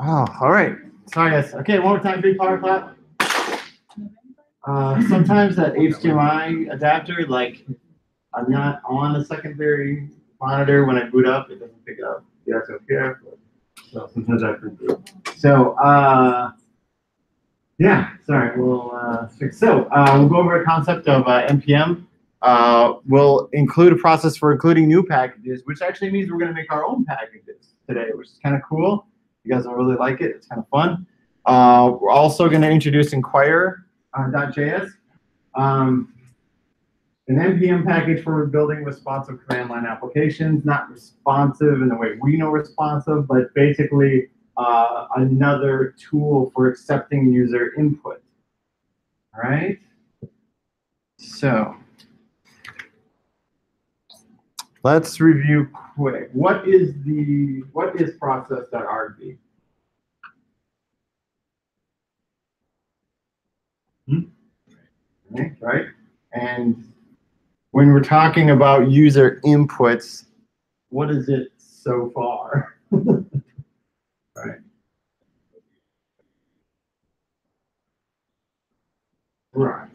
Oh, all right. Sorry, guys. Okay, one more time, big power clap. Sometimes that HDMI adapter, like, I'm not on the secondary monitor when I boot up, it doesn't pick it up. You guys don't care. So sometimes I forget. So, yeah, sorry. We'll go over a concept of NPM. We'll include a process for including new packages, which actually means we're going to make our own packages today, which is kind of cool. You guys will really like it. It's kind of fun. We're also going to introduce Inquire.js, an NPM package for building responsive command line applications. Not responsive in the way we know responsive, but basically another tool for accepting user input. All right. So let's review quick. What is process.argv? Okay, right? And when we're talking about user inputs, what is it so far? Right. Right.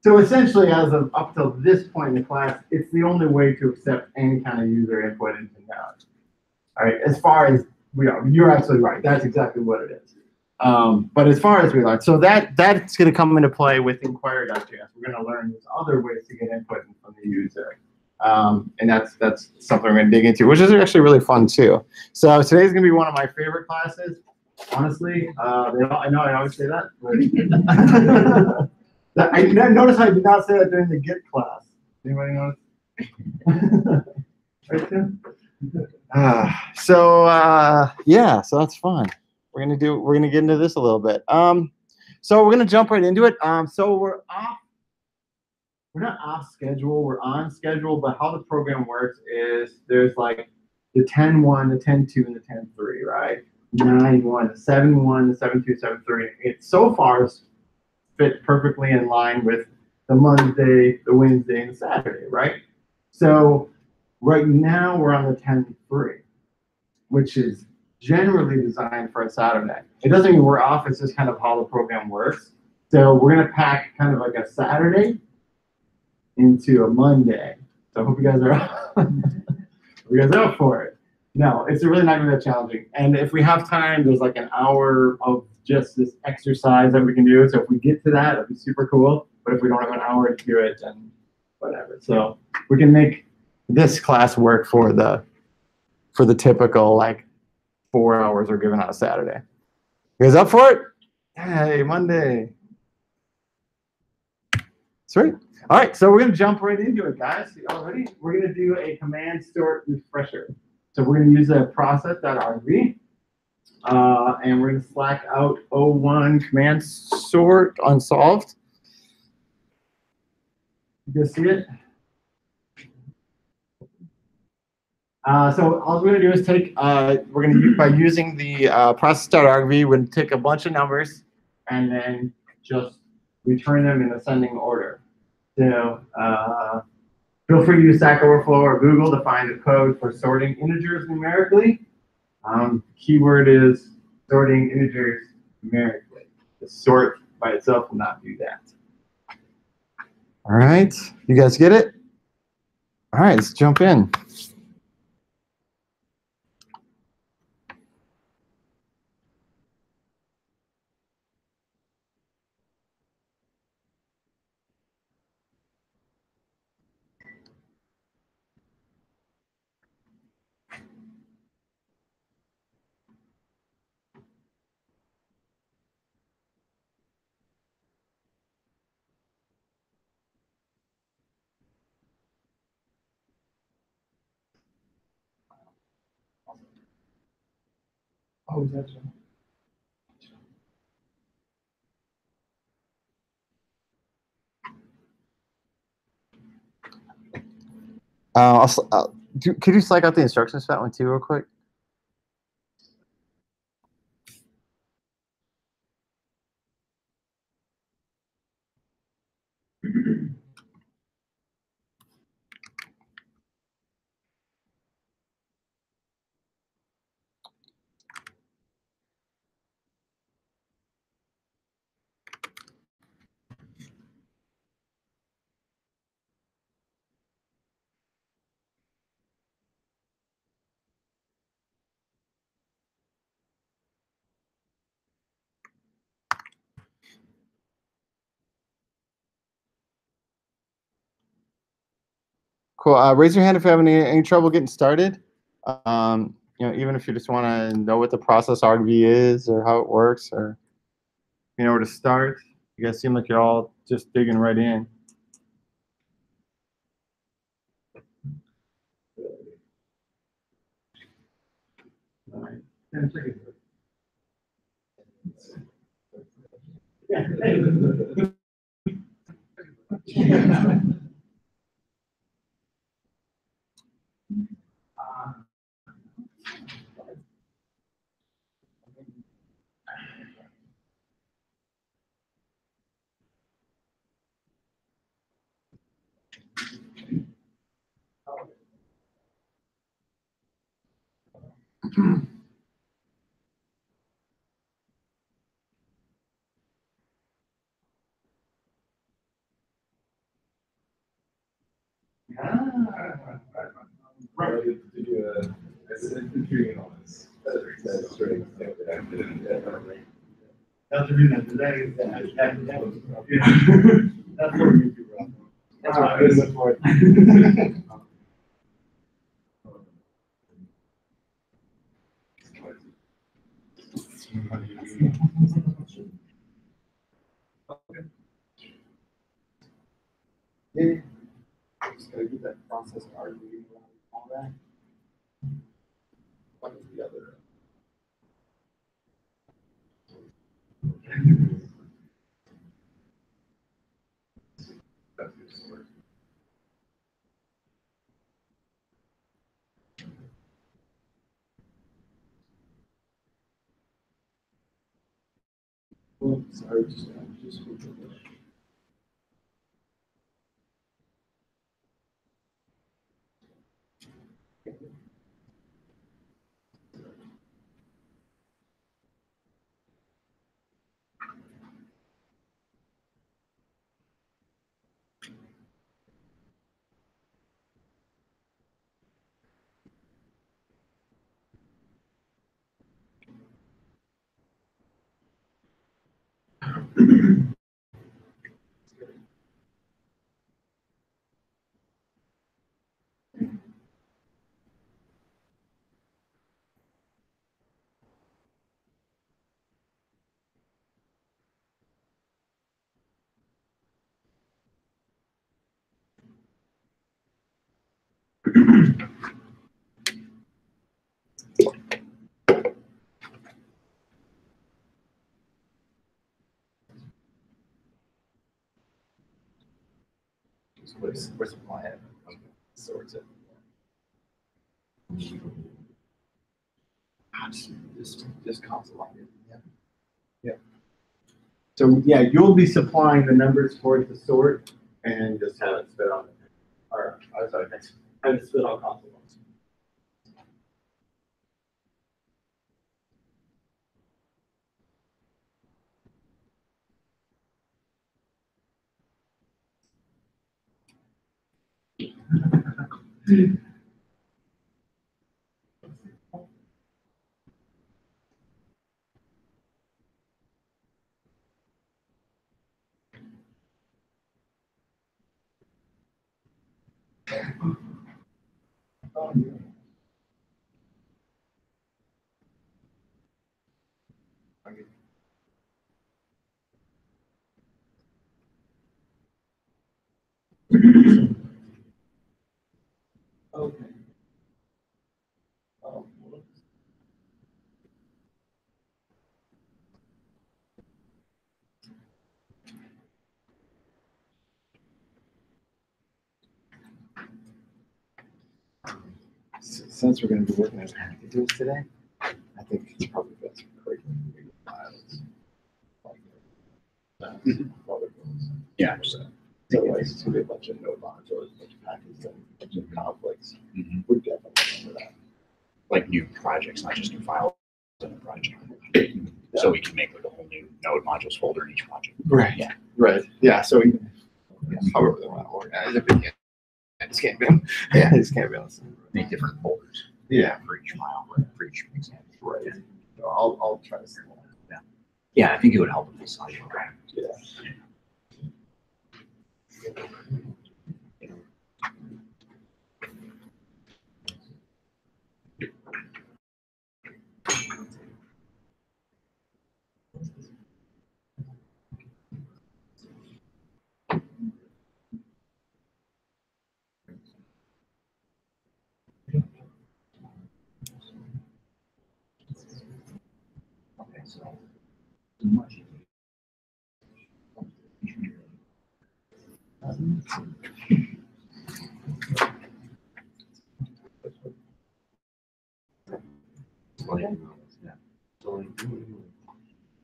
So essentially, as of up till this point in the class, it's the only way to accept any kind of user input into Node. All right. As far as we are, you're absolutely right. That's exactly what it is. But as far as we learn, so that's going to come into play with Inquire.js. We're going to learn these other ways to get input from the user. And that's something we're going to dig into, which is actually really fun too. So today's going to be one of my favorite classes. Honestly, I know I always say that. But I notice I did not say that during the Git class. Anybody notice? Right, Tim? Yeah, so that's fun. We're gonna get into this a little bit. So we're gonna jump right into it. So we're not off schedule, we're on schedule, but how the program works is there's like the 10.1, the 10.2, and the 10.3, right? 9.1, the 7.1, the 7.2, 7.3. It so far is fit perfectly in line with the Monday, the Wednesday, and the Saturday, right? So right now we're on the 10.3, which is generally designed for a Saturday. It doesn't mean we're off, it's just kind of how the program works. So we're gonna pack kind of like a Saturday into a Monday. So I hope you guys are up for it. No, it's really not gonna be that challenging. And if we have time, there's like an hour of just this exercise that we can do. So if we get to that, it'll be super cool. But if we don't have an hour to do it, then whatever. So we can make this class work for the typical like 4 hours we're given on a Saturday. You guys up for it? Hey, Monday. Sweet. All right, so we're going to jump right into it, guys. All ready? We're going to do a command sort refresher. So we're going to use a process.argv, and we're going to slack out O1 command sort unsolved. You guys see it? So all we're going to do is take, we're going to use, by using the process.argv, we're going to take a bunch of numbers and then just return them in ascending order. So feel free to use Stack Overflow or Google to find the code for sorting integers numerically. Keyword is sorting integers numerically. The sort by itself will not do that. All right, you guys get it? All right, let's jump in. Oh, that's right. Could you slack out the instructions for that one too, real quick? Cool. Raise your hand if you have any trouble getting started. Even if you just want to know what the process RV is or how it works or where to start. You guys seem like you're all just digging right in. All right. 10 seconds. That's what you do. That's what I was looking for. Yeah. Just gotta get that process RV all that. What is the other? Oh, sorry, just where's the plan? Sorts it. Just console. Yeah. Yeah. So yeah, you'll be supplying the numbers for it to sort and just have it spit on it. Or I'm sorry, have it spit on console. Okay. Since we're going to be working as packages today, I think it's probably best for creating files. Yeah. So. Otherwise, it's gonna be a bunch of node modules, a bunch of packages, and a bunch of conflicts. Mhm. We're definitely into that. Like new projects, not just new files in a project. So we can make like a whole new node modules folder in each project. Right. Yeah. Right. Yeah. So even however they want to organize it, but yeah, it's can't be. Yeah, it's can't be. Make different folders. Yeah. For each file, for each example. Right. So I'll try to. Yeah, I think it would help with this. Yeah. Okay, so much.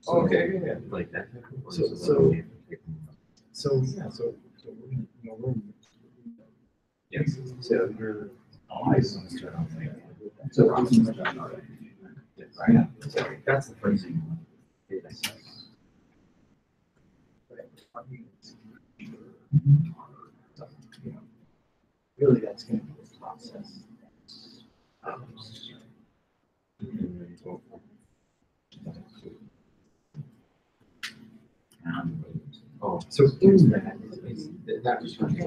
Okay. Yeah. Like that. So we're Yes. so you're. I just want to start off like. So Right. So that's the first thing. Really, that's going to be the process. Oh, So in that, that was okay.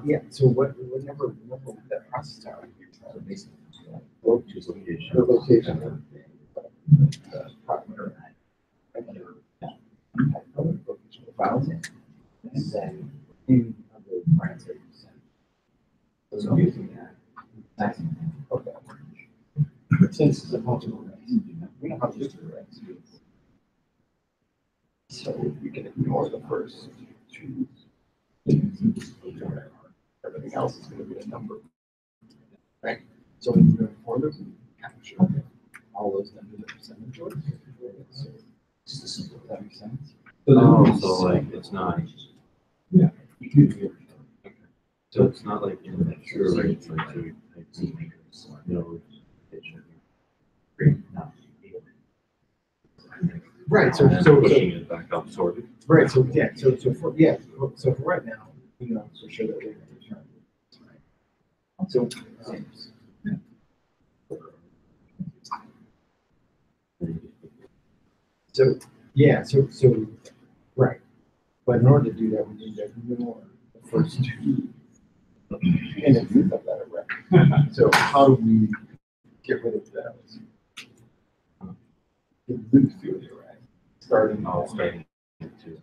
Yeah. So whenever that process tower, so basically, the location of the partner, files, and then in the branch that you send. So using that, that's okay. Since it's a bunch of arrays, we don't have to just do arrays. So we can ignore the first two. Everything else is going to be a number, right? So when you're for them, you capture all those numbers that percentage order. So just a simple, that makes sense. So like it's not. Yeah. So it's not like in the pure right. It's like no. Right. So pushing it back up sorted. right. So yeah. So for right now, we know for sure that we're going to return. So. So yeah, so right. But in order to do that, we need to ignore the first two. And if we have that array. So how do we get rid of those? It loops through the array. Starting Starting to.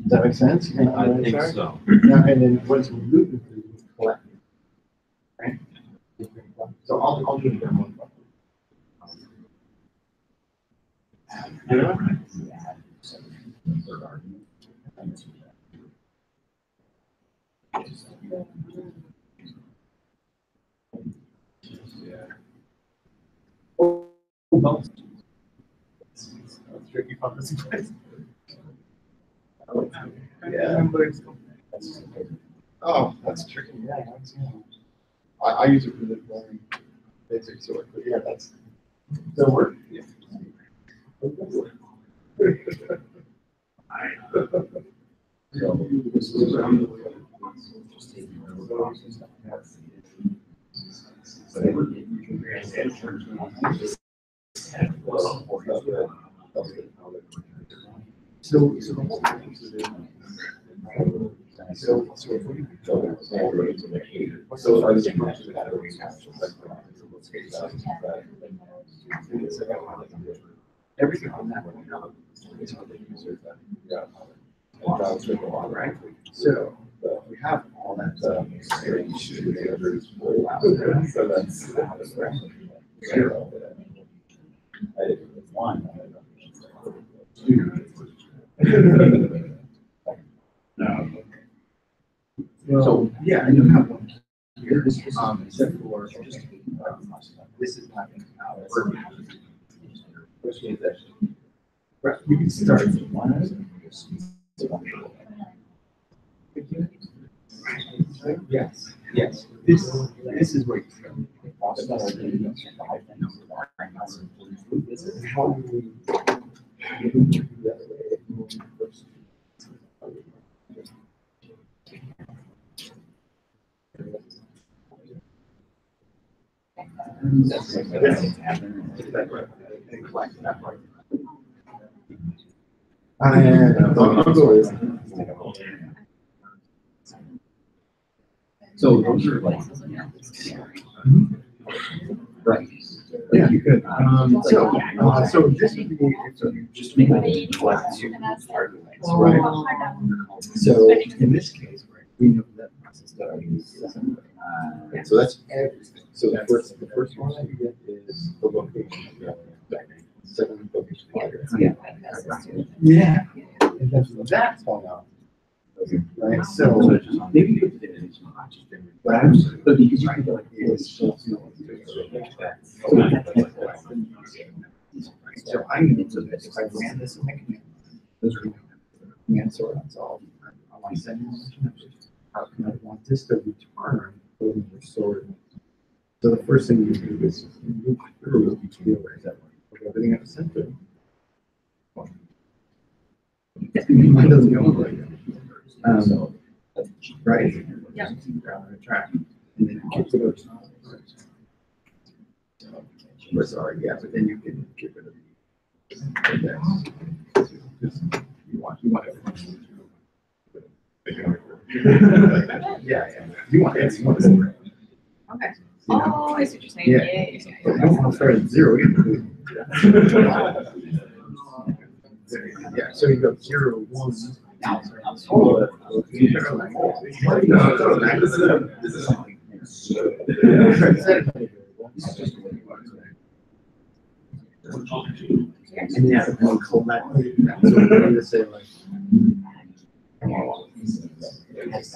Does that make sense? I think so. Now, and then once we loop it through, we collect it. Right? So I'll do the demo. Yeah. Oh, that's tricky from this place. Yeah. Oh, that's tricky. Yeah. I use it for the boring basic sort, but yeah, that's the work. Yeah. Everything on that one is how the user right? So we have all that stuff. So that's one. So yeah, and you have one. here, except for this is not right. We can start with one. Yes, yes. This is where you start. This is how we. So those are like, right. Yeah, you could. So this would be so you just make it flat to arguments, right? So in this case, right, we know that process doesn't. So that's everything. So the first one that you get is the location. Second location. Yeah. And that's going on. Right. So maybe you could do it. But because you feel like it is so. So I'm going to do this. If I ran this in my command, those are command sort unsolved. I want to send you how can I want this to return when you're stored. So the first thing you do is move through each field right that way. Everything at the center. Mine doesn't go like that. Right? Yeah. Track. And then you get to go. We're sorry, yeah, but then you can get rid of you want everything. Yeah. You want it. Okay. Oh, I see what you're saying. Yeah. I don't want to start at 0 either. Yeah, so you go 0, 1. And yeah, and collect. So we're going to say like. No. That's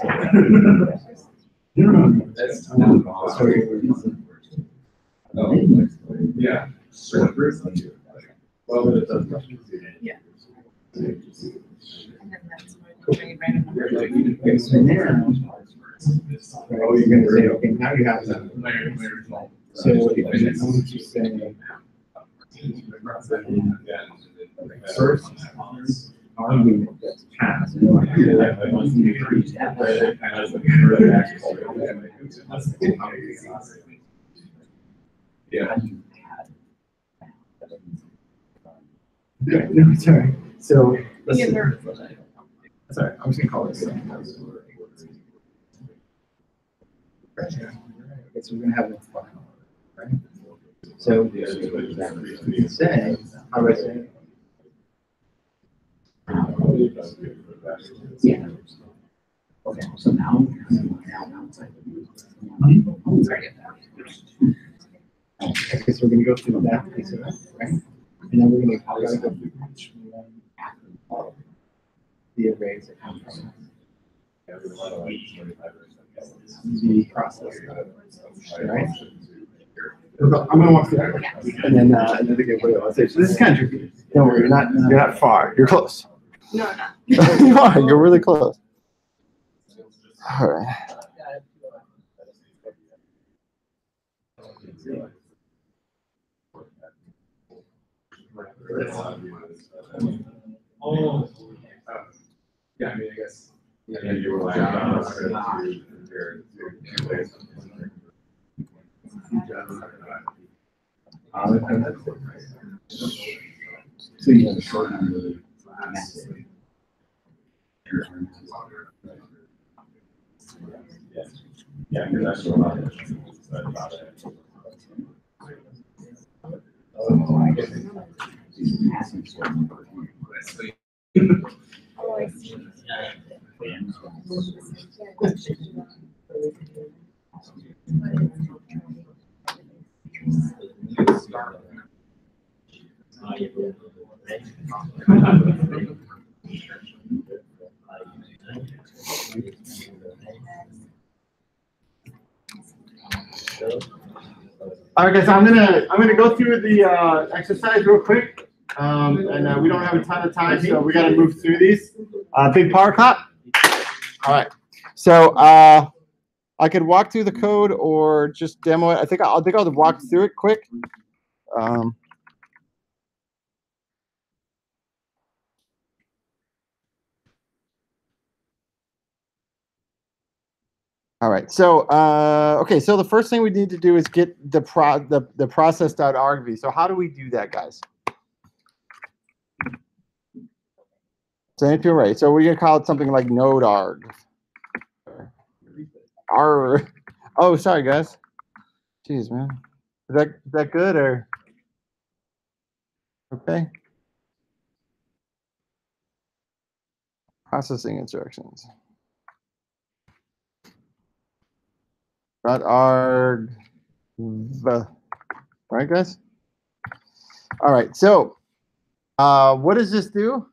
yeah. Well, it does. Yeah. And then that's what we random numbers. Okay, so now, oh, you're going to say, okay, now you have that. So if you're going to say, first argument that's passed. Yeah. No, sorry. So, Yeah, sorry, I'm just gonna call this. Okay, so we're gonna have it final, right? So, say, how do I say it? Yeah. Okay, so now outside. Okay, so we're gonna go through that piece of it, right? And then we're gonna go through each one of the arrays that come from the process, right? I'm gonna walk through that, and then they get what I'll say. So this is kind of tricky. Don't worry, you're not far. You're close. No, I'm not. You are. You're really close. All right. Yeah, I mean, I guess. Yeah, you were like, So you have a short number. yeah, that's what I'm about it. Oh, I see. All right, guys. I'm gonna go through the exercise real quick, and we don't have a ton of time, so we got to move through these. Big power clap. All right. So I could walk through the code or just demo it. I think I'll walk through it quick. All right. So okay. So the first thing we need to do is get the process.argv. So how do we do that, guys? Same to right. So we're gonna call it something like node arg. Oh, sorry, guys. Jeez, man. Is that good or okay? Processing instructions. .arg. Right, guys? All right. So what does this do?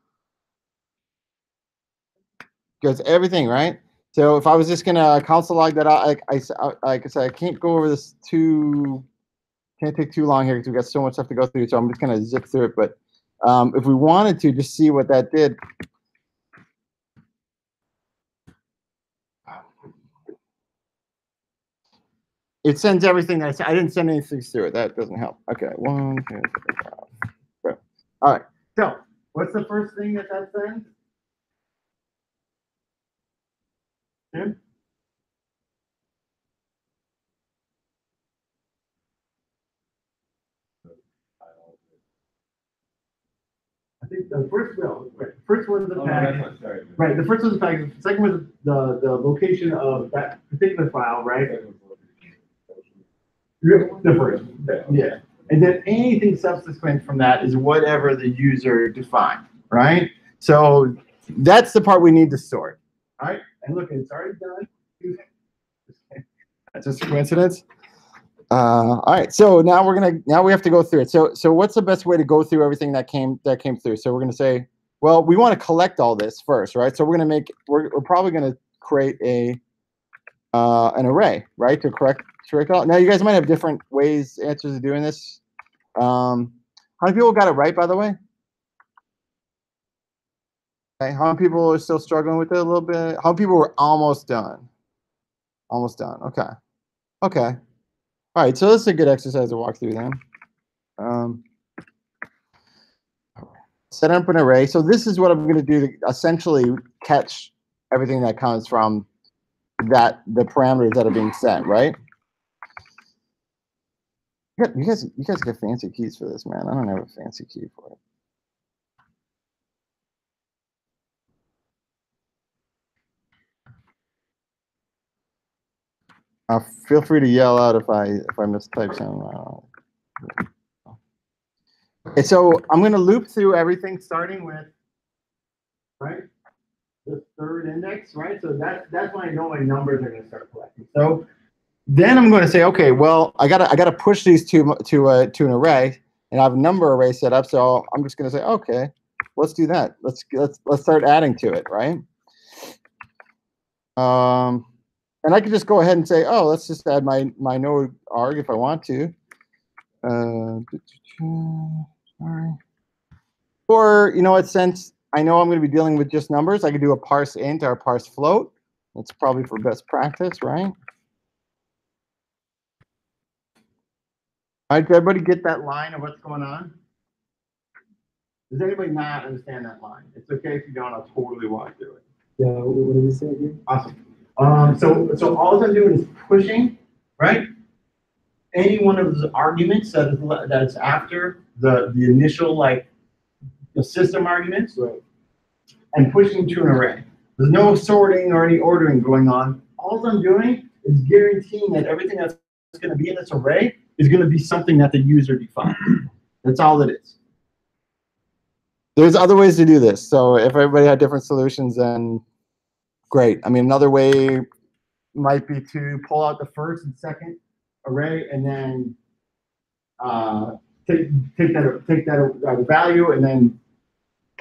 Does everything, right? So if I was just gonna console log that out, like I said, I can't go over this can't take too long here because we got so much stuff to go through. So I'm just gonna zip through it. But if we wanted to just see what that did. It sends everything I didn't send anything through it. That doesn't help. Okay, 1, 2, 3, 4. All right. So what's the first thing that sends? Tim? I think the first one's the package. Right, the first one's the package. The second was the location of that particular file, right? The first, yeah. And then anything subsequent from that is whatever the user defined, right? So that's the part we need to sort. All right, and look, it's already done. That's just a coincidence. All right, so now we have to go through it. So what's the best way to go through everything that came through? So we're gonna say, well, we want to collect all this first, right? So we're probably gonna create an array, right? To correct all. Now you guys might have different answers of doing this. How many people got it right, by the way? Okay, how many people are still struggling with it a little bit? How many people were almost done? Almost done. Okay. Okay. All right. So this is a good exercise to walk through then. Set up an array. So this is what I'm going to do to essentially catch everything that comes from the parameters that are being set, right? You guys get fancy keys for this, man. I don't have a fancy key for it. Feel free to yell out if I mistype something. Okay, so I'm going to loop through everything, starting with the third index, right? So that's when I know my numbers are going to start collecting. So then I'm going to say, okay, well, I gotta push these to an array, and I have a number array set up. So I'm just going to say, okay, let's do that. Let's start adding to it, right? And I could just go ahead and say, oh, let's just add my node arg if I want to. Sorry. Or, you know what, since I know I'm going to be dealing with just numbers, I could do a parse int or parse float. That's probably for best practice, right? All right, did everybody get that line of what's going on? Does anybody not understand that line? It's okay if you don't, I'll totally walk through it. Yeah, what did you say again? Awesome. So all I'm doing is pushing, right? Any one of those arguments that's after the initial, like, the system arguments, right? And pushing to an array. There's no sorting or any ordering going on. All I'm doing is guaranteeing that everything that's going to be in this array is going to be something that the user defines. That's all it is. There's other ways to do this. So if everybody had different solutions, then great. I mean, another way might be to pull out the first and second array and then take that value and then,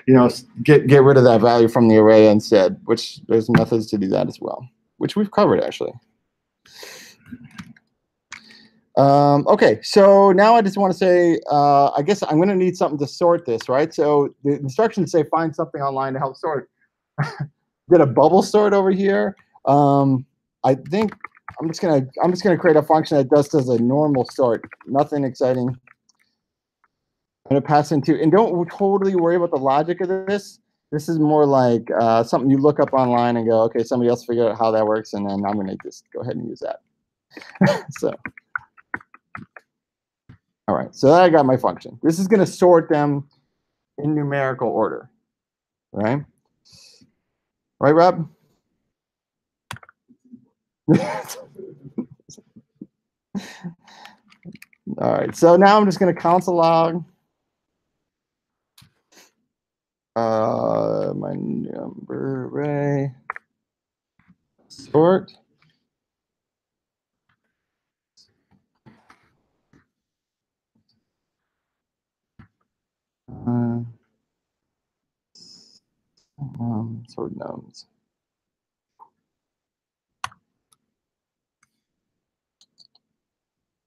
you know, get rid of that value from the array instead, which there's methods to do that as well, which we've covered actually. Okay, so now I just want to say, I guess I'm going to need something to sort this, right? So the instructions say find something online to help sort. Did a bubble sort over here. I think I'm just gonna create a function that does a normal sort. Nothing exciting. I'm gonna pass into, and don't totally worry about the logic of this. This is more like something you look up online and go, okay, somebody else figure out how that works, and then I'm gonna just go ahead and use that. So, all right, so I got my function. This is gonna sort them in numerical order, right? Right, Rob? All right, so now I'm just going to console log my number array sort. Sort nums.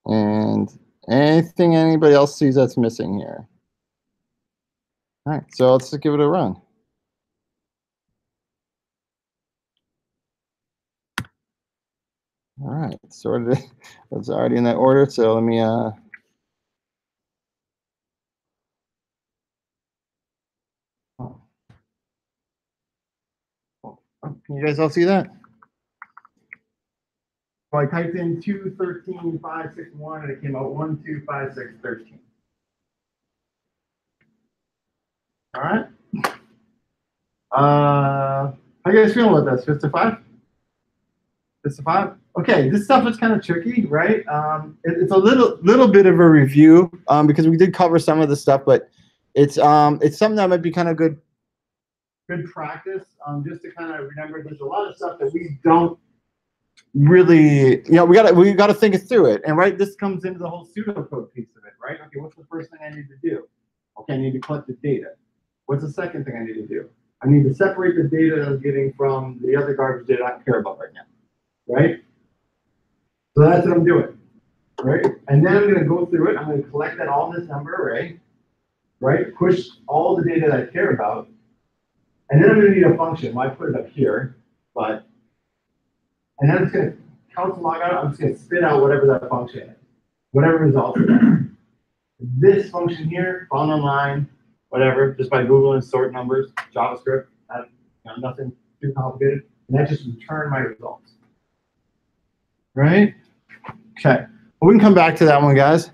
And anything anybody else sees that's missing here. All right, so let's just give it a run. All right, sorted it. It's already in that order, so let me can you guys all see that? So I typed in 2, 13, 5, 6, 1, and it came out 1, 2, 5, 6, 13. All right. How you guys feeling with this? 5 to 5? 5 to 5? Okay, this stuff is kind of tricky, right? It's a little bit of a review because we did cover some of the stuff, but it's something that might be kind of good practice just to kind of remember. There's a lot of stuff that we don't really, we gotta think it through it, and right, this comes into the whole pseudocode piece of it, right? Okay, what's the first thing I need to do? Okay, I need to collect the data. What's the second thing I need to do? I need to separate the data that I'm getting from the other garbage data I don't care about right now, right? So that's what I'm doing, right? And then I'm going to go through it. I'm going to collect that all in this number array, right? Push all the data that I care about. And then I'm going to need a function. Well, I put it up here, and then I'm just going to console log out. I'm just going to spit out whatever that function is, whatever results of that. This function here, found online, whatever, just by Googling sort numbers, JavaScript, nothing too complicated. And that just return my results. Right? Okay. Well, we can come back to that one, guys.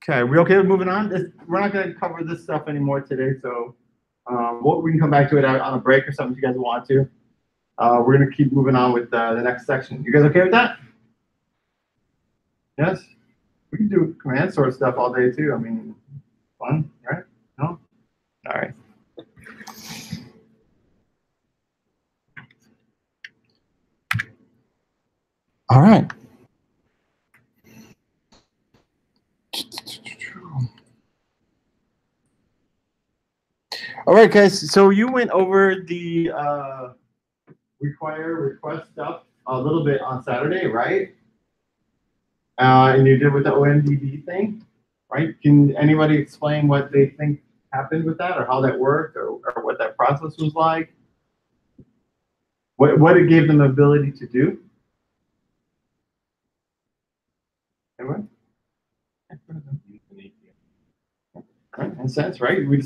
Okay, we okay with moving on? We're not going to cover this stuff anymore today, so we can come back to it on a break or something if you guys want to. We're going to keep moving on with the next section. You guys okay with that? Yes? We can do command sort stuff all day, too. I mean, fun, right? No? All right. All right. All right, guys. So you went over the request stuff a little bit on Saturday, right? And you did with the OMDB thing, right? Can anybody explain what they think happened with that, or how that worked, or what that process was like? What it gave them the ability to do? Anyone? Right, in a sense, right? We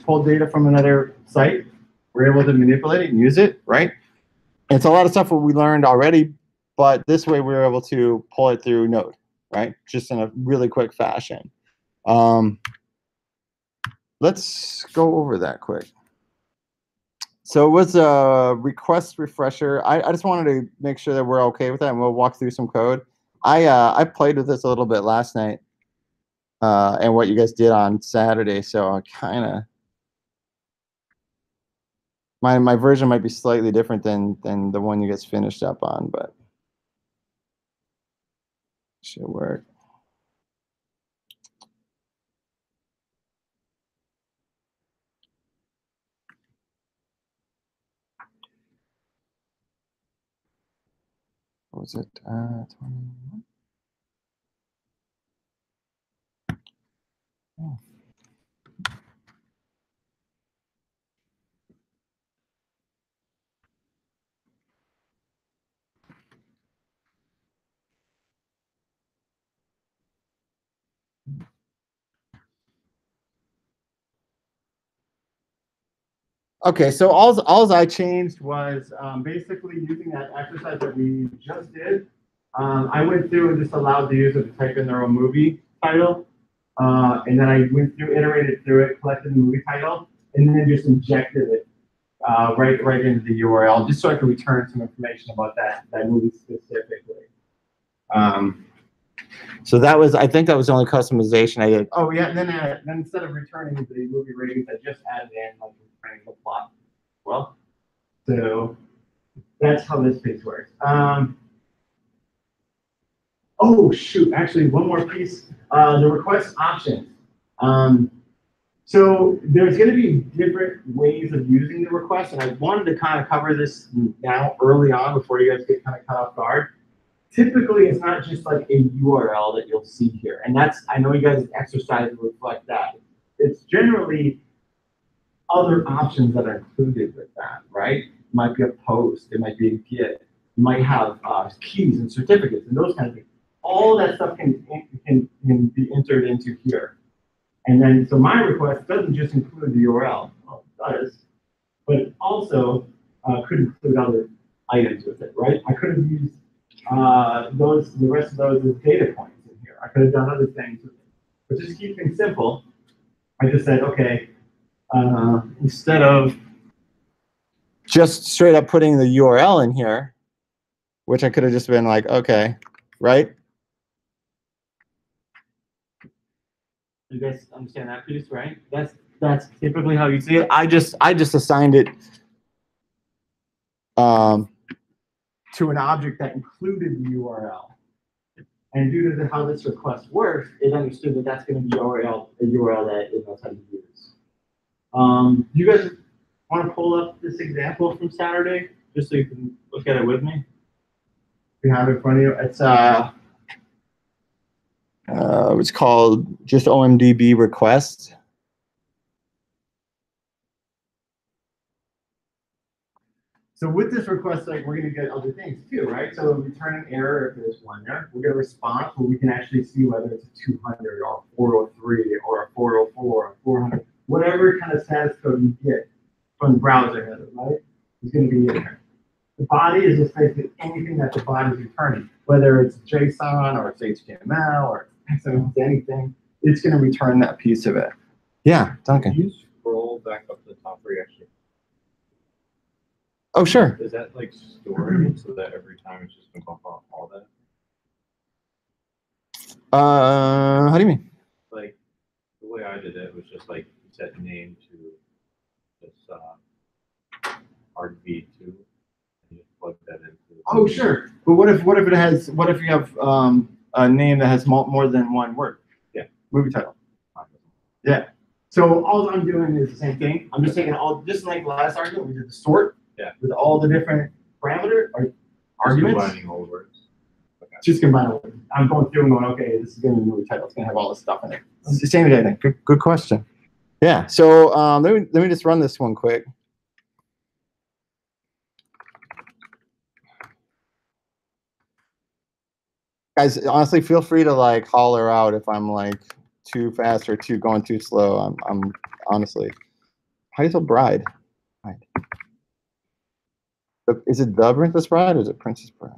pulled data from another site. We're able to manipulate it and use it, right? And it's a lot of stuff that we learned already, but this way we were able to pull it through Node, right? Just in a really quick fashion. Let's go over that quick. So it was a request refresher. I just wanted to make sure that we're okay with that, and we'll walk through some code. I played with this a little bit last night, and what you guys did on Saturday. So I kind of my version might be slightly different than the one you guys finished up on, but should work. what was it? 21. Oh. Okay, so all I changed was basically using that exercise that we just did. I went through and just allowed the user to type in their own movie title. And then I went through, iterated through it, collected the movie title, and then just injected it right into the URL, just so I could return some information about that movie specifically. So that was, I think that was the only customization I did. Oh yeah, and then instead of returning the movie ratings, I just added in like returning the plot. Well, so that's how this piece works. Oh shoot, actually one more piece, the request options. So there's going to be different ways of using the request, and I wanted to kind of cover this now early on before you guys get kind of caught off guard. Typically, it's not just like a URL that you'll see here, and that's, I know you guys exercise reflect that. It's generally other options that are included with that, right? It might be a post, it might be a Git, you might have keys and certificates and those kind of things. All that stuff can be entered into here. And then, so my request doesn't just include the URL, well, it does, but it also could include other items with it, right? I could have used the rest of those as data points in here. I could have done other things with it. But just keep things simple, I just said, okay, instead of just straight up putting the URL in here, which I could have just been like, okay, right? You guys understand that piece, right? That's typically how you see it. I just assigned it to an object that included the URL. And due to how this request works, it understood that that's going to be a URL that it knows how to use. You guys want to pull up this example from Saturday, just so you can look at it with me? If you have it in front of you, it's called just OMDB request. So with this request, like, we're going to get other things too, right? So return an error if there's one there. We'll get a response where we can actually see whether it's a 200 or a 403 or a 404 or a 400, whatever kind of status code you get from the browser header, right? It's going to be in there. The body is just basically anything that the body is returning, whether it's JSON or it's HTML or XML, anything, it's going to return that piece of it. Yeah, Duncan. Can you scroll back up to the top where you actually? Oh, sure. Is that like storing it so that every time it's just going to bump out all that? How do you mean? Like the way I did it was just like set name to this argv2 and just plug that into. Oh, sure. But what if it has? What if you have a name that has more than one word? Yeah. Movie title. Yeah. So all I'm doing is the same thing. I'm just taking all, just like last argument, we did the sort. Yeah. With all the different parameter or arguments. Combining all words. Okay. Just combine all words. I'm going through and going, okay, this is going to be a movie title. It's going to have all this stuff in it. It's the same thing. Good question. Yeah. So let me just run this one quick. Guys, honestly, feel free to like holler out if I'm like too fast or going too slow. I'm honestly. How do you spell bride? Bride. Is it the Princess Bride or is it Princess Bride?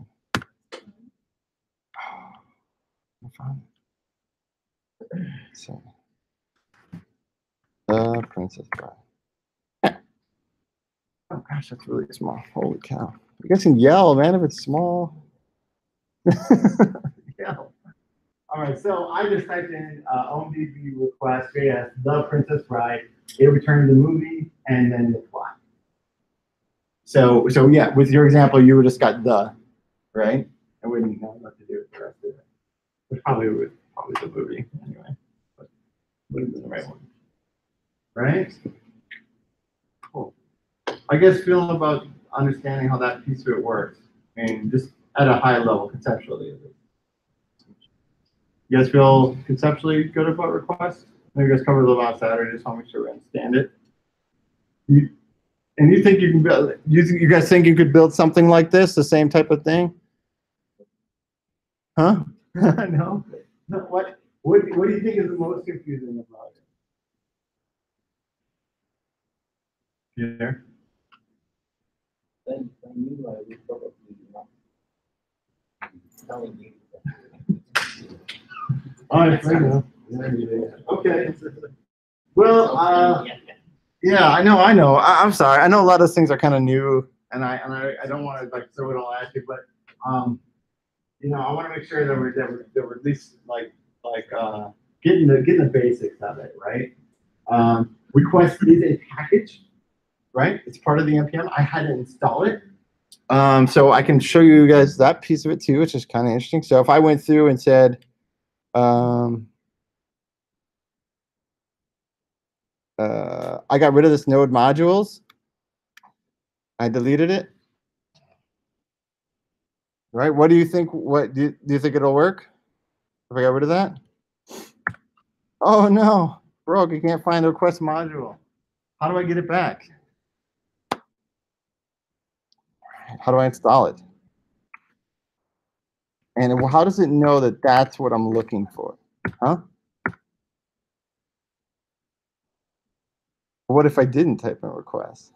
So, the Princess Bride. Oh gosh, that's really small. Holy cow! You guys can yell, man, if it's small. Yell. All right, so I just typed in OMDB request JS the Princess Bride. It returned the movie and then the plot. So yeah, with your example, you just got the, right? I wouldn't know what to do with the rest of it. Which probably the movie anyway. But would have been the right one. Right? Cool. I guess feeling about understanding how that piece of it works. And just at a high level conceptually. You guys feel conceptually good about requests? I know you guys covered a little on Saturday, just want to make sure we understand it. And you think you can build? You guys think you could build something like this, the same type of thing? Huh? No. No. What do you think is the most confusing about it? Yeah. Then meanwhile, we probably not telling you. All right, fair enough. Okay. Well, yeah, I know. I'm sorry. I know a lot of those things are kind of new, and I don't want to like throw it all at you, but you know, I want to make sure that we're at least like getting the basics of it, right? Request is a package, right? It's part of the NPM. I had to install it. So I can show you guys that piece of it too, which is kind of interesting. So if I went through and said, I got rid of this node modules. I deleted it. Right? What do you think? What do you think it'll work if I got rid of that? Oh no, broke. You can't find the request module. How do I get it back? How do I install it? And how does it know that that's what I'm looking for? Huh? What if I didn't type in request?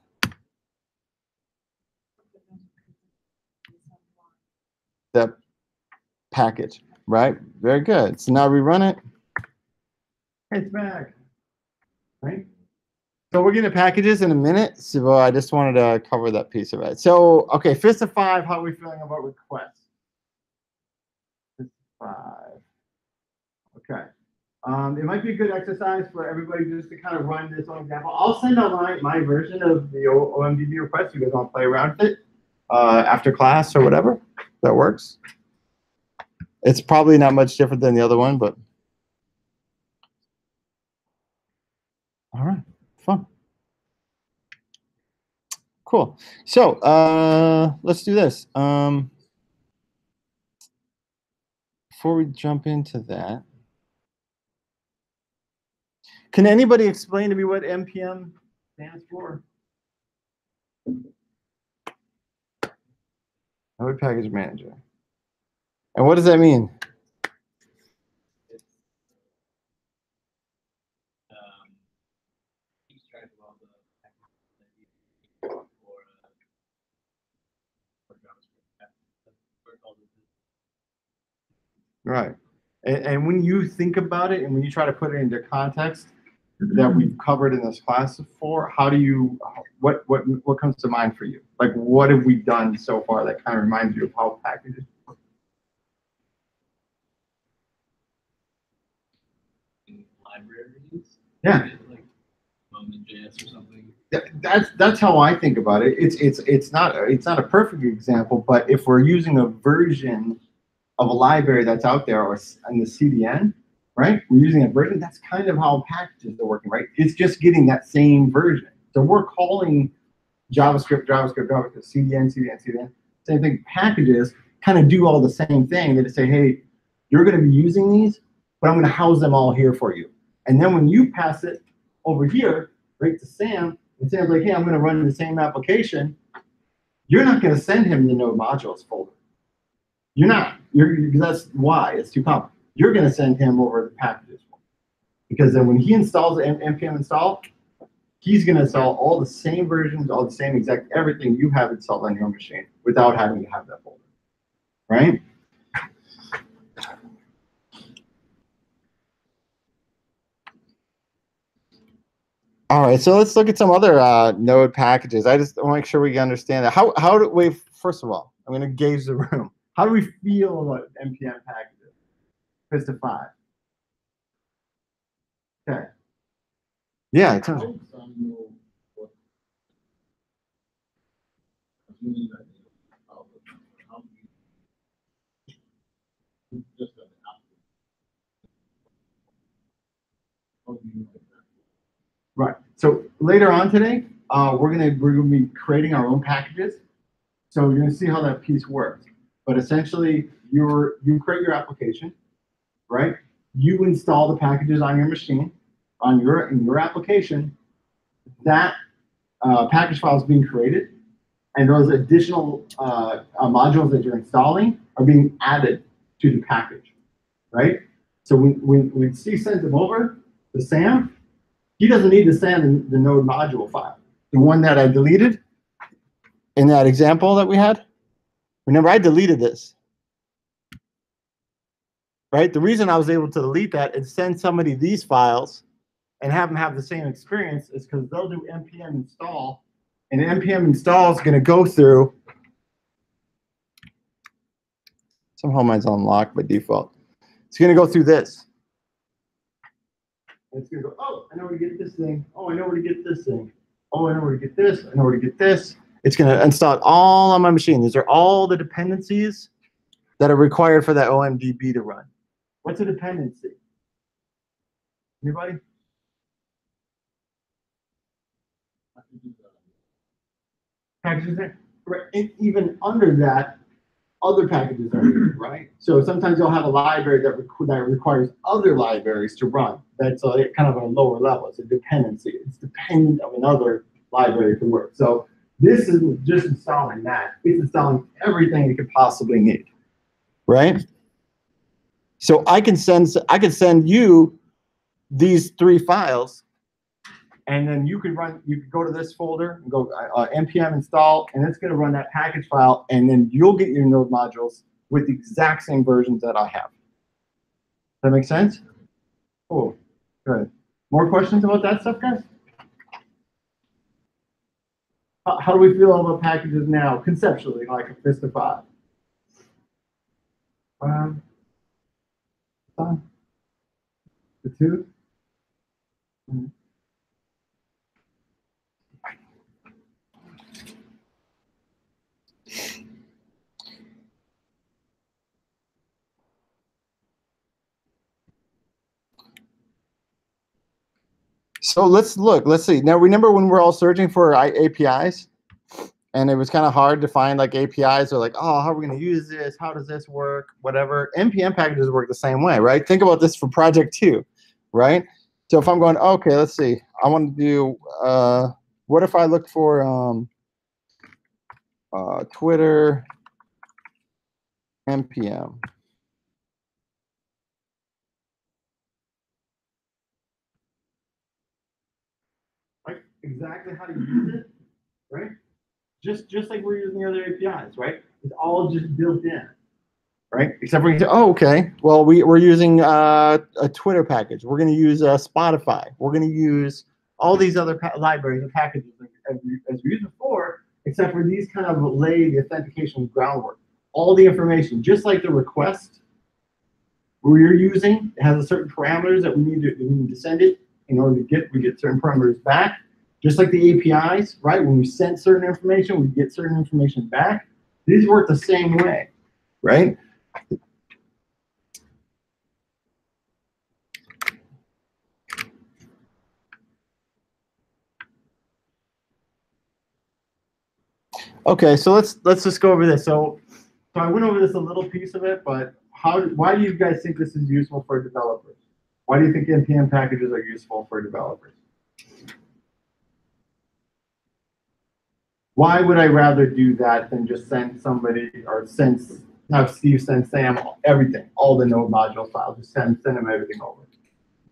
That package, right? Very good. So now we run it. It's back, right? So we're getting to packages in a minute. So I just wanted to cover that piece of it. So, okay, fist of 5, how are we feeling about requests? Fist of 5. Okay. It might be a good exercise for everybody just to kind of run this one example. I'll send out my version of the OMDB request. You guys want to play around with it after class or whatever. That works. It's probably not much different than the other one, but all right, fun. Cool. So let's do this. Before we jump into that, can anybody explain to me what NPM stands for? Node Package Manager. And what does that mean? Keeps track of all the packages that you need for JavaScript. Right. And when you think about it and when you try to put it into context that we've covered in this class before, how do you, what comes to mind for you? Like, what have we done so far that kind of reminds you of how packages work? Libraries. Yeah. Like Moment.js or something. That's how I think about it. It's not a perfect example, but if we're using a version of a library that's out there or in the CDN, right? We're using a version. That's kind of how packages are working, right? It's just getting that same version. So we're calling JavaScript, CDN. Same thing. Packages kind of do all the same thing. They just say, hey, you're going to be using these, but I'm going to house them all here for you. And then when you pass it over here, right, to Sam, and Sam's like, hey, I'm going to run the same application, you're not going to send him the node modules folder. You're not. That's why. It's too common. You're going to send him over the packages. Because then when he installs the NPM install, he's going to install all the same versions, all the same exact everything you have installed on your machine without having to have that folder. Right? All right, so let's look at some other node packages. I just want to make sure we understand that. How do we, first of all, I'm going to gauge the room. How do we feel about NPM packages? Fist of 5. Okay. Yeah, it's right. So later on today, we're gonna be creating our own packages. So you're gonna see how that piece works. but essentially you create your application, right? You install the packages on your machine, in your application. That package file is being created, and those additional modules that you're installing are being added to the package, right? So when Steve sends them over to Sam, he doesn't need to send the node module file. The one that I deleted in that example that we had, remember I deleted this, right? The reason I was able to delete that and send somebody these files and have them have the same experience is because they'll do npm install, and npm install is going to go through. Somehow mine's unlocked by default. It's going to go through this. And it's going to go, oh, I know where to get this thing. Oh, I know where to get this thing. Oh, I know where to get this. I know where to get this. It's going to install it all on my machine. These are all the dependencies that are required for that OMDB to run. What's a dependency? Anybody? Packages there. Right. And even under that, other packages are needed, right? So sometimes you'll have a library that requires other libraries to run. That's kind of a lower level. It's a dependency. It's dependent of another library to work. So this isn't just installing that. It's installing everything you could possibly need, right? So I can send you these 3 files, and then you could go to this folder and go npm install, and it's going to run that package file, and then you'll get your node modules with the exact same versions that I have. Does that make sense? Cool. Good. More questions about that stuff, guys? How do we feel about packages now, conceptually, like a fist of 5? The 2? So let's look. Let's see. Now, remember when we're all searching for APIs, and it was kind of hard to find like APIs or like, oh, how are we going to use this? How does this work? Whatever. NPM packages work the same way, right? Think about this for project 2, right? So if I'm going, okay, let's see. I want to do, what if I looked for Twitter NPM? Like exactly how to use it, right? Just like we're using the other APIs, right? It's all just built in, right? Except for, oh, okay, well, we're using a Twitter package. We're going to use Spotify. We're going to use all these other libraries and packages as we used before, except for these kind of lay the authentication groundwork. All the information, just like the request we're using, it has a certain parameters that we need to send it in order to we get certain parameters back. Just like the APIs, right? When we send certain information, we get certain information back. These work the same way, right? Okay, so let's just go over this. So I went over this a little piece of it, but why do you guys think this is useful for developers? Why do you think NPM packages are useful for developers? Why would I rather do that than just send somebody or have Steve send Sam everything, all the node module files, just send them everything over.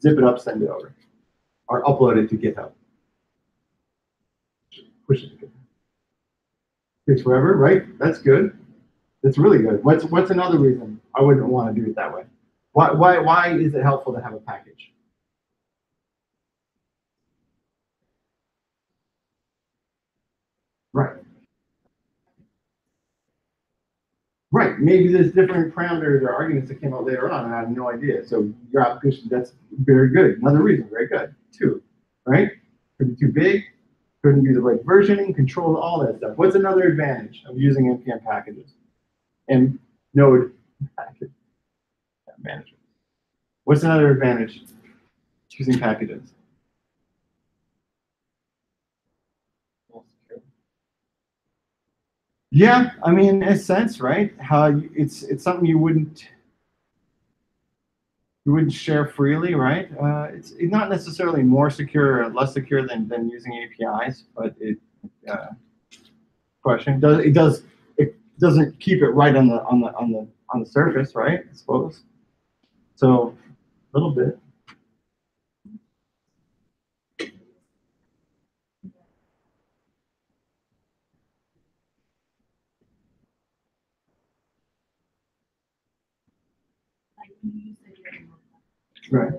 Zip it up, send it over. Or upload it to GitHub. Push it to GitHub. Takes forever, right? That's good. That's really good. What's another reason I wouldn't want to do it that way? Why is it helpful to have a package? Right. Right. Maybe there's different parameters or arguments that came out later on, and I have no idea. So your application, that's very good. Another reason, very good. 2, right? Could be too big. Couldn't do the right versioning, control, all that stuff. What's another advantage of using NPM packages and node package management? What's another advantage choosing packages? Yeah, I mean, in a sense, right? It's something you wouldn't share freely, right? It's not necessarily more secure or less secure than using APIs, but it it doesn't keep it right on the surface, right? I suppose. So a little bit. Right.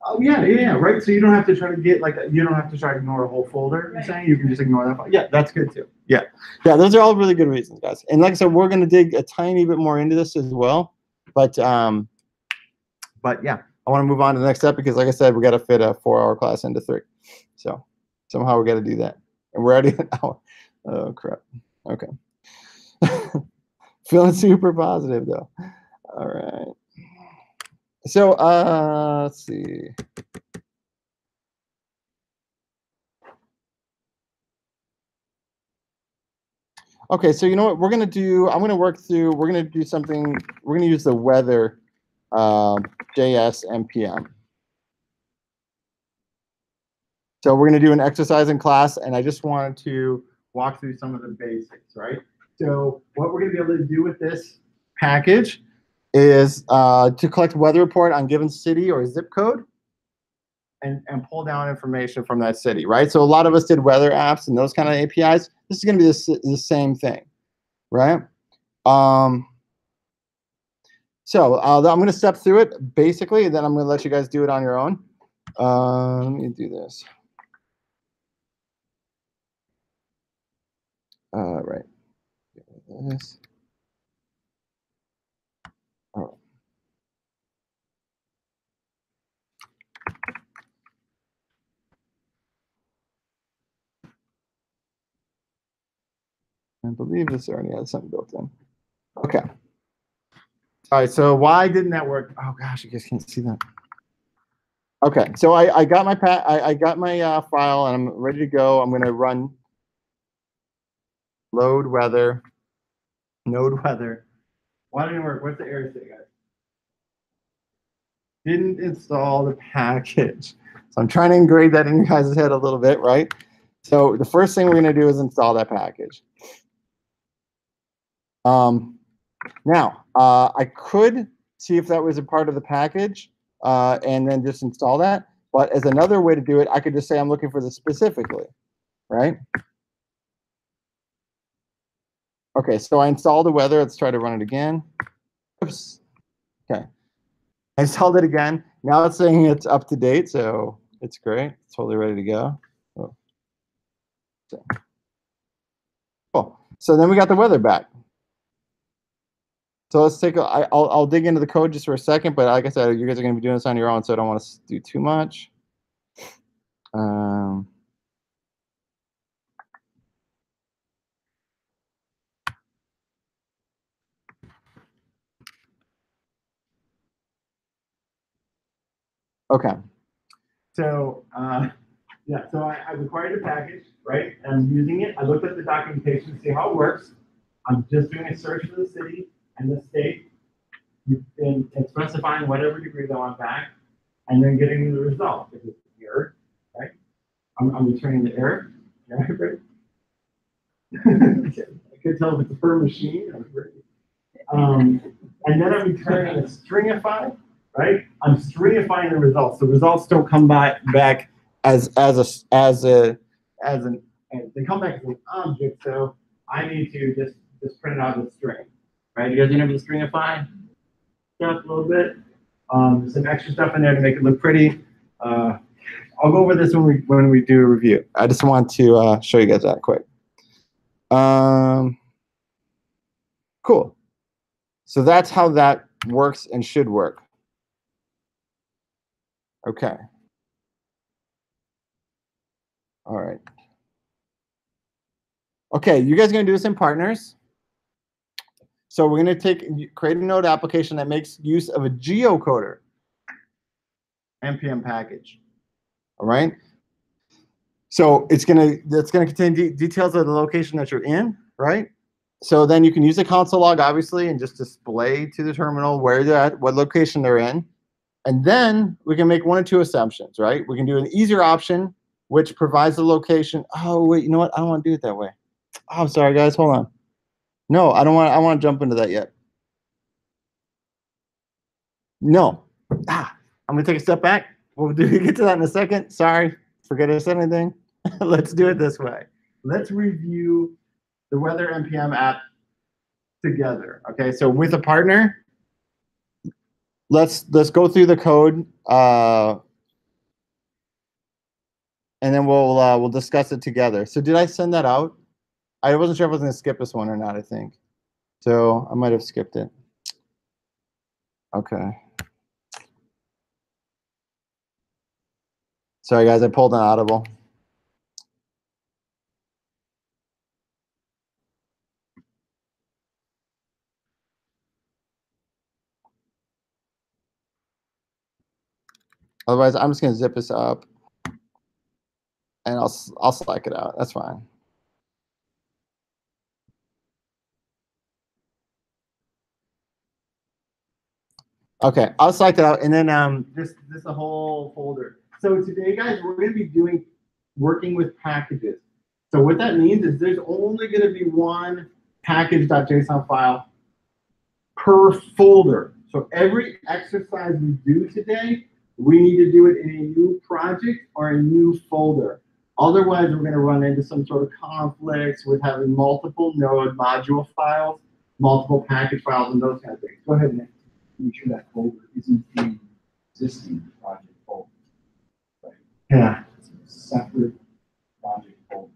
Oh yeah, right. So you don't have to try to you don't have to try to ignore a whole folder. You're saying you can just ignore that file. Yeah, that's good too. Yeah. Those are all really good reasons, guys. And like I said, we're going to dig a tiny bit more into this as well. But yeah, I want to move on to the next step because, like I said, we got to fit a 4-hour class into 3. So somehow we got to do that, and we're already an hour. Oh crap. Okay. Feeling super positive though. All right. So let's see. Okay, so you know what we're gonna do? I'm gonna work through. We're gonna do something. We're gonna use the weather JS npm. So we're gonna do an exercise in class, and I just wanted to walk through some of the basics, right? So what we're gonna be able to do with this package is to collect weather report on given city or zip code, and pull down information from that city, right? So a lot of us did weather apps and those kind of APIs. This is going to be the same thing, right? So I'm going to step through it basically, and then I'm going to let you guys do it on your own. Let me do this. Right. This. All right. I believe this already has something built in. Okay. All right, so why didn't that work? Oh gosh, you guys can't see that. Okay, so I got my file and I'm ready to go. I'm gonna run load weather, node weather. Why didn't it work? What's the error say, guys? Didn't install the package. So I'm trying to ingrain that in your guys' head a little bit, right? So the first thing we're gonna do is install that package. Now, I could see if that was a part of the package and then just install that. But as another way to do it, I could just say I'm looking for this specifically, right? Okay, so I installed the weather. Let's try to run it again. Oops. Okay. I installed it again. Now it's saying it's up to date, so it's great. It's totally ready to go. Oh. So. Cool. So then we got the weather back. So let's take I'll dig into the code just for a second, but like I said, you guys are going to be doing this on your own, so I don't want to do too much. Okay. So yeah, so I required a package, right? I'm using it. I looked at the documentation to see how it works. I'm just doing a search for the city and the state and specifying whatever degrees I want back, and then getting the result. If it's error, right? I'm returning the error. Right? I could tell if it's per machine. And then I'm returning a stringify, right? I'm stringifying the results. The results don't come back as they come back as an object. So I need to just print it out as a string, right? You guys remember the stringify stuff a little bit? There's some extra stuff in there to make it look pretty. I'll go over this when we do a review. I just want to show you guys that quick. Cool. So that's how that works and should work. Okay. All right. Okay, you guys are going to do this in partners. So we're going to create a node application that makes use of a geocoder npm package. All right. So that's gonna contain details of the location that you're in, right? So then you can use the console log, obviously, and just display to the terminal where they're at, what location they're in. And then we can make one or two assumptions, right? We can do an easier option, which provides the location. Oh, wait, you know what? I don't want to do it that way. Oh, I'm sorry, guys. Hold on. No, I want to jump into that yet. No. I'm going to take a step back. We'll get to that in a second. Sorry. Forget I said anything. Let's do it this way. Let's review the Weather NPM app together. Okay, so with a partner, let's go through the code, and then we'll discuss it together. So did I send that out? I wasn't sure if I was going to skip this one or not, I think. So I might have skipped it. Okay. Sorry, guys, I pulled an audible. Otherwise, I'm just going to zip this up, and I'll Slack it out. That's fine. Okay, I'll select it out, and then this is a whole folder. So today, guys, we're going to be working with packages. So what that means is there's only going to be one package.json file per folder. So every exercise we do today, we need to do it in a new project or a new folder. Otherwise, we're going to run into some sort of conflicts with having multiple node module files, multiple package files, and those kind of things. Go ahead, Nick. Make sure that folder isn't the existing project folder. Right? Yeah. It's a separate project folder.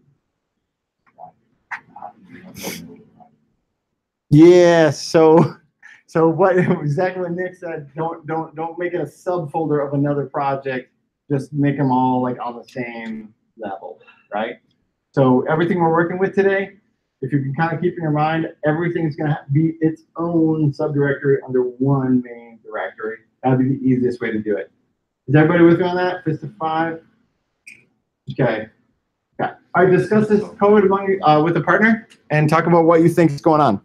Yeah. So what exactly what Nick said? Don't make it a subfolder of another project. Just make them all like on the same level, right? So everything we're working with today, if you can kind of keep in your mind, everything's going to be its own subdirectory under one main directory. That'd be the easiest way to do it. Is everybody with me on that? Fist of 5? Okay. Yeah. All right, discuss this code among with a partner and talk about what you think is going on.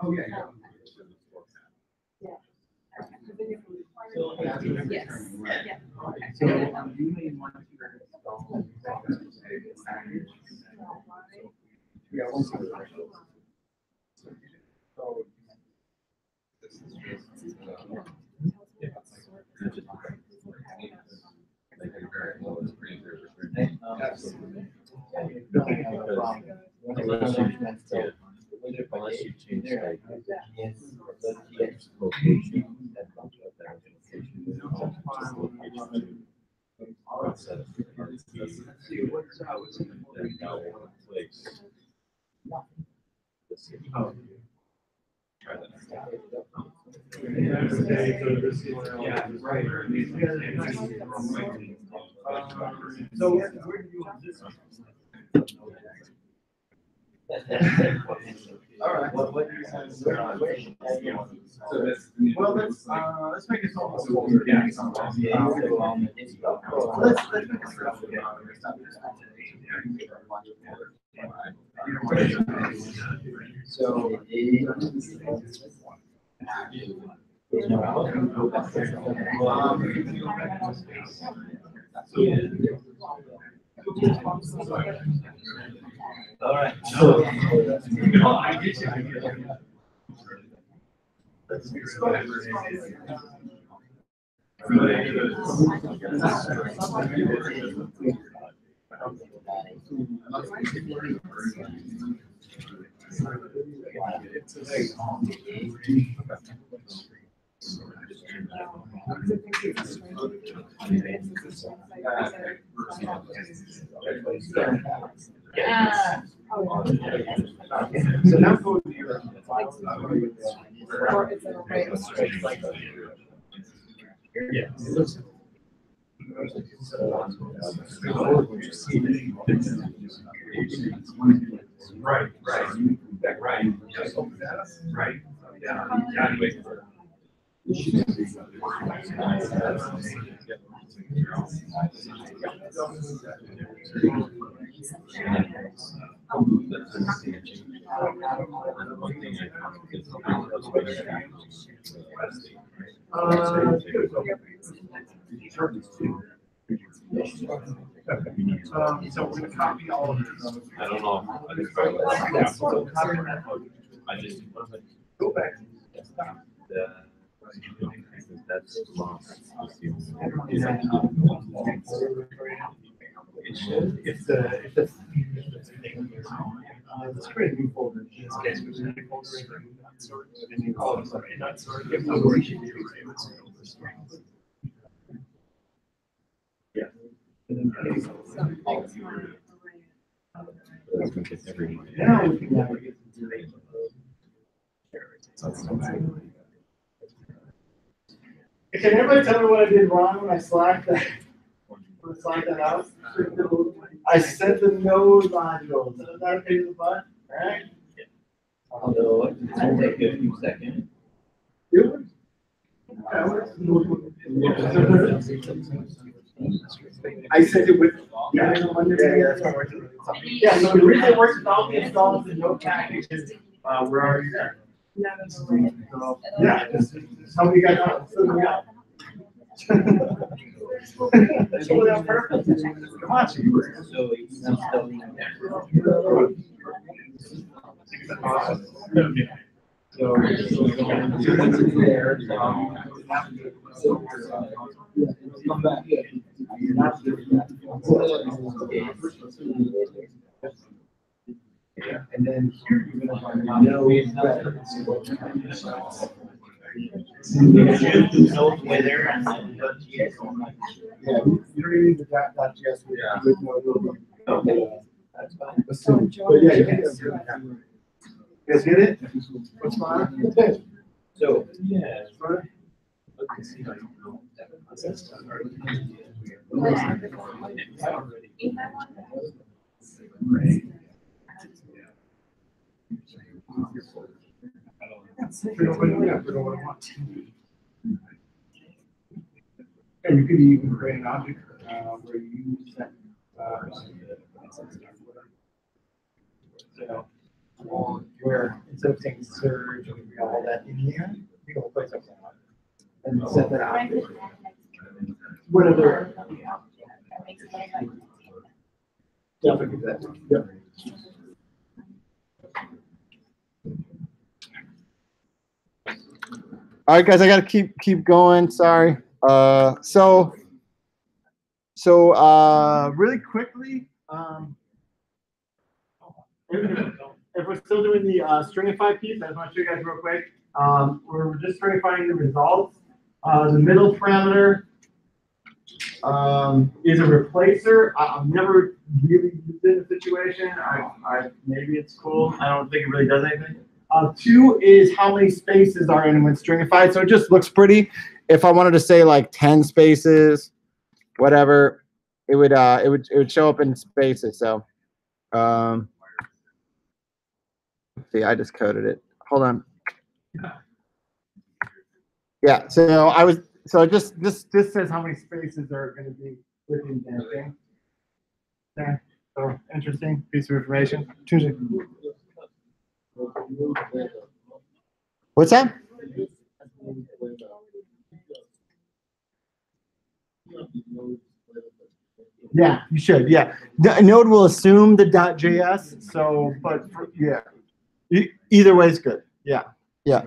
Oh, yeah. Yes. Yeah. So you may want to install package. Yeah, one second. So this is just Like a very low is pretty good. absolutely. Unless you change like location, So where do you want this? All right. What do you have? Well, let's make it so. Yeah. Let's make all right. So, I get you. So now go to your. Yeah. Right. So we're gonna copy all of this. I don't know. I just Go back. that's long. Let's create a new folder. In this case, we're going to folder and you call it something. Not sort. Yeah. Now we can navigate to the Can everybody tell me what I did wrong when I slacked that out? I set the node module. So is that a pain in the butt? Alright? Although it might take a few seconds. I sent it with. Yeah, that's what we're doing. Yeah, so the reason it works without the install the node package is we're already there. So, yeah, just tell me you guys how to fill me out. Perfect. Come on, So I'm still in there. So once it's there, come back. Yeah, and then here you're gonna find no. Whether and Yeah, you don't need the .js with no. That's fine. But yeah, you can. You guys get it? What's fine? So, Yeah. And you could even create an object where you set so where instead of saying surge and all that in here, you can put something on it and set that object. Whatever. Definitely do that. Yep. All right, guys, I gotta keep going. Sorry. So really quickly, if we're still doing the stringify piece, I just want to show you guys real quick. We're just stringifying the results. The middle parameter is a replacer. I've never really used it in a situation. Maybe it's cool. I don't think it really does anything. 2 is how many spaces are in when stringified. So it just looks pretty. If I wanted to say like 10 spaces, whatever, it would show up in spaces. So see, I just coded it. Hold on. Yeah, so this says how many spaces are going to be within that thing. Okay, so interesting piece of information. What's that? Yeah, you should. Yeah, the Node will assume the .js. So, but yeah, either way is good. Yeah, yeah.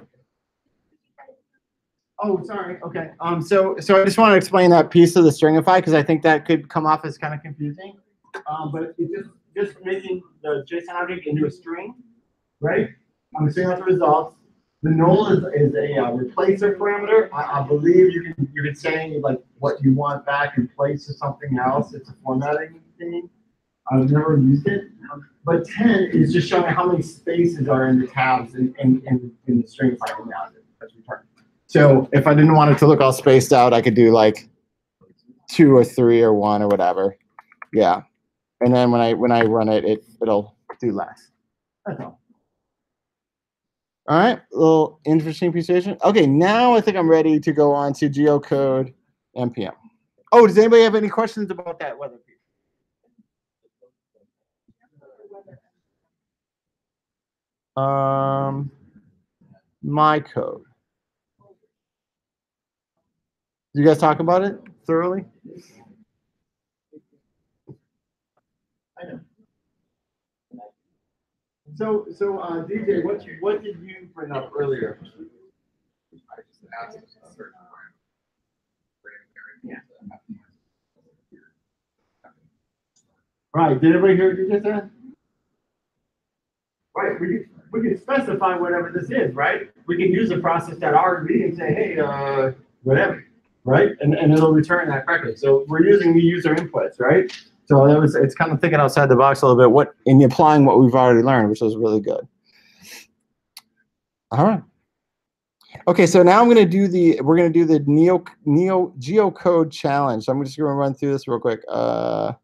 Oh, sorry. Okay. So I just want to explain that piece of the stringify because I think that could come off as kind of confusing. But it's just making the JSON object into a string, right? I'm assuming that's the results. The null is a replacer parameter. I believe you can say like what you want back in place of something else. It's a formatting thing. I've never used it. But 10 is just showing how many spaces are in the tabs in the string file now that's returned. So if I didn't want it to look all spaced out, I could do like 2 or 3 or 1 or whatever. Yeah. And then when I run it, it'll do less. That's all. All right, a little interesting presentation. Okay, now I think I'm ready to go on to geocode npm. Oh, does anybody have any questions about that weather piece? My code. Did you guys talk about it thoroughly? I know. So DJ, what did you bring up earlier? Right. Did everybody hear what you just said? Right. We can specify whatever this is, right? We can use the process.rb and say, hey, whatever, right? And it'll return that correctly. So we're using the user inputs, right? So it's kind of thinking outside the box a little bit, in applying what we've already learned, which is really good. All right. Okay, so now we're gonna do the Neo geocode challenge. So I'm just gonna run through this real quick. Yeah,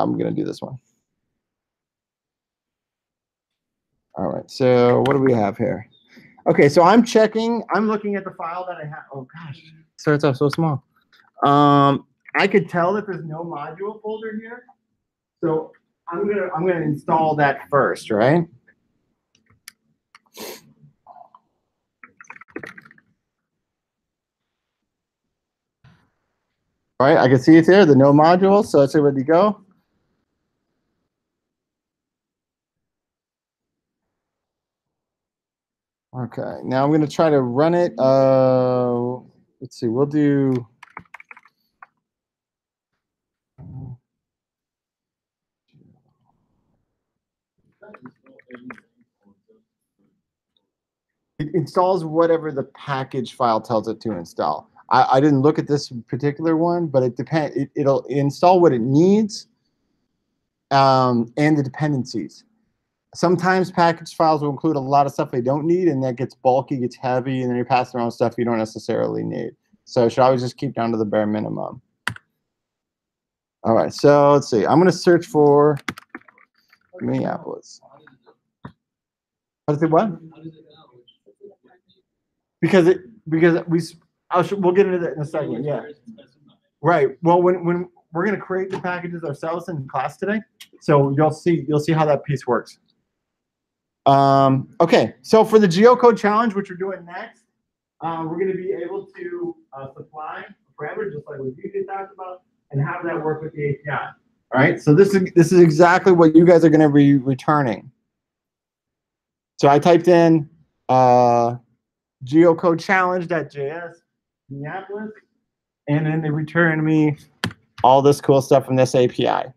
I'm gonna do this one. All right, so what do we have here? Okay, so I'm looking at the file that I have. Oh gosh, it starts off so small. I could tell that there's no module folder here. So I'm gonna install that first, right? All right, I can see it there, the no module, so it's ready to go. Okay, now I'm gonna try to run it. Let's see, we'll do. It installs whatever the package file tells it to install. I didn't look at this particular one, but it depends. It'll install what it needs and the dependencies. Sometimes package files will include a lot of stuff they don't need, and that gets bulky, gets heavy, and then you're passing around stuff you don't necessarily need. So should always just keep down to the bare minimum. All right, so let's see. I'm going to search for Minneapolis. How does it what? Because we'll get into that in a second. Yeah. Right. Well, when we're going to create the packages ourselves in class today, so you'll see how that piece works. Okay. So for the geocode challenge, which we're doing next, we're going to be able to supply a parameter just like what you just talked about, and have that work with the API. All right. So this is exactly what you guys are going to be returning. So I typed in geocode challenge.js Minneapolis, and then they return me all this cool stuff from this API.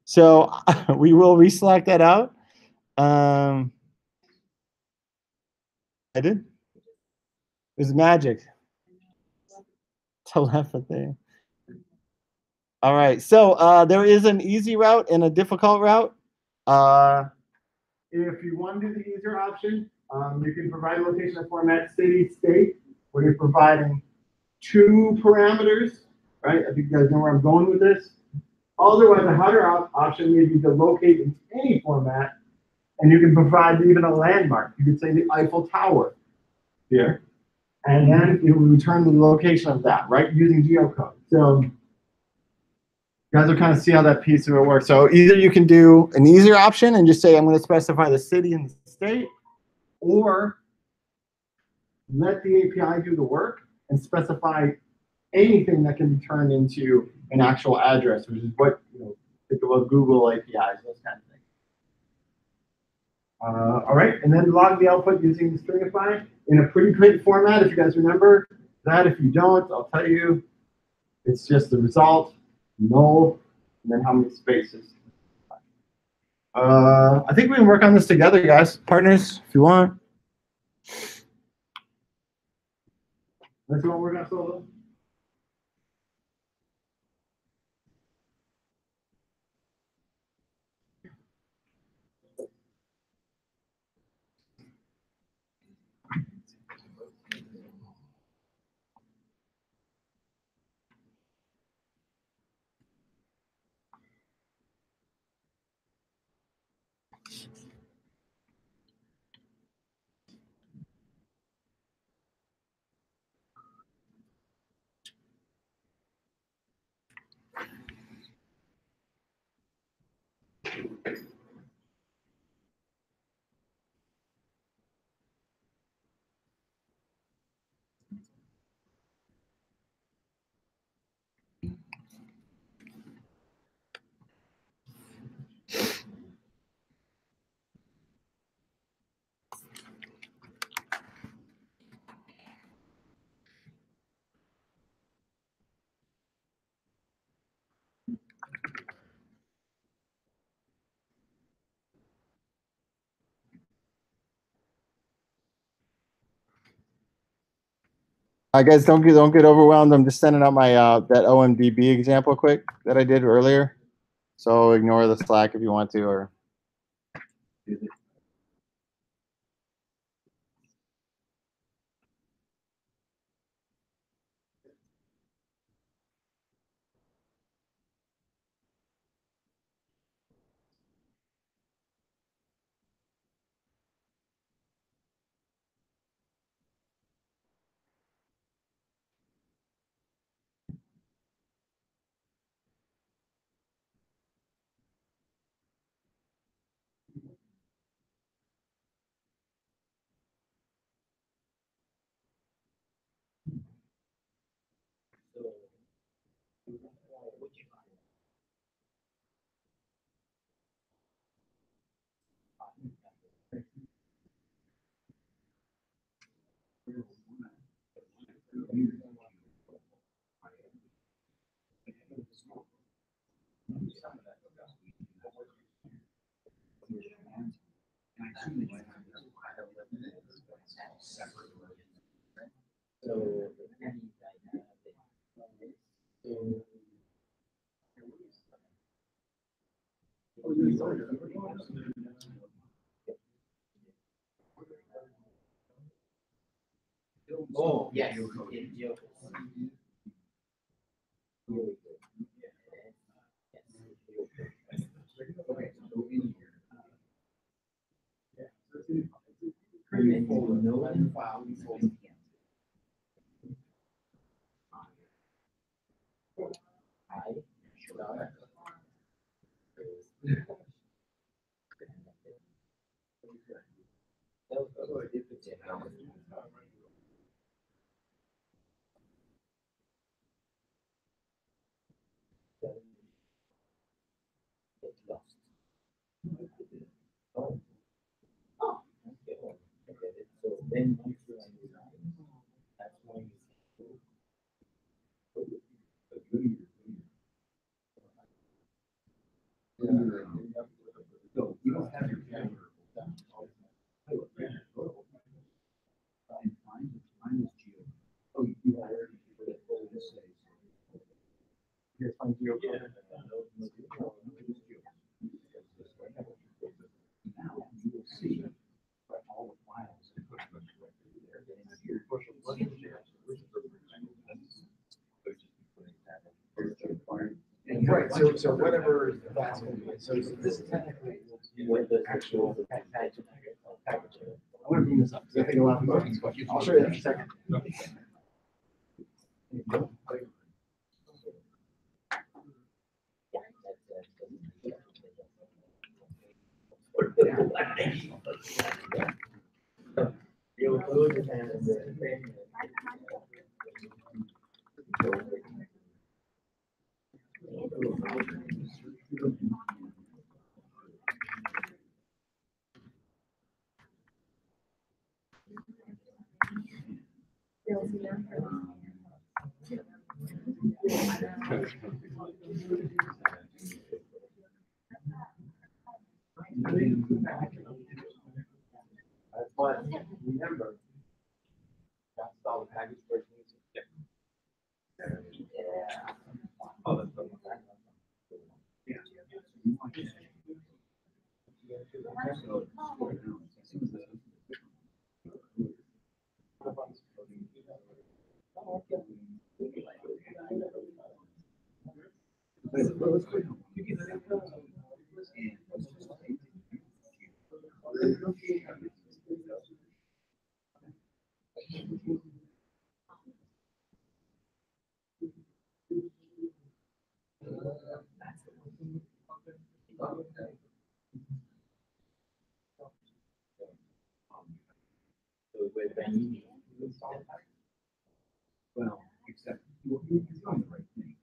So we will reselect that out. I did. was magic. Telepathy. All right, so there is an easy route and a difficult route. If you want to do the easier option, you can provide a location of format city, state, where you're providing 2 parameters, right? I think you guys know where I'm going with this. Otherwise, a harder option may be to locate in any format, and you can provide even a landmark. You could say the Eiffel Tower here, and then it will return the location of that, right, using geocode. So you guys will kind of see how that piece of it works. So either you can do an easier option and just say, I'm going to specify the city and the state, or let the API do the work and specify anything that can be turned into an actual address, which is what, think about Google APIs, those kind of things. All right, and then log the output using Stringify in a pretty quick format, if you guys remember that. If you don't, I'll tell you, it's just the result, null, and then how many spaces. I think we can work on this together, guys. Partners, if you want. Let's go work on solo. Guys, don't get overwhelmed. I'm just sending out my that OMDB example quick that I did earlier. So ignore the Slack if you want to, or. Oh, yes. So whatever that's gonna be, so this is technically what the actual package. I want to bring this up, because I think a lot of people have these questions. I'll show you that in a second. But remember, that's all the package first needs. Well, except you're doing the right thing.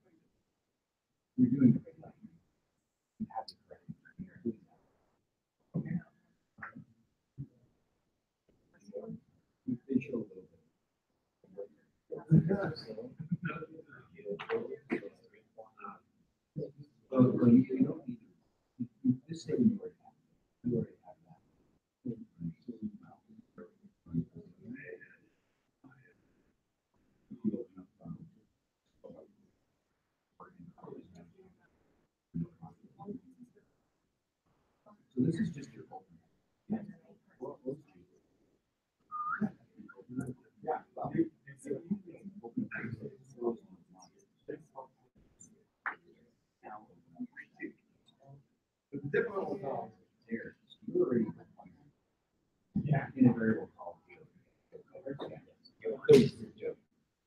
You're doing the right thing. You have to correct it. You fish a little bit. Well, you don't need to. You just say you already have. You already have that. So this is just your open. But the difficult problem there is you already in a variable called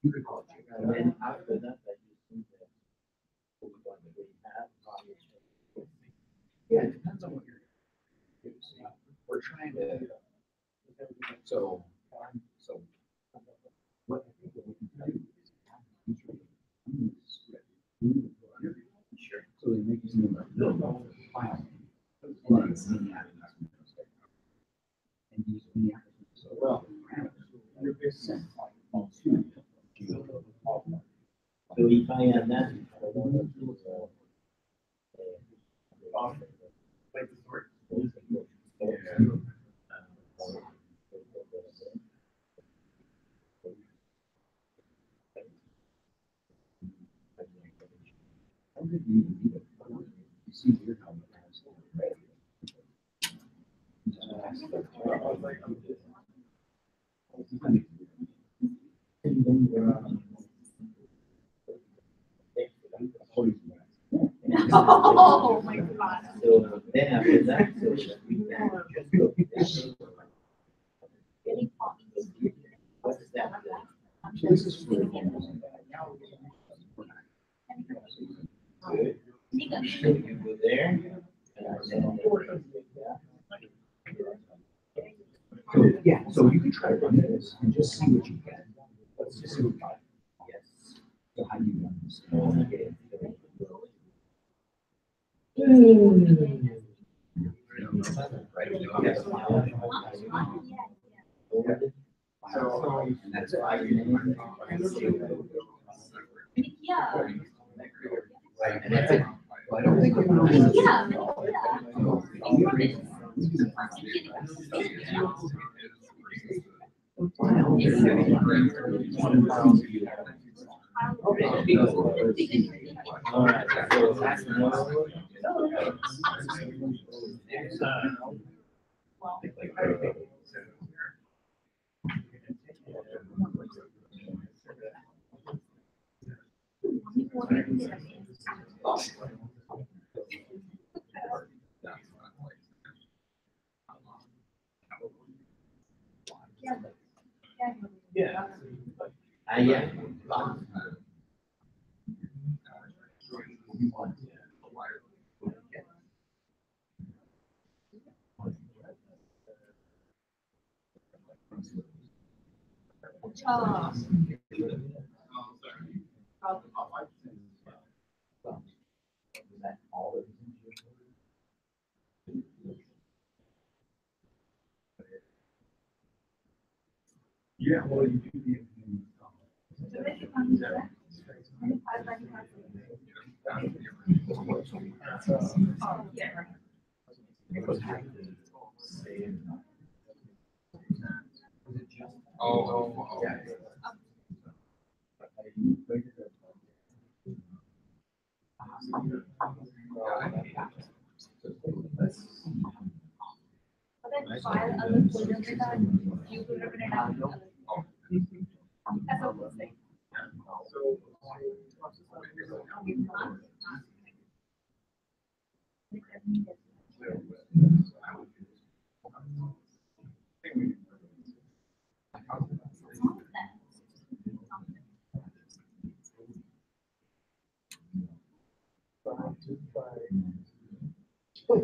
you could call it. And then after that, I just think that we have. Yeah, it depends on what you're. We're trying to. So. What I think that we can do is. Sure. So they make it seem like no file. And then see the and use the so well. You're based on two. So if I add that, I want to do Like the story. How did you even need it? You see here how it has. Oh, my God. So then after that, so we can just go. What is that? So this is for. Good. So you go there. And then. So, yeah, so you can try to run this and just see what you get. Let's just see what we got. Yes. So how do you run this? Okay. So, and that's why Yeah. and that's it. Well, I don't think you know. Yeah. All right, so that's no. Yeah. Yeah. Oh. Yeah, well, you do need. Yeah. पता है file अलग folder में था view folder में डाल ऐसा कुछ नहीं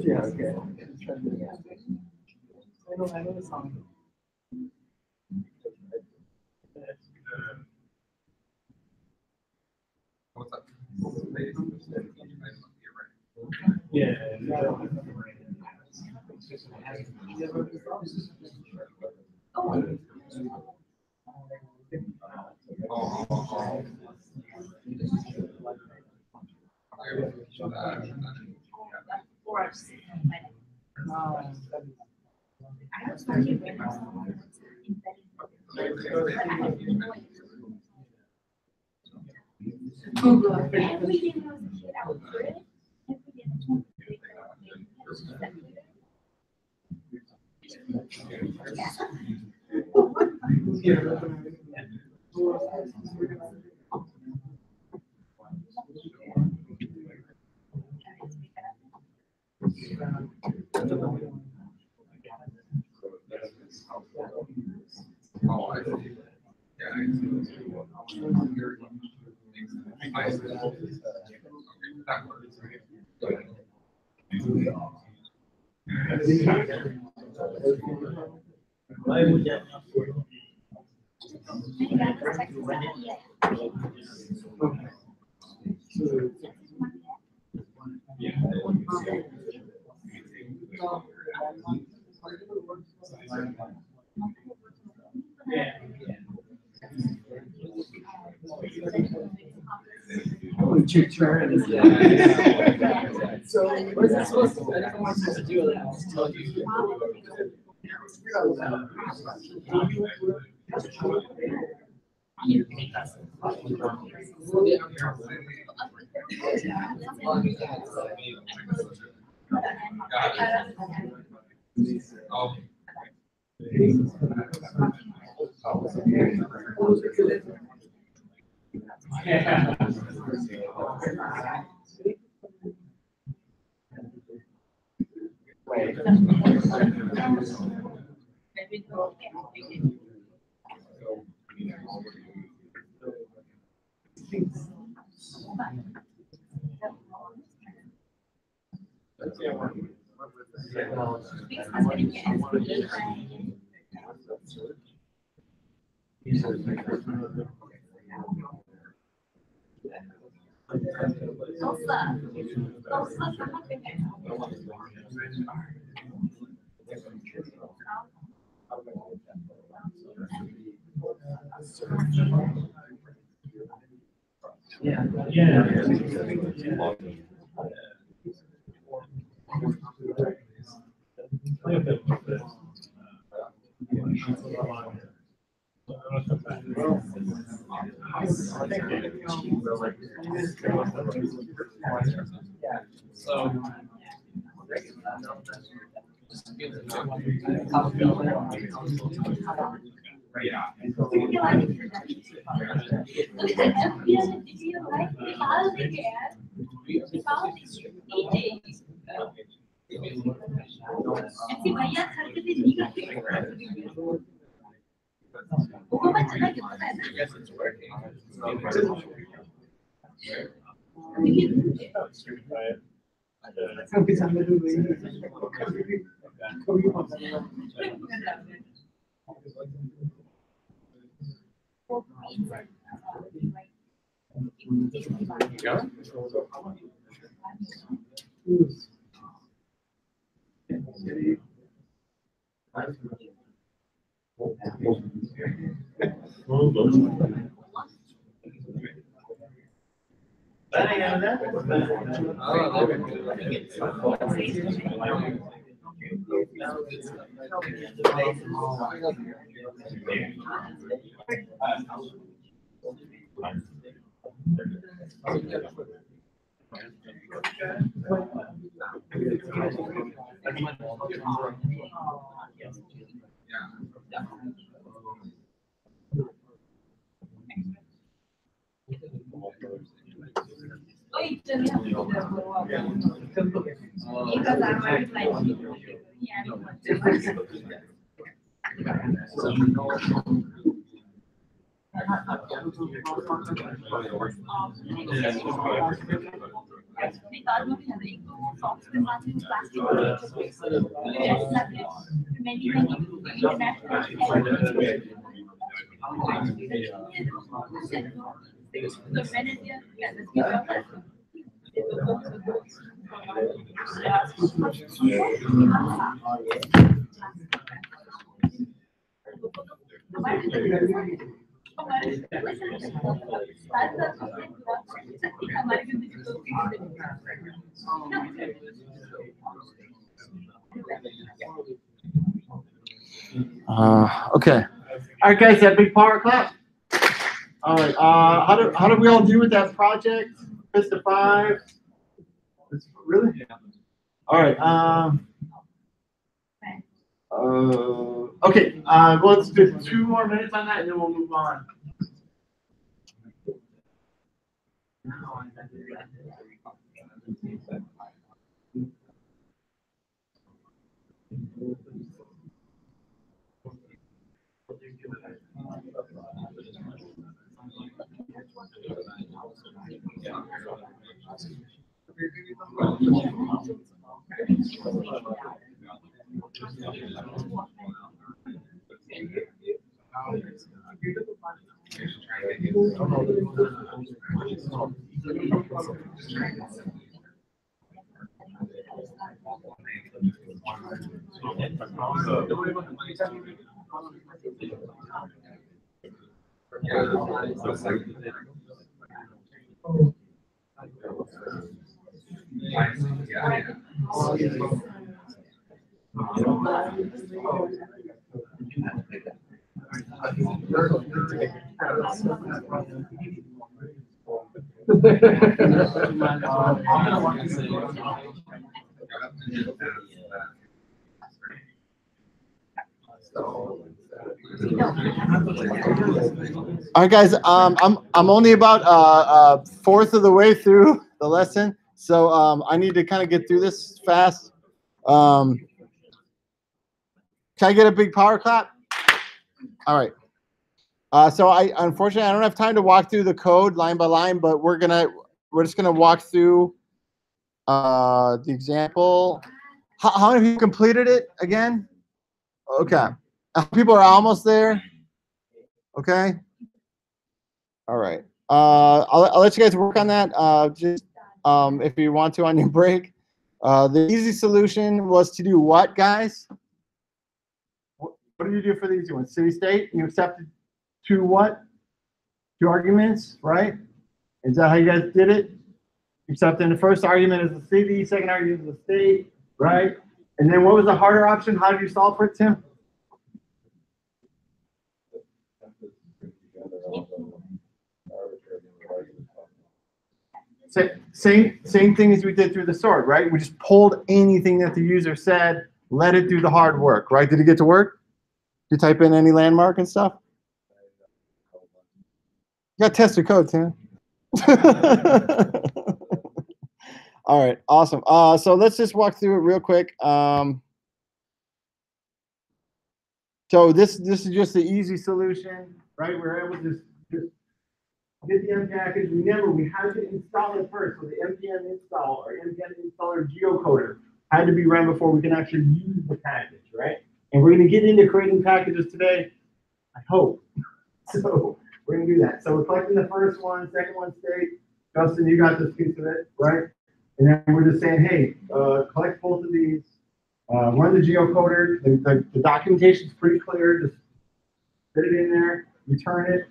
Yeah, okay. I know the song. It's your turn. So what is that supposed to? I don't know what I'm supposed to do with that. I'll tell you. 그거만 잘하겠다. I guess it's working. Oh, you tell me how to do that. Because I'm very like, yeah. Okay. All right, guys, that big power clap. All right. How did we all do with that project? Vista 5. Really? All right. Okay. Well, let's do 2 more minutes on that, and then we'll move on. All right, guys. I'm only about 1/4 of the way through the lesson, so I need to kind of get through this fast. Can I get a big power clap? All right. So unfortunately I don't have time to walk through the code line by line, but we're just gonna walk through the example. How many people completed it again? Okay. People are almost there. Okay. All right. I'll let you guys work on that. Just if you want to on your break. The easy solution was to do what, guys? What did you do for the easy one? City state. You accepted 2 what? 2 arguments, right? Is that how you guys did it? You accepted the first argument as the city, second argument as the state, right? And then what was the harder option? How did you solve for it, Tim? Same thing as we did through the sort, right? We just pulled anything that the user said, let it do the hard work, right? Did it get to work? Did you type in any landmark and stuff? You got to test your code, Tim. All right, awesome. So let's just walk through it real quick. So this is just the easy solution, right? We're able to just get the M package. Remember, we had to install it first. So the npm install or npm installer geocoder had to be run before we can actually use the package, right? And we're going to get into creating packages today, I hope. So we're going to do that. So we're collecting the first one, second one state. Justin, you got this piece of it, right? And then we're just saying, hey, collect both of these, run the geocoder. The documentation is pretty clear. Just fit it in there, return it,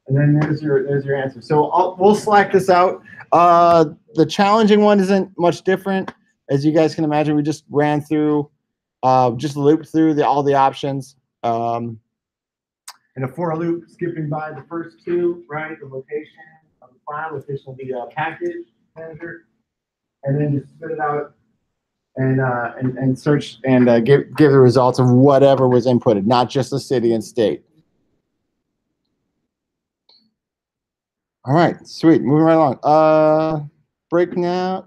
and then there's your answer. So we'll slack this out. The challenging one isn't much different. As you guys can imagine, we just ran through, just looped through all the options. In a for loop, skipping by the first two, right? The location of the file, location of the package manager, and then just spit it out and search and give the results of whatever was inputted, not just the city and state. All right, sweet. Moving right along. Break now.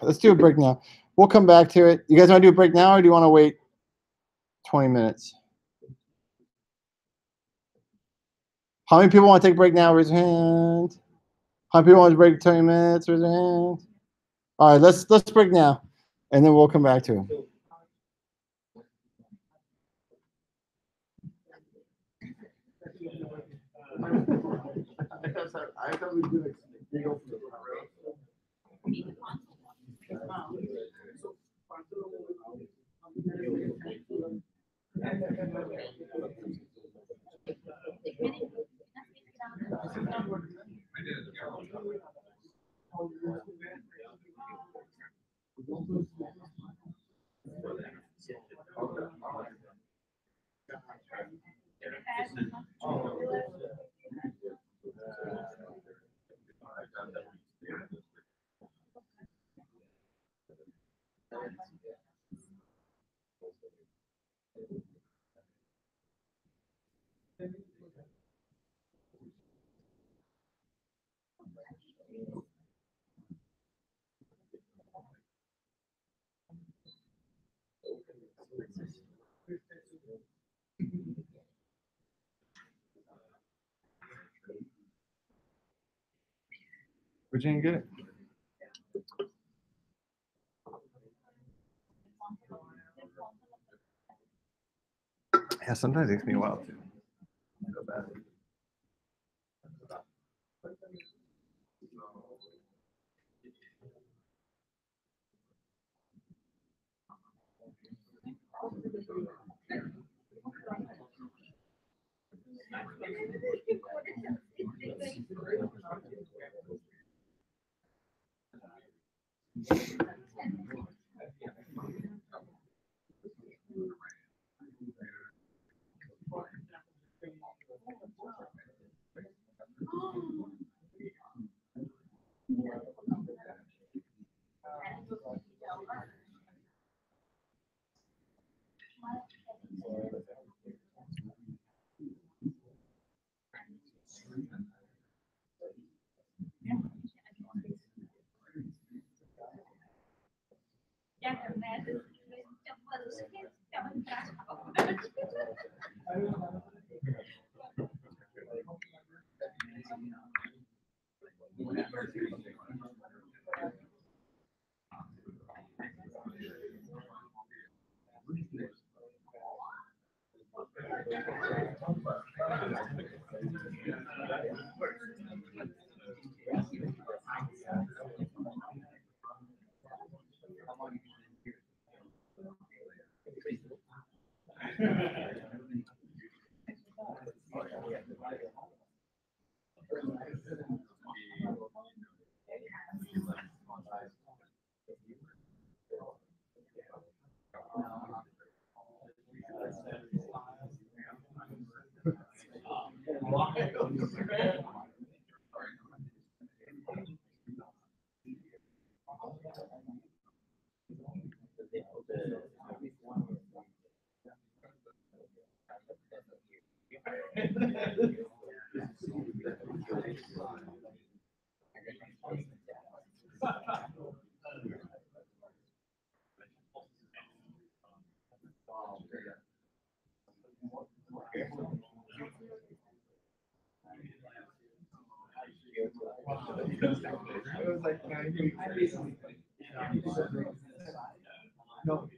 Let's do a break now. We'll come back to it. You guys want to do a break now, or do you want to wait 20 minutes? How many people want to take a break now? Raise your hand. How many people want to break 20 minutes? Raise your hand. All right, let's break now, and then we'll come back to it. I thought we did Virginia, get it? Yeah, sometimes it takes me a while to go back. was like, no.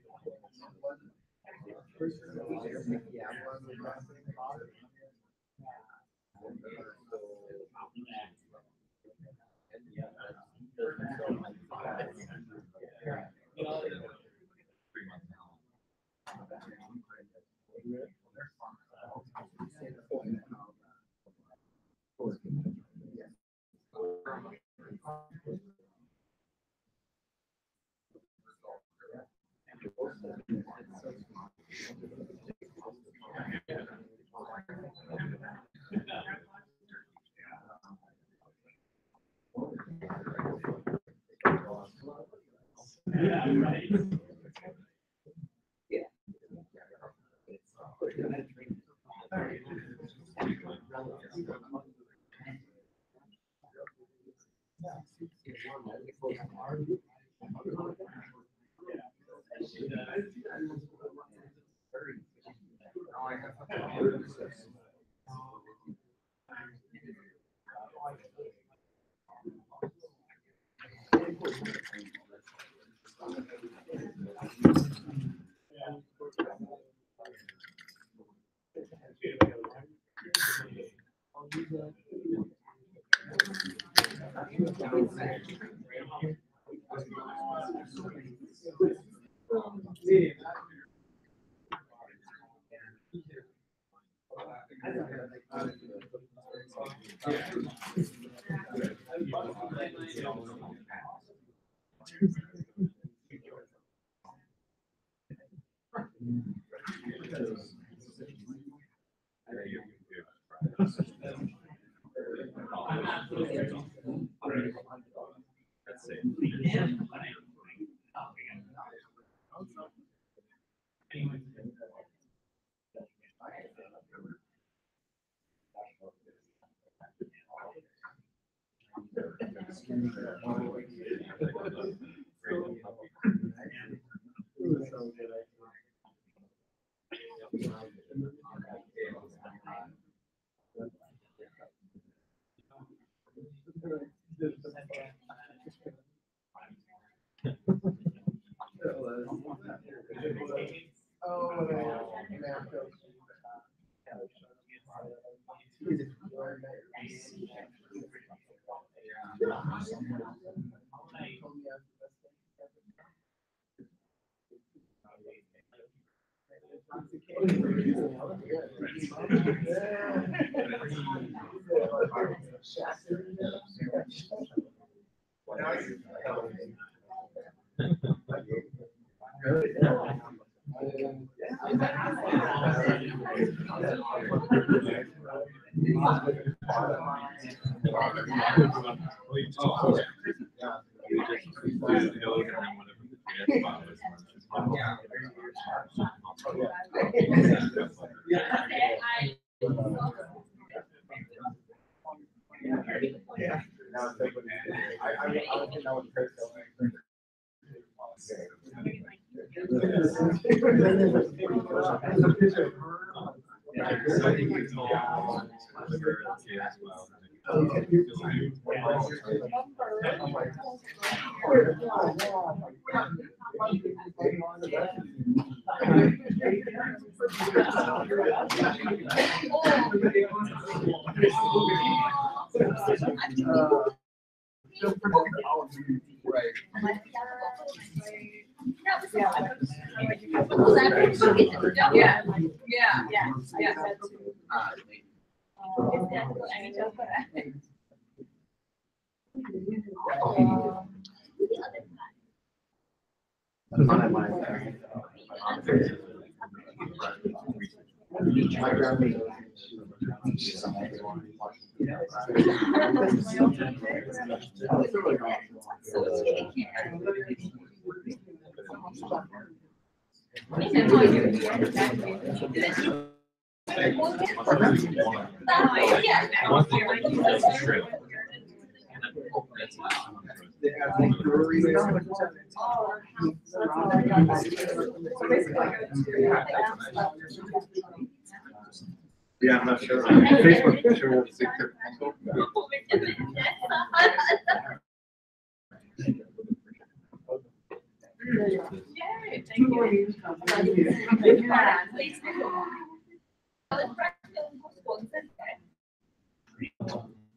Yeah, I'm not sure. Facebook picture of 6:30.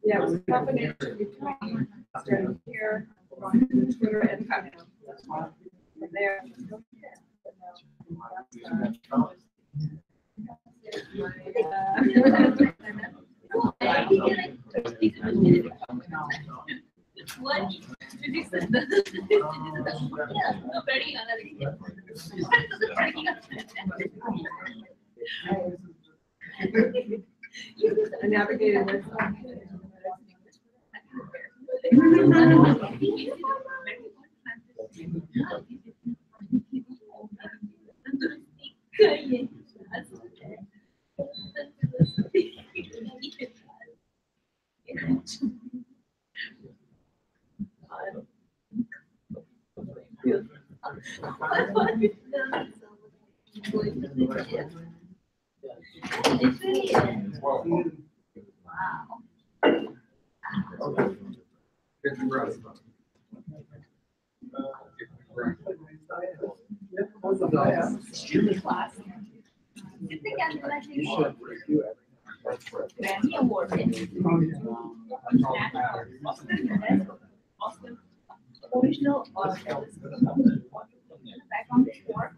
Yeah, it was a combination between starting here, Twitter and Patreon. From there. I navigated this. Grammy Award. Original background score.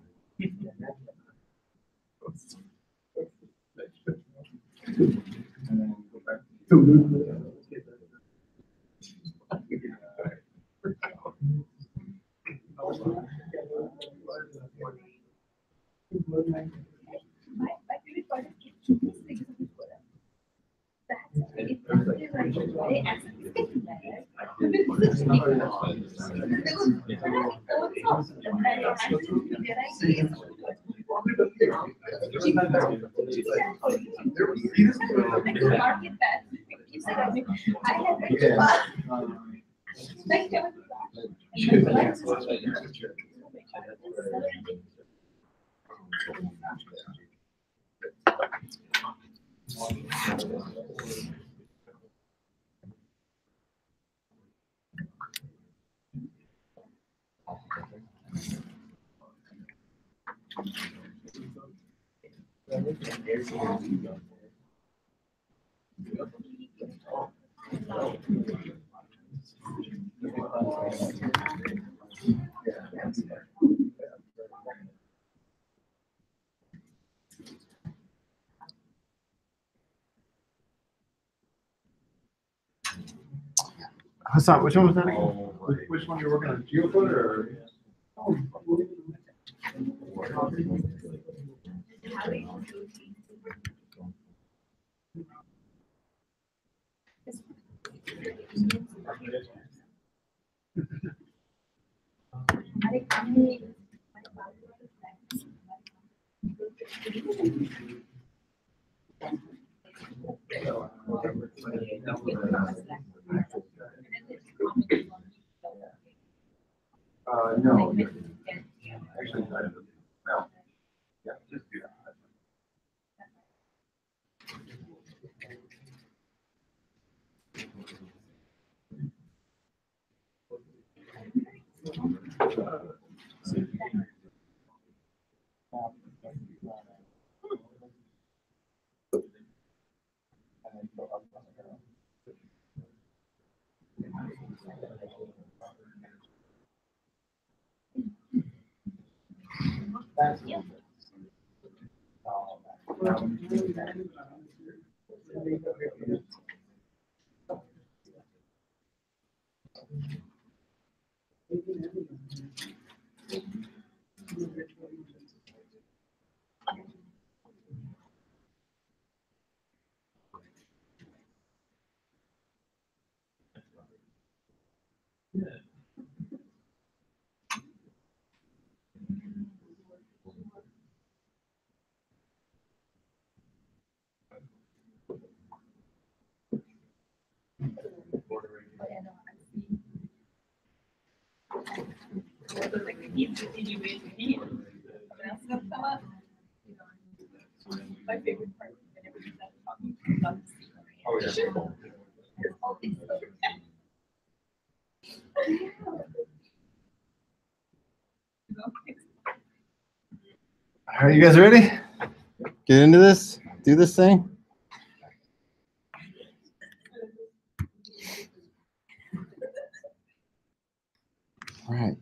My favorite part Hassan, which one was that again? Which one you're working on, GeoCode or? No. Actually, no. Yeah, just do that. My favorite part. Oh, yeah. All right, you guys ready? Get into this. Do this thing. All right.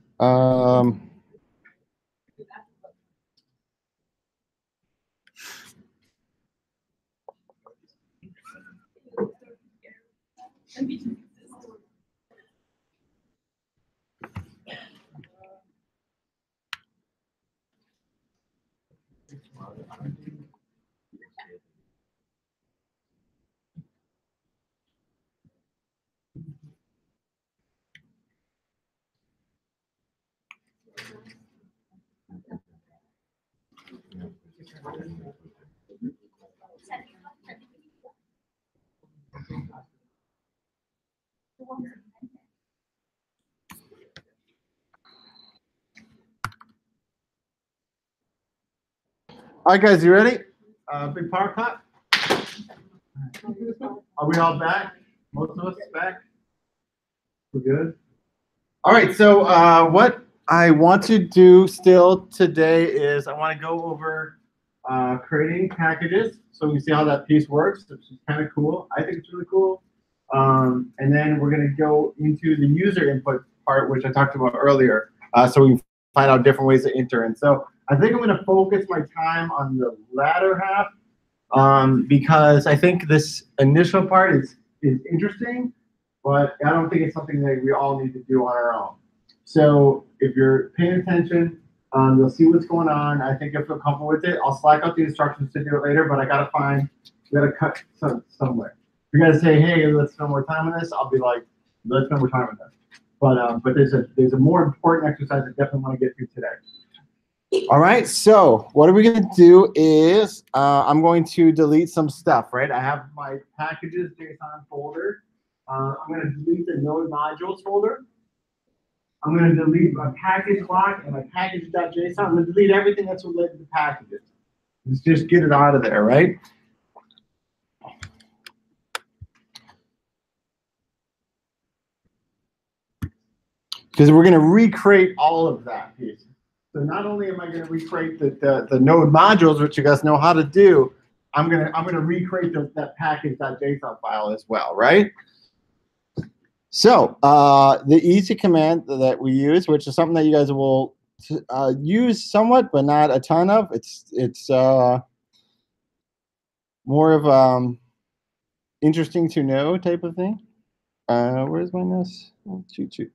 All right, guys, you ready? Big power clap. Are we all back? Most of us back? We're good? All right, so what I want to do still today is I want to go over creating packages so we can see how that piece works, which is kind of cool. I think it's really cool. And then we're going to go into the user input part, which I talked about earlier, so we can find out different ways to enter. And so I think I'm going to focus my time on the latter half because I think this initial part is interesting, but I don't think it's something that we all need to do on our own. So if you're paying attention, you'll see what's going on. I think you'll feel comfortable with it. I'll slack out the instructions to do it later, but I got to cut somewhere. If you're going to say, hey, let's spend more time on this, I'll be like, let's spend more time on this. But there's a more important exercise I definitely want to get to today. All right, so what we're going to do is I'm going to delete some stuff, right? I have my packages JSON folder. I'm going to delete the node modules folder. I'm going to delete my package lock and my package.json. I'm going to delete everything that's related to packages. Let's just get it out of there, right? Because we're going to recreate all of that piece. So not only am I going to recreate the node modules, which you guys know how to do, I'm gonna recreate that package.json file as well, right? So the easy command that we use, which is something that you guys will use somewhat, but not a ton of. It's more of interesting to know type of thing. Where's my notes? Oh, shoot.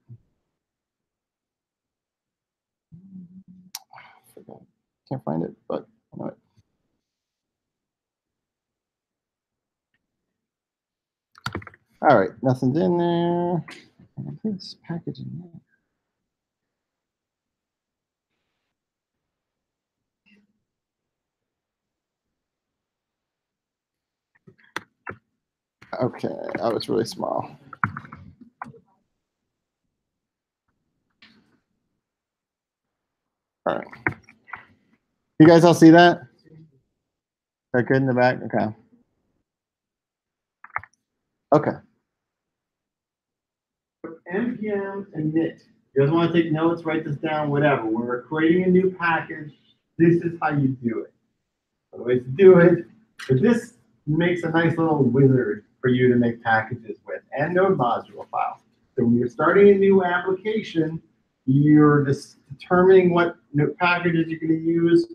Can't find it, but I know it. All right, nothing's in there. I think it's packaging there. Okay, that was really small. All right. You guys all see that? That good in the back? Okay. Okay. NPM init. You guys want to take notes, write this down, whatever. When we're creating a new package, this is how you do it. The ways to do it. But this makes a nice little wizard for you to make packages with and node module file. So when you're starting a new application, you're just determining what packages you're going to use,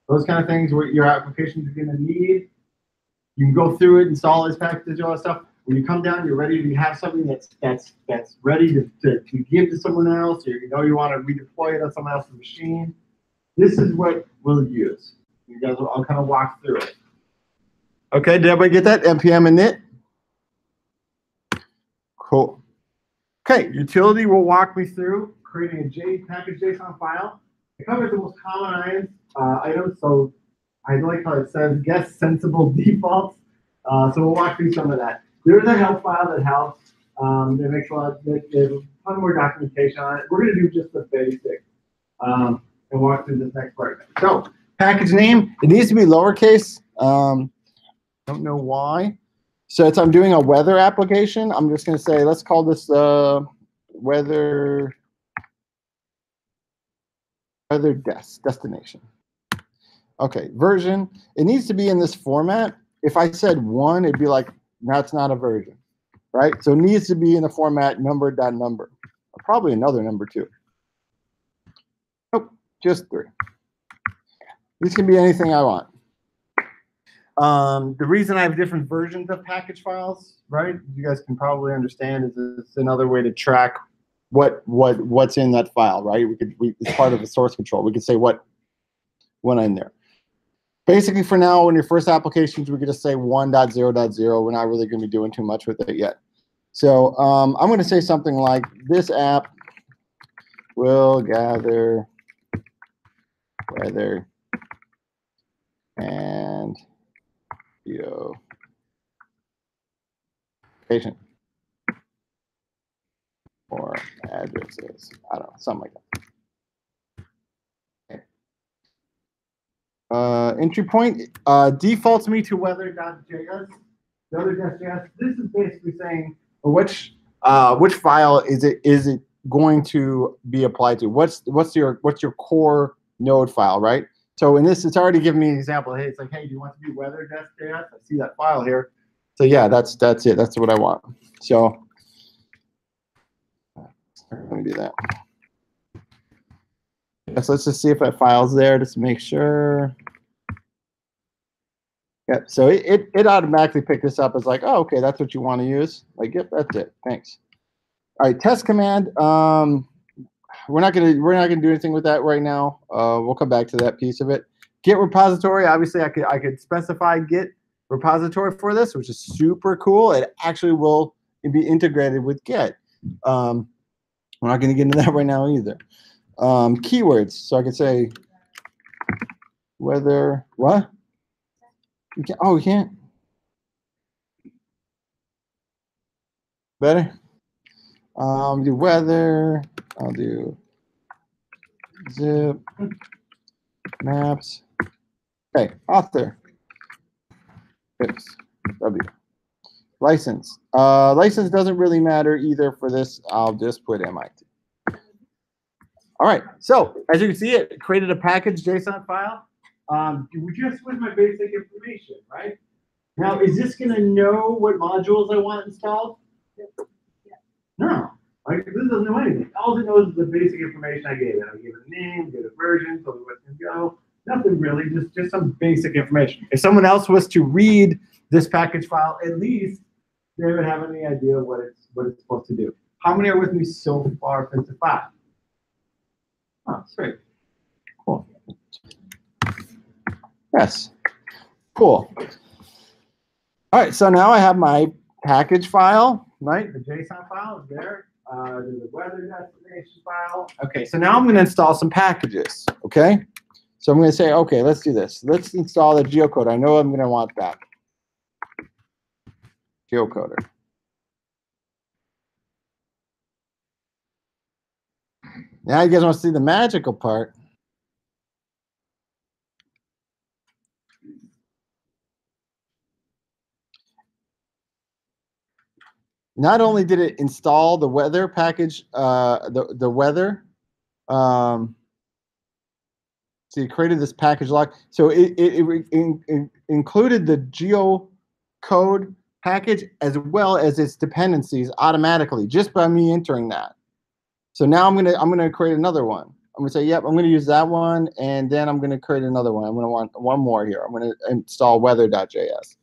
those kind of things, what your application is going to need. You can go through it, install this package, all that stuff. When you come down, you're ready to have something that's ready to give to someone else, or you know you want to redeploy it on someone else's machine. This is what we'll use. You guys will I'll kind of walk through it. Okay, did everybody get that? NPM init? Cool. Okay, utility will walk me through creating a package JSON file. It covers the most common items, so I like how it says guess sensible defaults. So we'll walk through some of that. There's a help file that helps. That makes there's a ton more documentation on it. We're going to do just the basics and walk through this next part. So package name, it needs to be lowercase. Don't know why. since I'm doing a weather application, I'm just going to say, let's call this weather destination. Okay, version. It needs to be in this format. If I said 1, it'd be like, that's not a version, right? So it needs to be in the format number.number. Probably another number too. Nope, just 3. This can be anything I want. The reason I have different versions of package files, right? You guys can probably understand is it's another way to track what's in that file, right? It's part of the source control. We could say what went in there. Basically, for now, in your first applications, we could just say 1.0.0. We're not really going to be doing too much with it yet. So I'm going to say something like, this app will gather weather and geolocation or addresses. I don't know, something like that. Okay. Entry point defaults me to weather.js. Weather.js. This is basically saying which file is it going to be applied to? What's your core node file, right? So in this, it's already giving me an example. Hey, it's like, hey, do you want to do weather.js? I see that file here. So yeah, that's it. That's what I want. So let me do that. Yes, let's just see if that file's there, just to make sure. Yeah, so it automatically picked this up as like, oh, okay, that's what you want to use. Like, yep, that's it. Thanks. All right, test command. We're not gonna do anything with that right now. We'll come back to that piece of it. Git repository. Obviously, I could specify Git repository for this, which is super cool. It actually will be integrated with Git. We're not going to get into that right now either. Keywords. So I could say whether what? You can't, oh, you can't. Better. Do weather. I'll do zip maps. Okay, author. Fix W. License. License doesn't really matter either for this. I'll just put MIT. All right. So as you can see, it created a package JSON file. Just with my basic information, right? Now, is this going to know what modules I want installed? No. Like, this doesn't know anything. All it knows is the basic information I gave it. I gave it a name, gave it a version, told it where it's going to go. Nothing really, just some basic information. If someone else was to read this package file, at least they would have any idea what it's supposed to do. How many are with me so far since the 5? Oh, that's great. Cool. Yes. Cool. All right, so now I have my package file, right? The JSON file is there. There's a weather destination file. Okay, so now I'm going to install some packages, okay? So I'm going to say, okay, let's do this. Let's install the geocoder. I know I'm going to want that. Geocoder. Now you guys want to see the magical part. Not only did it install the weather package, the weather, so you created this package lock. So it included the geocode package as well as its dependencies automatically just by me entering that. So now I'm gonna create another one. I'm gonna say, yep, I'm gonna use that one, and then I'm gonna create another one. I'm gonna want one more here. I'm gonna install weather.js.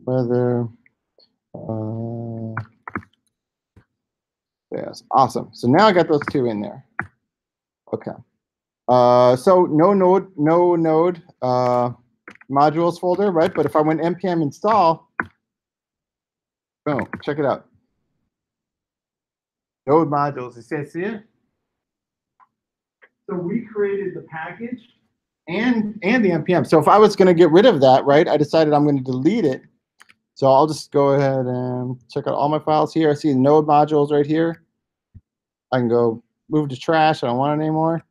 Weather. Yes, awesome. So now I got those 2 in there. Okay. So no node modules folder, right? But if I went npm install, boom, check it out. Node modules. You see it? So we created the package and the npm. So if I was going to get rid of that, right, I decided I'm going to delete it. So I'll just go ahead and check out all my files here. I see node modules right here. I can go move to trash. I don't want it anymore.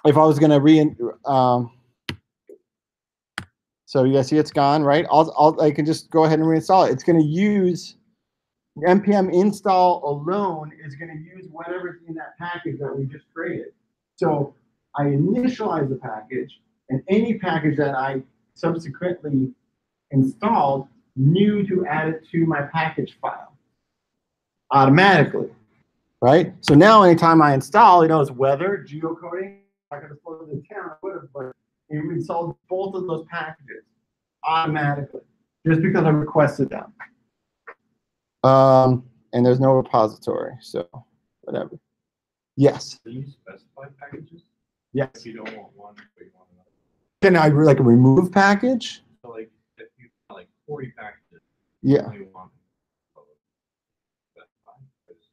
if I was gonna so you guys see it's gone, right? I can just go ahead and reinstall it. It's gonna use npm install alone is gonna use whatever's in that package that we just created. So I initialize the package, and any package that I subsequently installed knew to add it to my package file automatically, right? So now anytime I install, it knows weather, geocoding. I could have floated the town, I would have, but it installed both of those packages automatically just because I requested them. And there's no repository, so whatever. Yes. Do you specify packages? Yes. If you don't want one, but you want another. Can I like remove package? So like if you have like 40 packages, Yeah. you only want to specify, just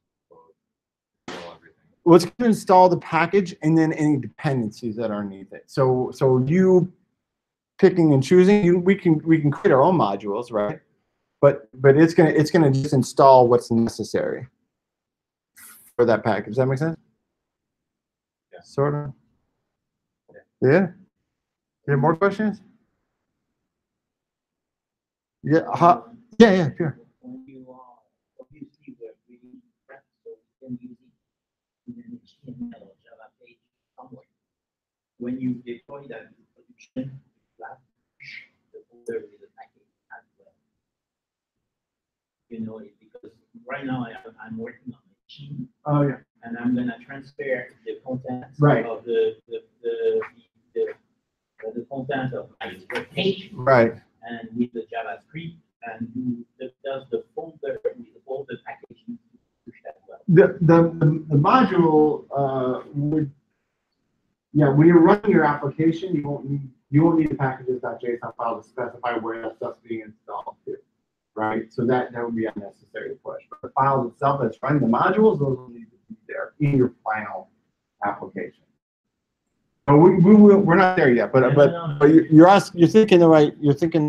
install everything. Well, it's going to install the package and then any dependencies that are underneath it. So you picking and choosing, we can create our own modules, right? But it's gonna just install what's necessary for that package. Does that make sense? Yeah. Sort of. Yeah. You have more questions? Yeah. Yeah. Sure. When you obviously we're really prep, so we can use it in an HTML or Java page somewhere. When you deploy that in production, the folder with the package as well. You know, because right now I'm working on a team. Oh yeah. And I'm gonna transfer the content Right. of the content of my web page. Right. And with the JavaScript, and does the folder with all the packaging push that well. The module would, yeah, when you're running your application, you won't need the packages.json file to specify where that stuff's being installed to, right? So that would be unnecessary to push. But the files itself that's running the modules, those will need to be there in your final application. So we're not there yet, but you're thinking the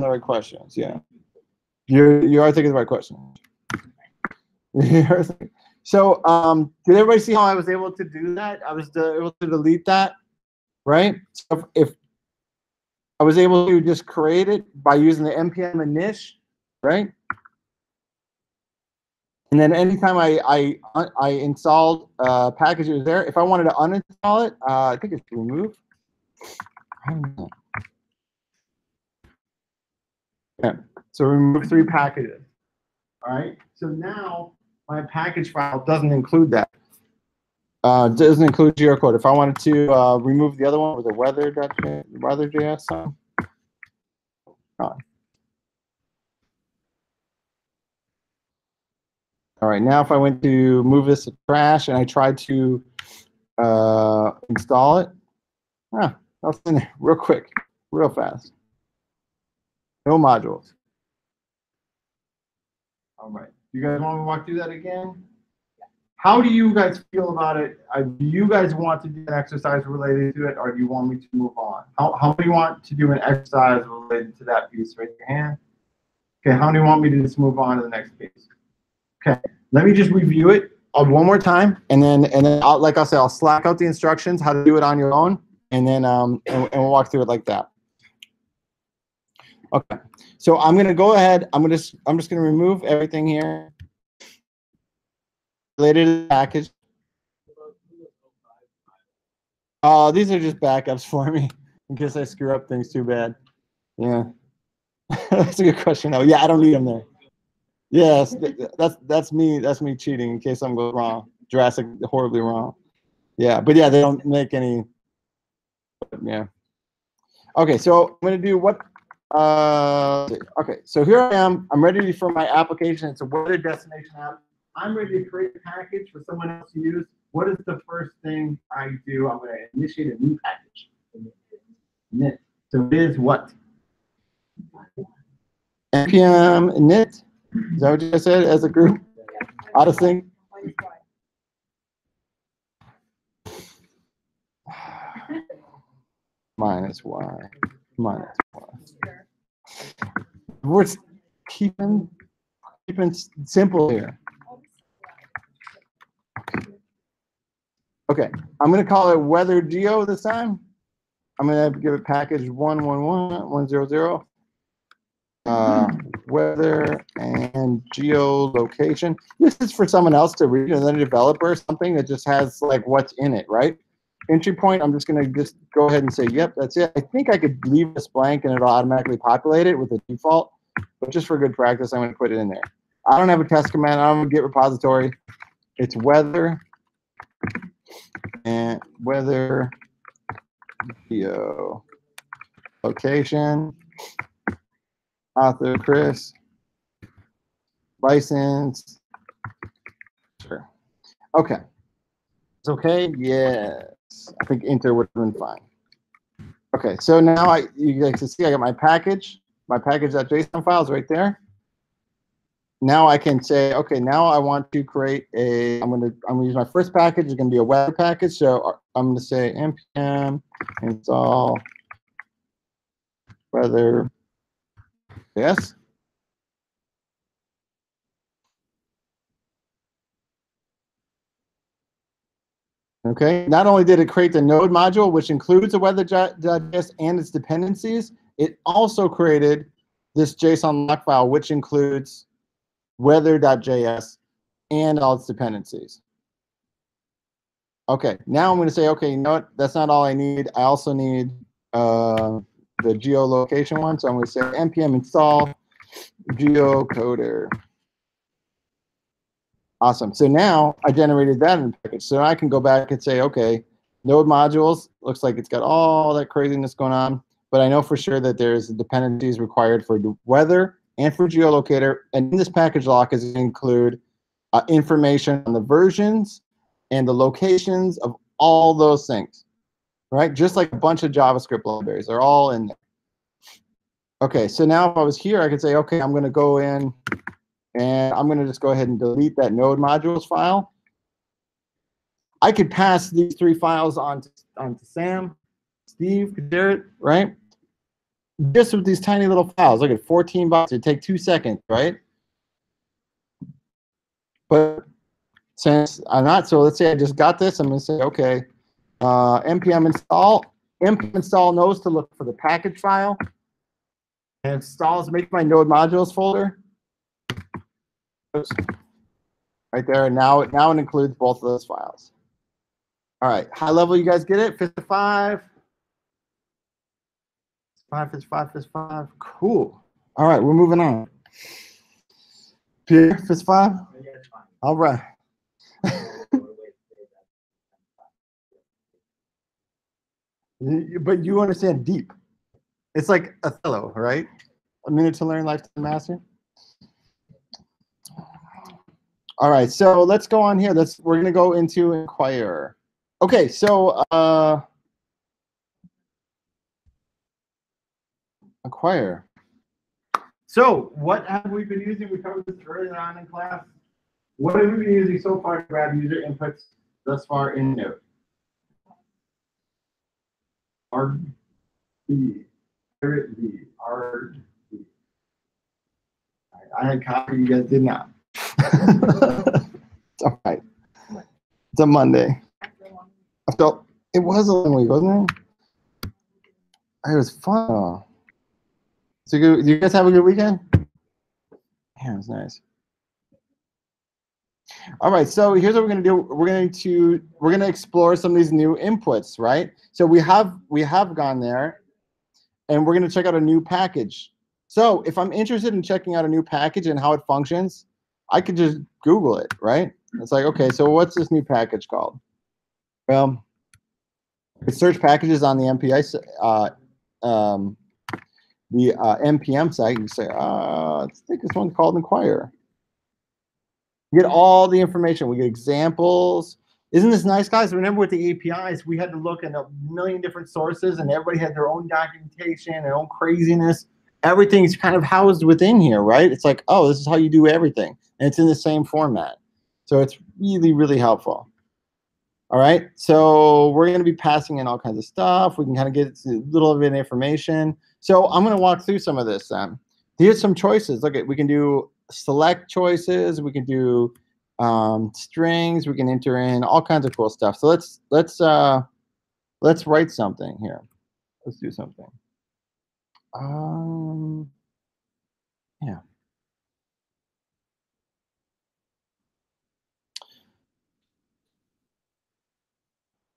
right questions, yeah. You are thinking the right questions. So did everybody see how I was able to do that? I was able to delete that, right? So if I was able to just create it by using the npm init, right? And then anytime I installed packages there, if I wanted to uninstall it, I think it's remove. I don't know. Yeah. So remove 3 packages. All right. So now my package file doesn't include that. Doesn't include geocode. If I wanted to remove the other one with a weather.js song. All right, now if I went to move this to trash and I tried to install it, that's in there real quick, real fast. No modules. All right, you guys want me to walk through that again? How do you guys feel about it? Do you guys want to do an exercise related to it, or do you want me to move on? How many want to do an exercise related to that piece? Raise your hand. Okay, how many want me to just move on to the next piece? Okay, let me just review it one more time, and then like I said, I'll slack out the instructions how to do it on your own, and then and we'll walk through it like that. Okay, so I'm gonna go ahead. I'm just gonna remove everything here related to the package. These are just backups for me in case I screw up things too bad. Yeah, that's a good question. Oh yeah, I don't need them there. Yes, that's me. That's me cheating in case something goes wrong, horribly wrong. Yeah, but yeah, they don't make any. Yeah. Okay, so I'm gonna do what? Okay, so here I am. I'm ready for my application. It's a weather destination app. I'm ready to create a package for someone else to use. What is the first thing I do? I'm going to initiate a new package. Init. So it is what? npm init. Is that what you guys said as a group? Out of sync? Minus y. Minus y. We're keeping simple here. Okay, I'm gonna call it weather geo this time. I'm gonna give it package 111.100. Weather and geolocation. This is for someone else to read, and then a developer, something that just has like what's in it, right? Entry point, I'm just gonna go ahead and say, yep, that's it. I think I could leave this blank and it'll automatically populate it with the default, but just for good practice, I'm gonna put it in there. I don't have a test command, I don't have a Git repository. It's weather and weather geo location. Author Chris. License. Sure. Okay. It's okay. Yes. I think enter would have been fine. Okay. So now you guys can see I got my package. My package.json file is right there. Now I can say, okay, now I want to create a. I'm gonna use my first package. It's gonna be a web package. So I'm gonna say npm install weather. Yes. Okay. Not only did it create the node module, which includes the weather.js and its dependencies, it also created this JSON lock file, which includes weather.js and all its dependencies. Okay. Now I'm going to say, okay, you know what? That's not all I need. I also need the geolocation one. So I'm going to say npm install geocoder. Awesome. So now I generated that in the package. So I can go back and say, okay, node modules, looks like it's got all that craziness going on, but I know for sure that there's dependencies required for weather and for geolocator. And in this package lock is going to include information on the versions and the locations of all those things. Right? Just like a bunch of JavaScript libraries. They're all in there. Okay, so now if I was here, I could say, okay, I'm going to go in and I'm going to just go ahead and delete that node modules file. I could pass these 3 files on to Sam, Steve, Jared, right? Just with these tiny little files. Look at 14 bytes. It'd take 2 seconds, right? But since I'm not, so let's say I just got this, I'm going to say, okay, npm install. Npm install knows to look for the package file. And installs make my node modules folder. Oops. Right there. Now it includes both of those files. All right. High level, you guys get it? 55. 55. Cool. All right. We're moving on. Pierre, 55? All right. But you understand deep. It's like Othello, right? A minute to learn, life to master. All right, so let's go on here. We're gonna go into Inquire. Okay, so Inquire. So what have we been using? We covered this earlier on in class. What have we been using so far to grab user inputs thus far in Node? RD. I had copy, you guys did not. It's all right. It's a Monday. I felt it was a long week, wasn't it? It was fun. So do you guys have a good weekend? Yeah, it was nice. All right, so here's what we're gonna do. We're gonna explore some of these new inputs, right? So we have gone there, and we're gonna check out a new package. So if I'm interested in checking out a new package and how it functions, I could just Google it, right? It's like, okay, so what's this new package called? Well, search packages on the NPM site. You say, I think this one's called Inquire. You get all the information. We get examples. Isn't this nice, guys? Remember with the APIs, we had to look at a million different sources, and everybody had their own documentation, their own craziness. Everything's kind of housed within here, right? It's like, oh, this is how you do everything. And it's in the same format. So it's really, really helpful. All right, so we're going to be passing in all kinds of stuff. We can kind of get a little bit of information. So I'm going to walk through some of this. Here's some choices. Look, we can do select choices. We can do Strings, we can enter in all kinds of cool stuff. So let's write something here. Let's do something. Yeah.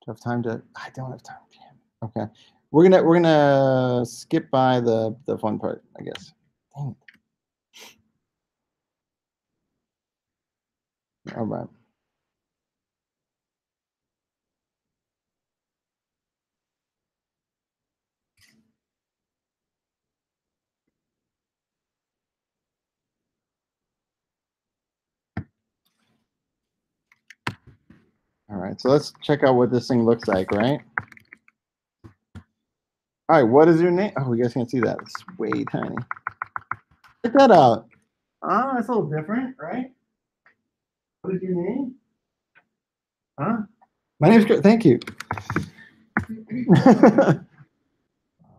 Do I have time to? I don't have time. Damn. Okay. We're gonna skip by the fun part, I guess. Dang it. All right. All right. So let's check out what this thing looks like, right? All right. What is your name? Oh, you guys can't see that. It's way tiny. Check that out. Oh, that's a little different, right? What is your name? Huh? My name's Chris. Thank you.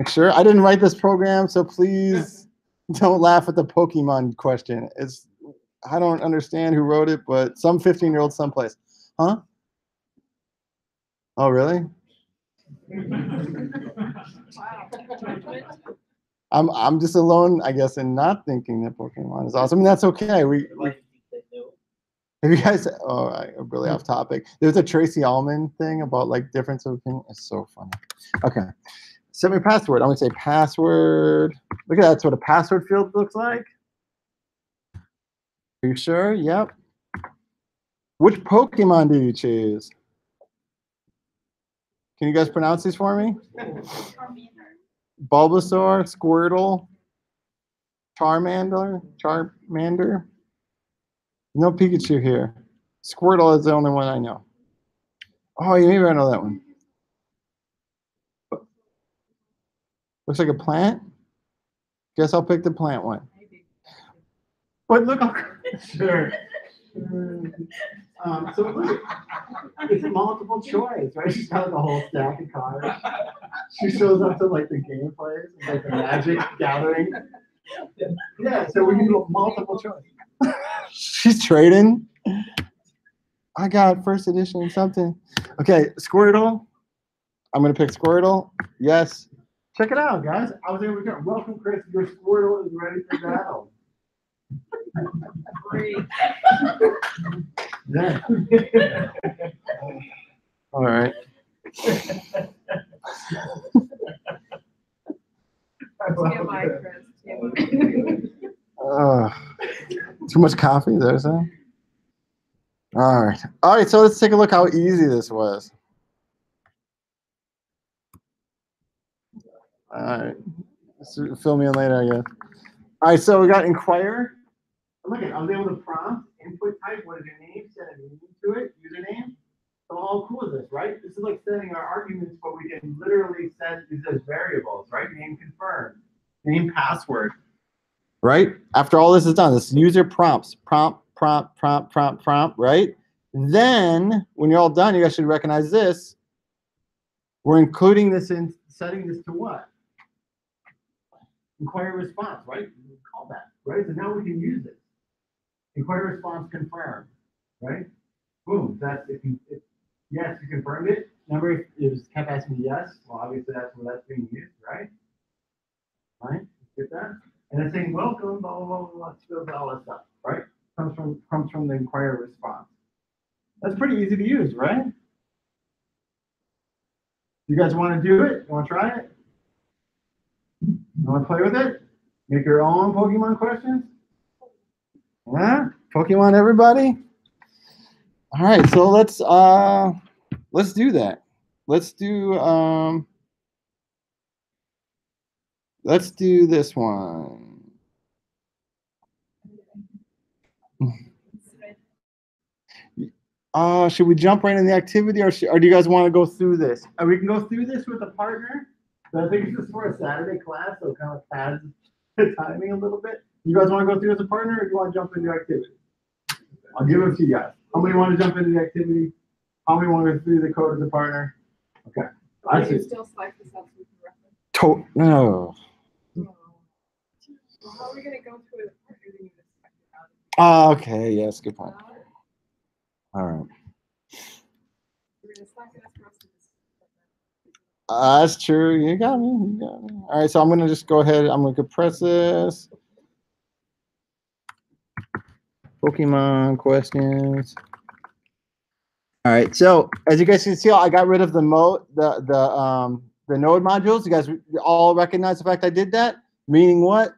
Sure. I didn't write this program, so please don't laugh at the Pokemon question. I don't understand who wrote it, but some 15-year-old someplace. Huh? Oh, really? I'm just alone, I guess, in not thinking that Pokemon is awesome. And that's okay. Have you guys? Oh, I'm really off topic. There's a Tracy Ullman thing about like difference of opinion. It's so funny. Okay, set my password. I'm gonna say password. Look at that. That's what a password field looks like. Are you sure? Yep. Which Pokemon do you choose? Can you guys pronounce these for me? Bulbasaur, Squirtle, Charmander. No Pikachu here. Squirtle is the only one I know. Oh, maybe I know that one. Looks like a plant. Guess I'll pick the plant one. But look, sure. So look, it's multiple choice, right? She's got like a whole stack of cards. She shows up to like the game players, like the Magic Gathering. Yeah, so we can do a multiple choice. She's trading. I got first edition something. Okay, Squirtle. I'm gonna pick Squirtle. Yes. Check it out, guys. I was able to get welcome, Chris. Your Squirtle is ready for battle. Great. Yeah. All right. TMI, Chris. TMI. Too much coffee, is that what you're saying? All right. All right, so let's take a look how easy this was. All right. Fill me in later, I guess. All right, so we got inquire. Look at, I was able to prompt, input type, what is your name, set a name to it, username. So how cool is this, right? This is like setting our arguments, but we can literally set these as variables, right? Name confirmed, name password. Right? After all this is done, this user prompts, prompt, right? Then, when you're all done, you guys should recognize this. We're including this in setting this to what? Inquiry response, right? Call that, right? So now we can use it. Inquiry response confirmed, right? Boom. That's if yes, you confirmed it. Remember, if it was kept asking me yes, well, obviously that's where that's being used, right? Right? Get that? And it's saying welcome, blah blah blah blah, all that stuff, right? Comes from the inquiry response. That's pretty easy to use, right? You guys want to do it? You want to try it? You want to play with it? Make your own Pokemon questions? Yeah? Pokemon, everybody? All right, so let's do that. Let's do this one. Should we jump right in the activity, or do you guys want to go through this? We can go through this with a partner, but I think it's just for a Saturday class, so it kind of pads the timing a little bit. You guys want to go through as a partner, or do you want to jump into the activity? I'll give it to you guys. How many want to jump into the activity? How many want to go through the code as a partner? Okay. I see. Still slice this up so we can reference. No. Well, how are we going to go through the partner? Oh, okay. Yes, good point. All right. We're gonna slack it up for us to just- That's true. You got me. You got me. All right. So I'm going to just go ahead. I'm going to compress this. Pokemon questions. All right. So as you guys can see, I got rid of the node modules. You guys all recognize the fact I did that? Meaning what?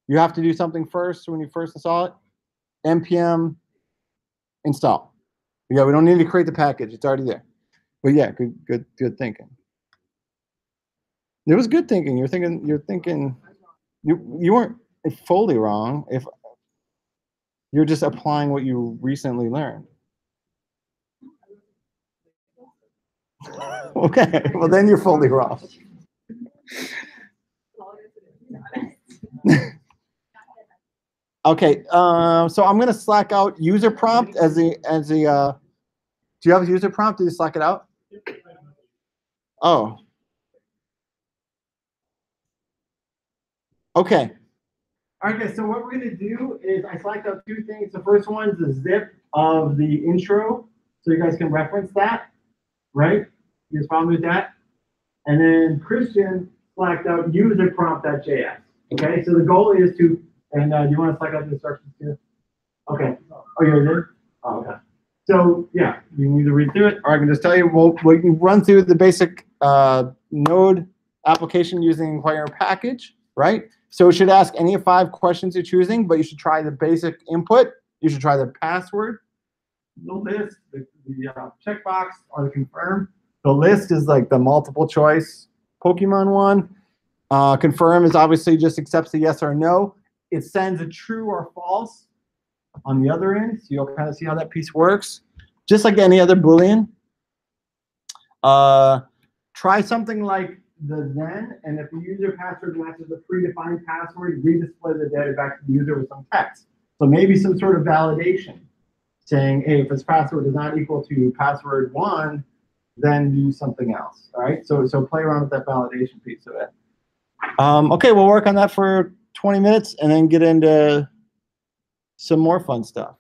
You have to do something first when you first install it. npm install. Yeah, we don't need to create the package. It's already there. But yeah, good thinking. It was good thinking. You're thinking you weren't fully wrong if you're just applying what you recently learned. Okay, well then you're fully wrong. Okay, so I'm gonna slack out user prompt as the do you have a user prompt? Did you slack it out? Oh. Okay. Okay, so what we're gonna do is I slacked out two things. The first one is the zip of the intro, so you guys can reference that, right? You guys follow me with that? And then Christian slacked out user prompt.js. Okay, so the goal is to, and do you want to slack out the instructions too? Okay. Oh, you're there? Oh, okay. So yeah, you need to read through it, or I can just tell you, we can run through the basic Node application using Inquire package, right? So it should ask any of 5 questions you're choosing, but you should try the basic input. You should try the password, the list, the checkbox, or the confirm. The list is like the multiple choice Pokemon one. Confirm is obviously just accepts a yes or no. It sends a true or false on the other end, so you'll kind of see how that piece works. Just like any other Boolean. Try something like the then, and if the user password matches the predefined password, redisplay the data back to the user with some text. So maybe some sort of validation saying, hey, if this password is not equal to password 1, then do something else. All right, so play around with that validation piece of it. Okay, we'll work on that for 20 minutes and then get into some more fun stuff.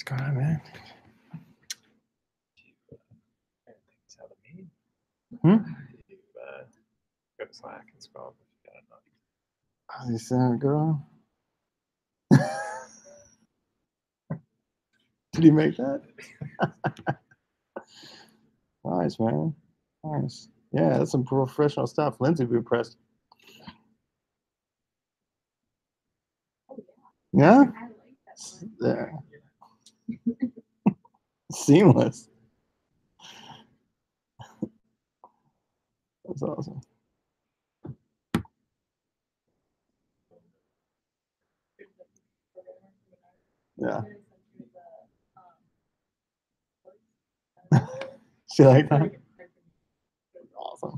What's going on, man? Things how to meet. Hmm? You, go to Slack and scroll. If you got enough. How's he sound, girl? Did he make that? Nice, man. Nice. Yeah, that's some professional stuff. Lindsay would be impressed. Yeah? I like that one. Yeah. Seamless. That's awesome. Yeah. She like that? Awesome.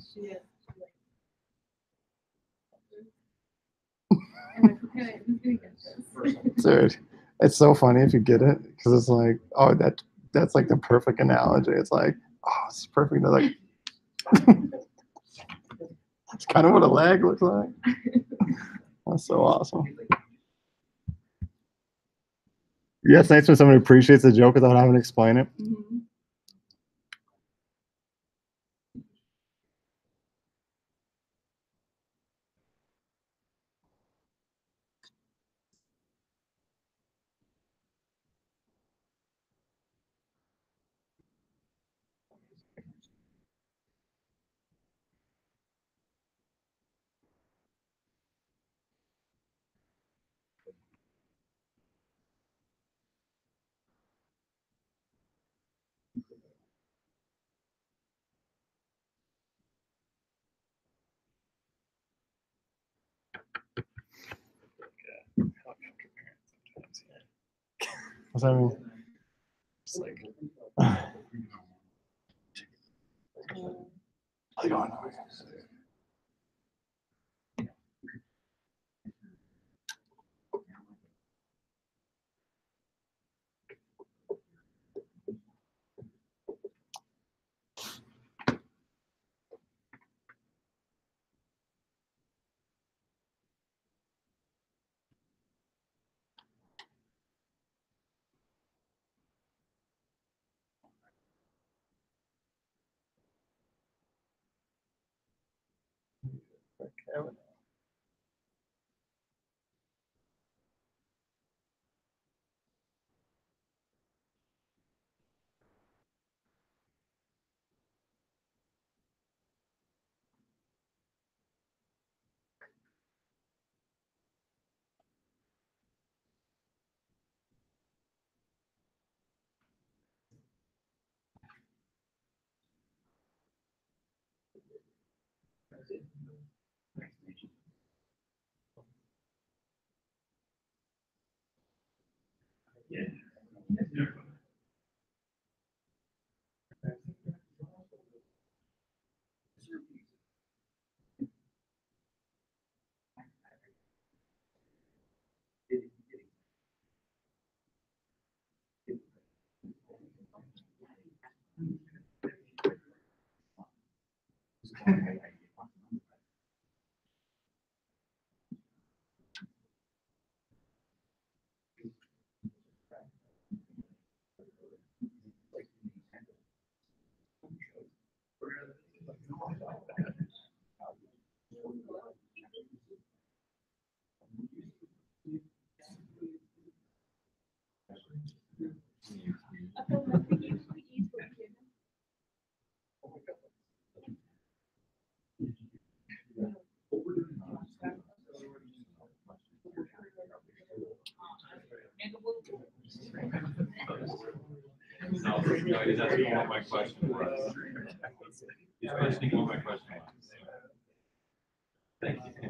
Dude, it's so funny if you get it because it's like, oh, that's like the perfect analogy. It's like, oh, it's perfect. They're like, it's kind of what a leg looks like. That's so awesome. Yeah, it's nice when somebody appreciates the joke without having to explain it. Mhm. What's that mean? It's like How's it going? No, he's asking what my question was. He's questioning what my question was. Thank you.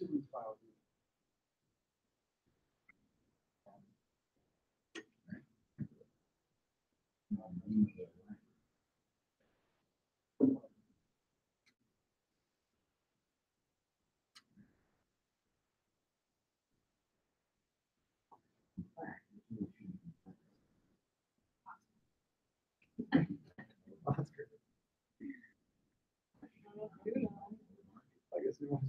each of these files. Oh, that's great. I guess we want to.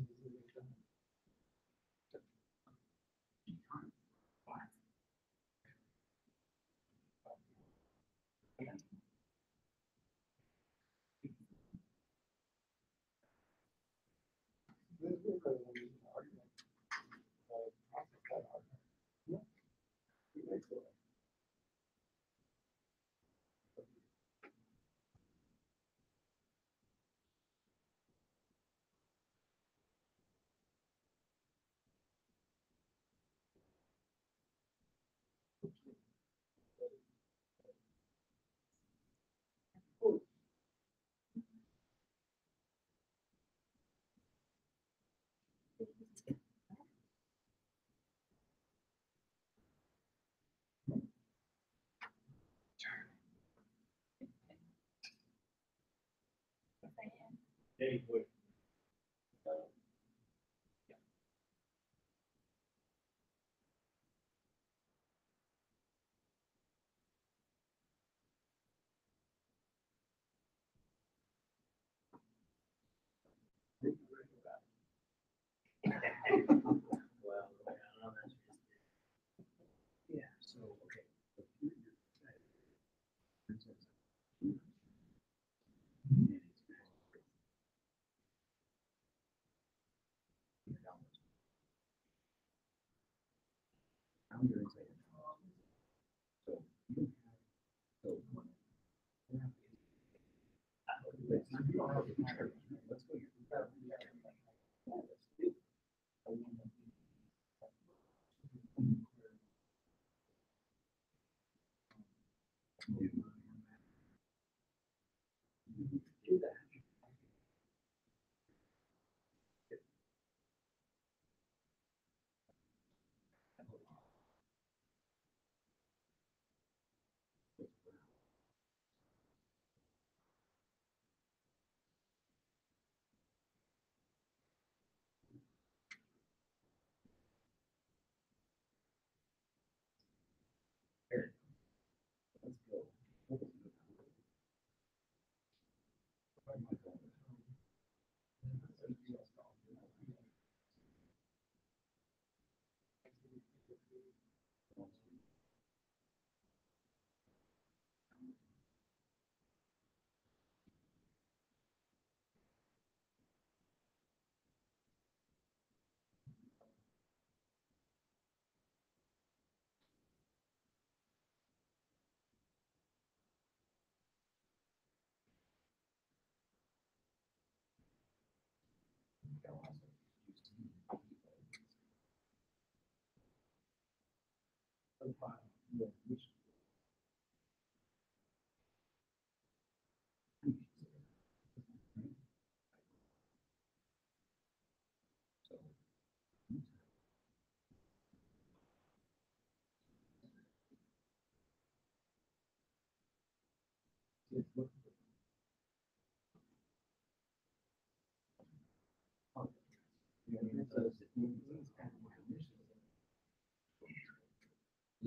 Hey, wait. Well, I don't know, that's just. Yeah, so, okay. I'm doing so. So, let's go. Do that.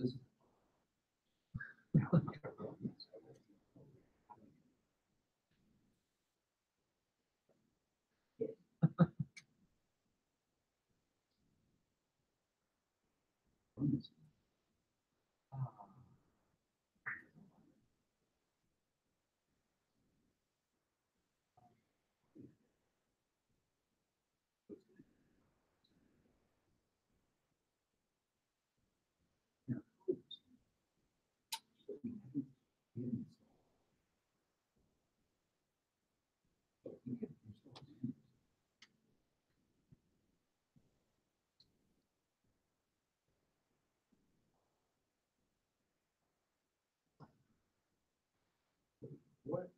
Let's go. What?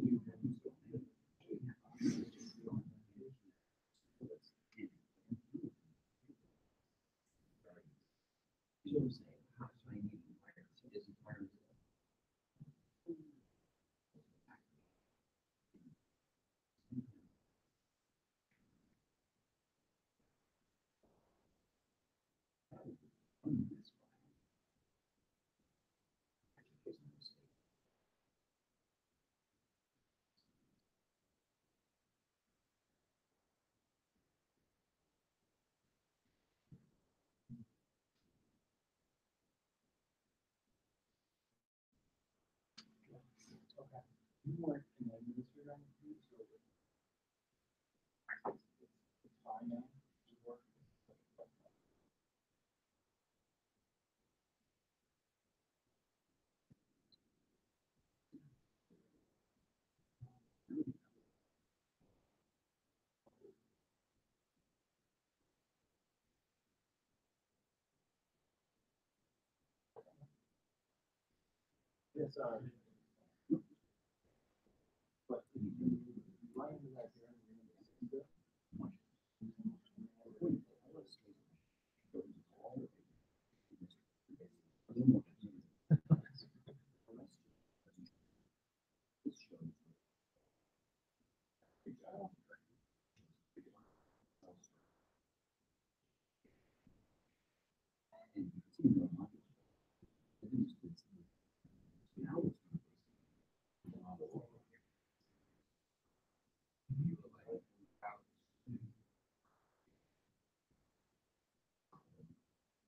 Yes,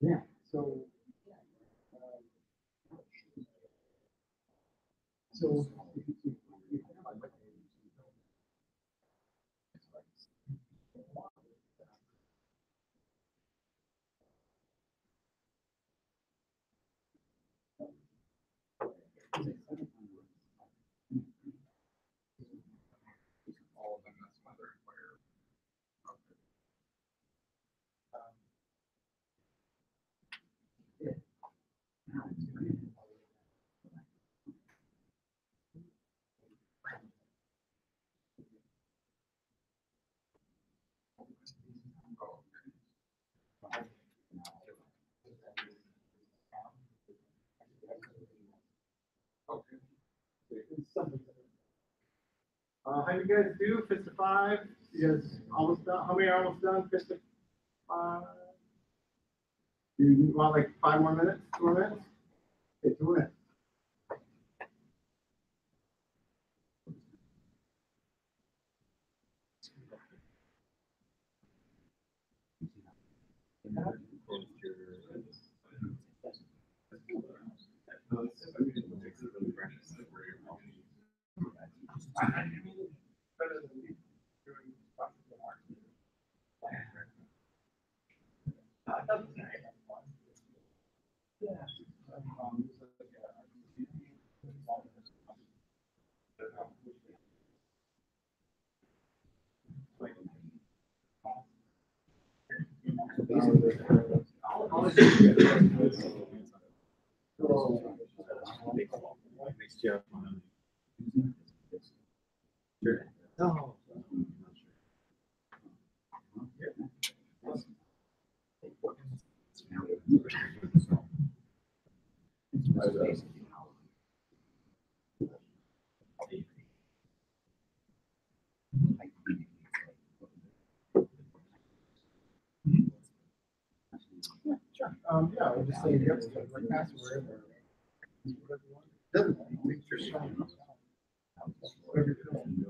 yeah, so. So. All of them, that's why they're required. Okay. How you guys do? Fist of 5. You guys almost done? How many are almost done? Fist of 5. You want like 5 more minutes? 2 more minutes? Okay, 2 minutes. No. Yeah, we'll just say yep, like password or whatever you want. Doesn't make sure showing. Whatever you're doing.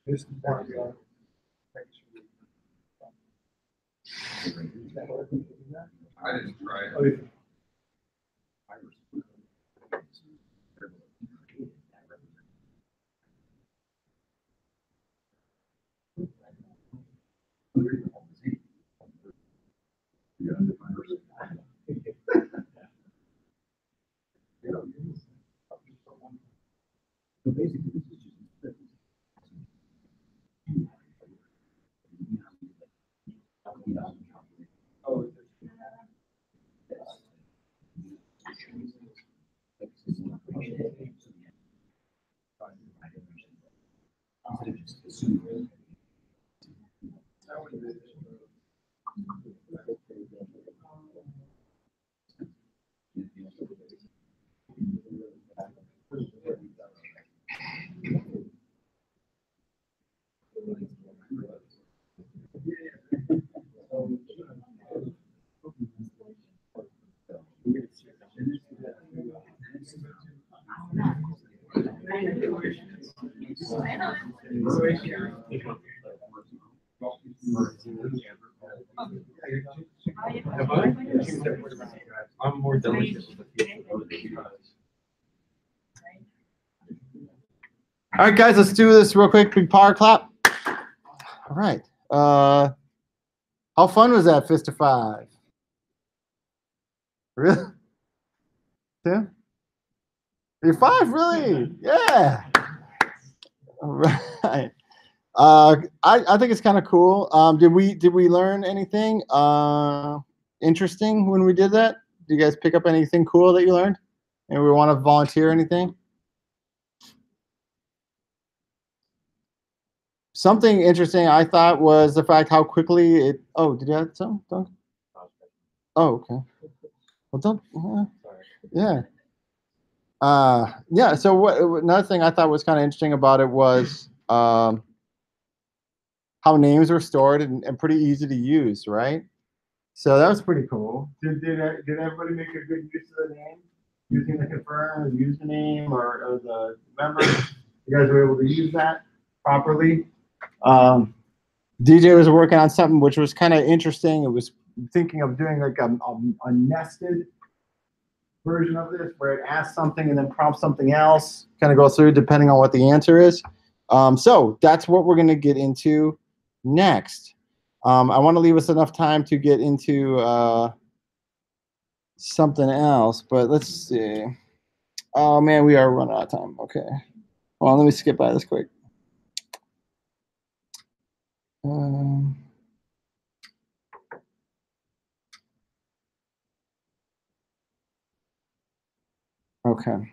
Just mark it on. Make sure. I didn't try Oh, it. yeah. I'm more diligent with the people because All right, guys, let's do this real quick. Big power clap. All right. How fun was that, Fist of Five? Really? Tim? You're 5, really? Yeah. All right. I think it's kind of cool. Did we learn anything interesting when we did that? Did you guys pick up anything cool that you learned? And we want to volunteer anything? Something interesting I thought was the fact how quickly it. Oh, did you have some? Don't. Oh, okay. Well, don't. Yeah. Yeah. So what? Another thing I thought was kind of interesting about it was how names were stored and pretty easy to use, right? So that was pretty cool. Did everybody make a good use of the name using the confirm or the username or the member? You guys were able to use that properly. DJ was working on something which was kind of interesting. It was thinking of doing like a nested version of this where it asks something and then prompts something else, kind of go through depending on what the answer is. So that's what we're going to get into next. I want to leave us enough time to get into something else, but let's see. Oh man, we are running out of time. Okay. Well, let me skip by this quick. Okay.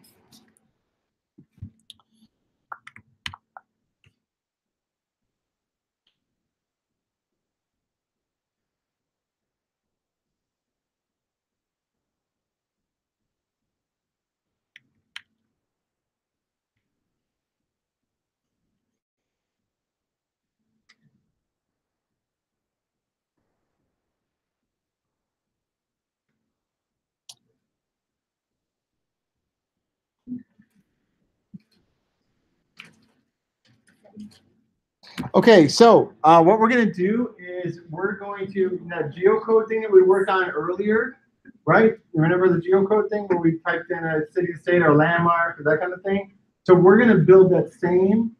Okay, so what we're going to do is we're going to, that geocode thing that we worked on earlier, right? You remember the geocode thing where we typed in a city, state, or landmark, or that kind of thing? So we're going to build that same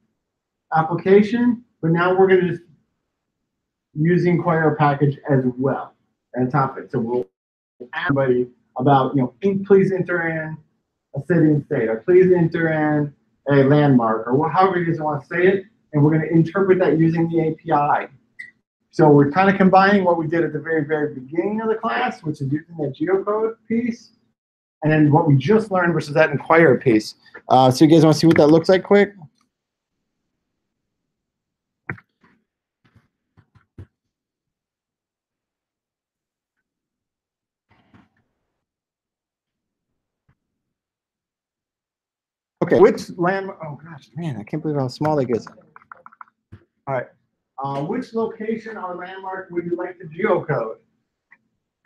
application, but now we're going to just use the Inquirer package as well on top of it. So we'll ask everybody about, please enter in a city and state, or please enter in a landmark, or however you guys want to say it. And we're going to interpret that using the API. So we're kind of combining what we did at the very, very beginning of the class, which is using that geocode piece, and then what we just learned versus that Inquirer piece. So you guys want to see what that looks like quick? Okay, which landmark? Oh gosh, man, I can't believe how small that gets. All right. Which location or landmark would you like to geocode?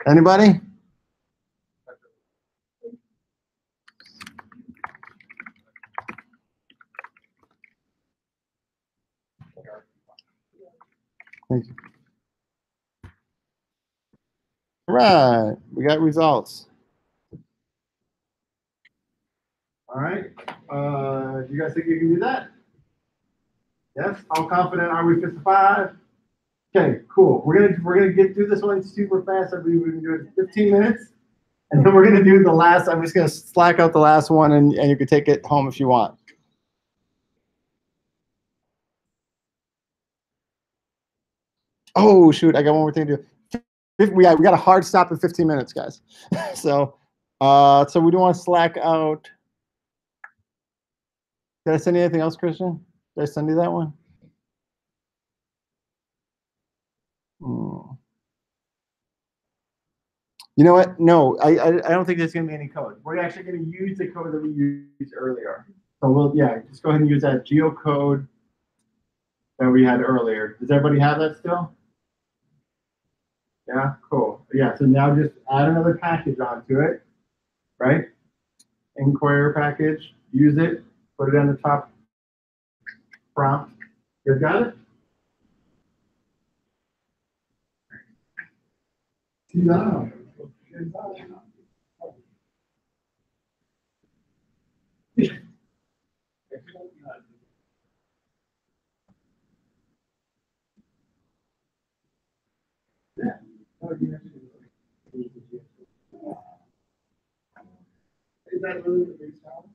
Anybody? Thank you. All right, we got results. All right. Do you guys think you can do that? Yes. How confident are we? 55. Okay. Cool. We're gonna get through this one super fast. I believe we can do it in 15 minutes, and then we're gonna do the last. I'm just gonna slack out the last one, and you can take it home if you want. Oh shoot! I got one more thing to do. We got a hard stop in 15 minutes, guys. So we don't want to slack out. Did I send you anything else, Christian? Did I send you that one? You know what? No, I don't think there's going to be any code. We're actually going to use the code that we used earlier. So just go ahead and use that geocode that we had earlier. Does everybody have that still? Yeah, cool. Yeah, so now just add another package onto it, right? Inquirer package, use it, put it on the top prompt. You got it? Yeah. Is that really the big sound?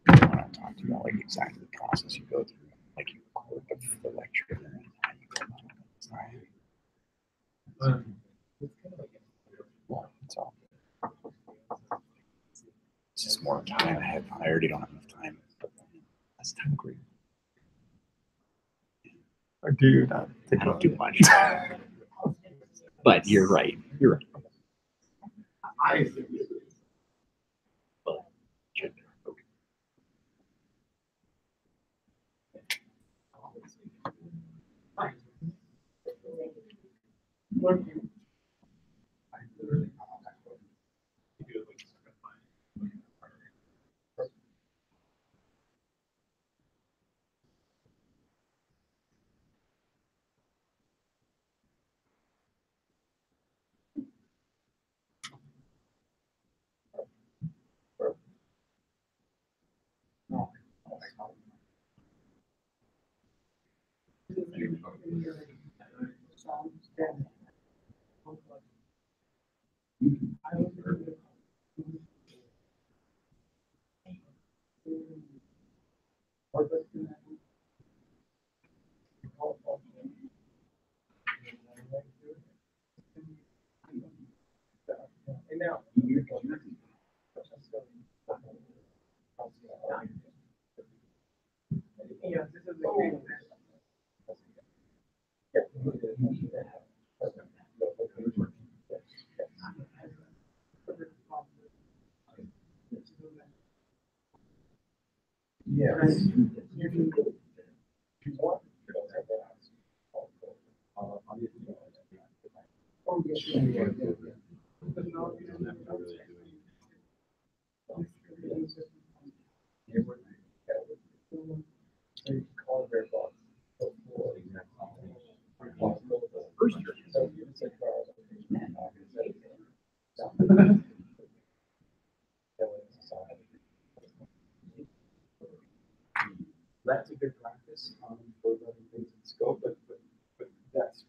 I want to talk to you about like exactly the process you go through, like you record the lecture and then how you go about it. Right. Well, that's all. It's just more time. I already don't have enough time. But that's time great. Or do you not? I don't do much. But you're right. You're right. I But should be. Okay. Yes. That's a good practice for running things in scope, but that's.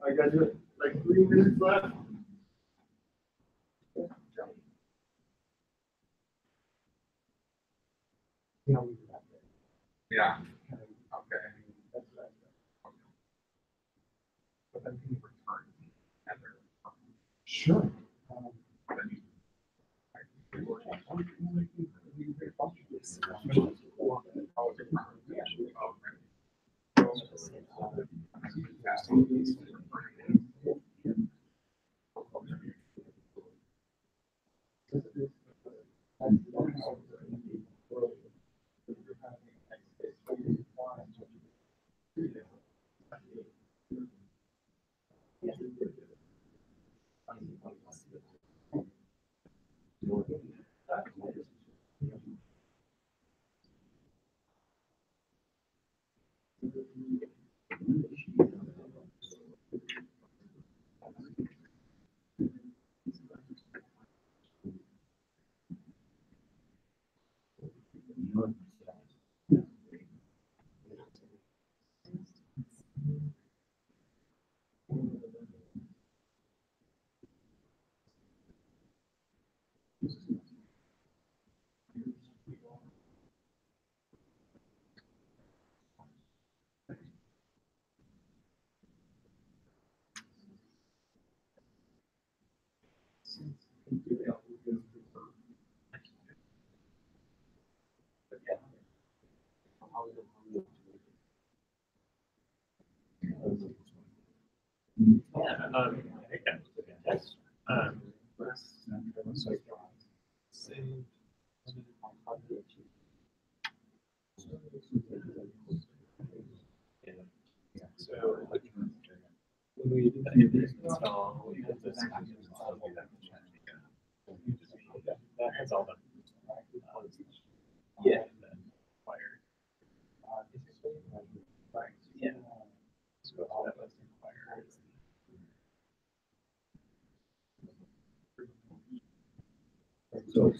I got like 3 minutes left. Yeah. Okay. But then can you return? Sure. We did this install, we did this. That's all done. Yeah. Required. Yeah. So that was required. So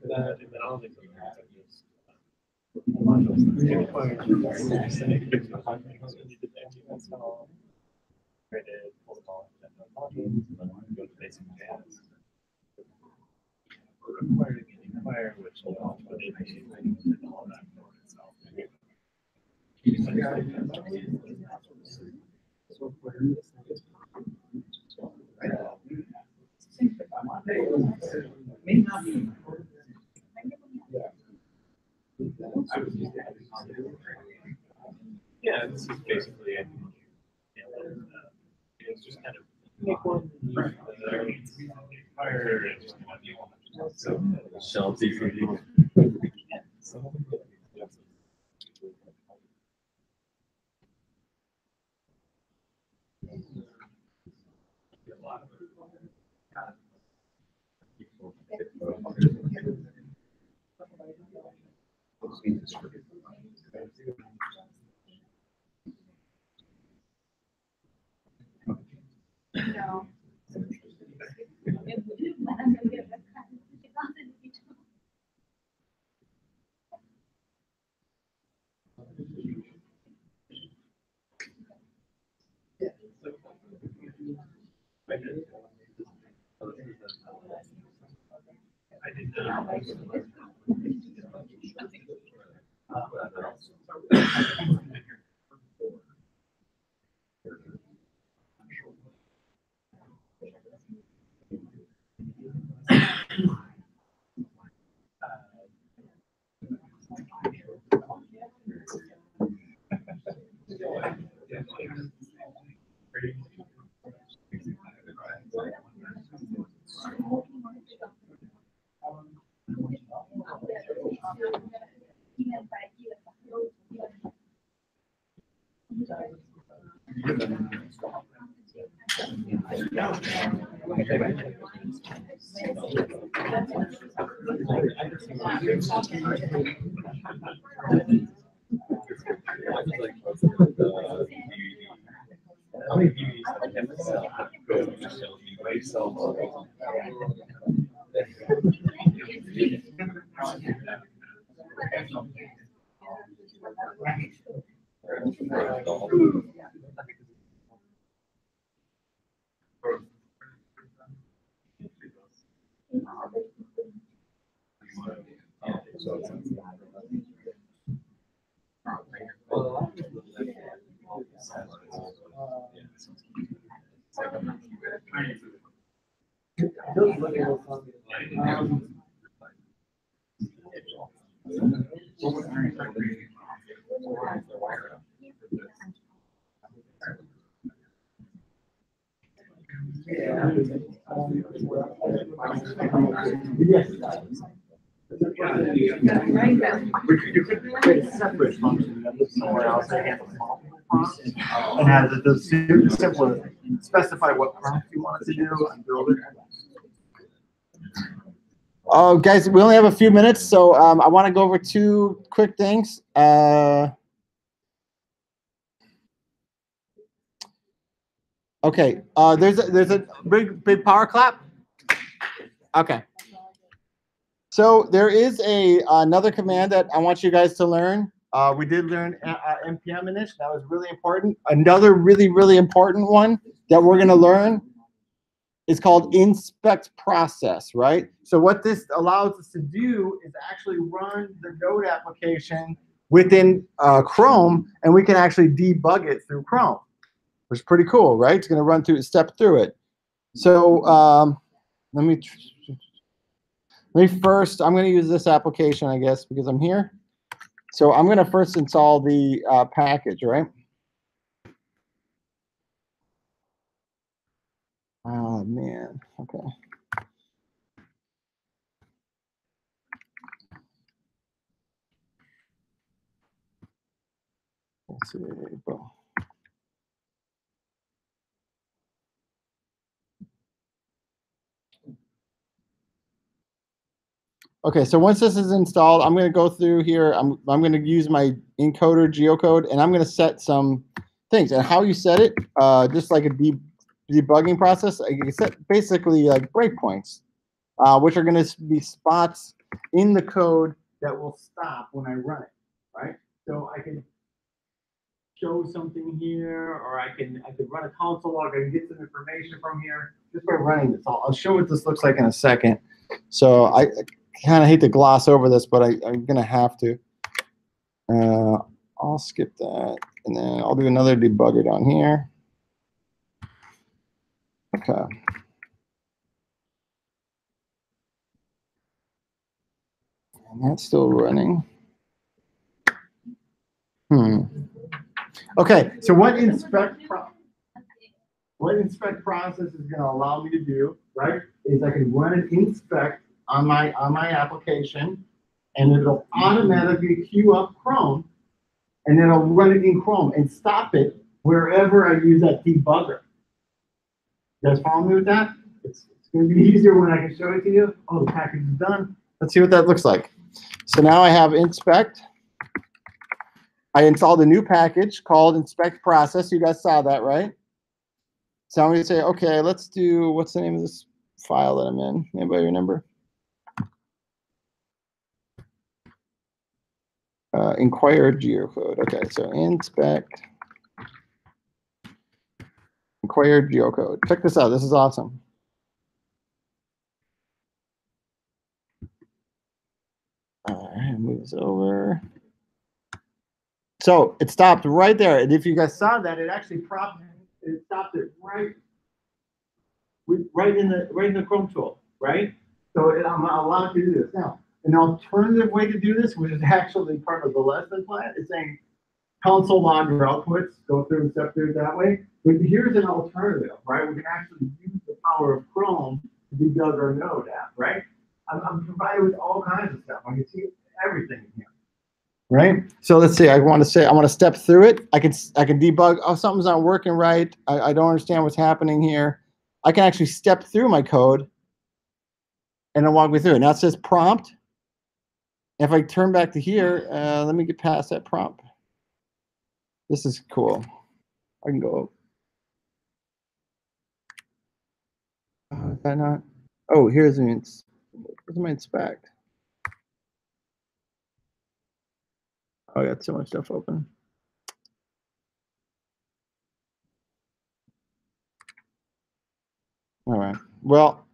that, and then all the created, pulled them all into modules, and then go to basic jazz. Requiring an inquire, which will all put in and all that for itself. May not be. Yeah, this is basically, very interesting idea. So, Shell TCD. No. You could create a separate function that lives somewhere else that handles multiple prompts and has it does simpler specify what prompt you want it to do and build it. Oh, guys, we only have a few minutes, so I want to go over two quick things. Okay, there's a big power clap. Okay. So there is another command that I want you guys to learn. We did learn npm init. That was really important. Another really important one that we're going to learn is called inspect process, right? So what this allows us to do is actually run the Node application within Chrome, and we can actually debug it through Chrome, which is pretty cool, right? It's going to run through, step through it. So let me first, I'm going to use this application, I guess, because I'm here. So I'm going to first install the package, right? Oh, man. Okay. Let's see. Boom. Okay, so once this is installed, I'm going to go through here. I'm going to use my encoder geocode, and I'm going to set some things. And how you set it, just like a debugging process, you set basically like breakpoints, which are going to be spots in the code that will stop when I run it, right? So I can show something here, or I could run a console log. I can get some information from here just by running this. I'll show what this looks like in a second. So I kind of hate to gloss over this, but I'm going to have to. I'll skip that, and then I'll do another debugger down here. Okay. And that's still running. Okay, so what inspect process is going to allow me to do, right, is I can run an inspect on my application, and it'll automatically queue up Chrome, and then I'll run it in Chrome and stop it wherever I use that debugger. You guys follow me with that? It's going to be easier when I can show it to you. Oh, the package is done. Let's see what that looks like. So now I have inspect. I installed a new package called inspect process. You guys saw that, right? So I'm going to say, okay, let's do, what's the name of this file that I'm in? Anybody remember? Inquire geocode. Okay, so inspect, inquire geocode. Check this out. This is awesome. All right, move this over. So it stopped right there. And if you guys saw that, it actually it stopped it right in the Chrome tool, right? So I'm allowed to do this. Now, an alternative way to do this, which is actually part of the lesson plan, is saying console log your outputs, go through and step through it that way. But here's an alternative, right? We can actually use the power of Chrome to debug our Node app, right? I'm provided with all kinds of stuff. I can see everything in here. Right. So let's see. I want to step through it. I can debug. Oh, something's not working right. I don't understand what's happening here. I can actually step through my code and it'll walk me through it. Now it says prompt. If I turn back to here, let me get past that prompt. This is cool. I can go. Is that not? Oh, here's my inspect. Oh, I got so much stuff open. All right. Well,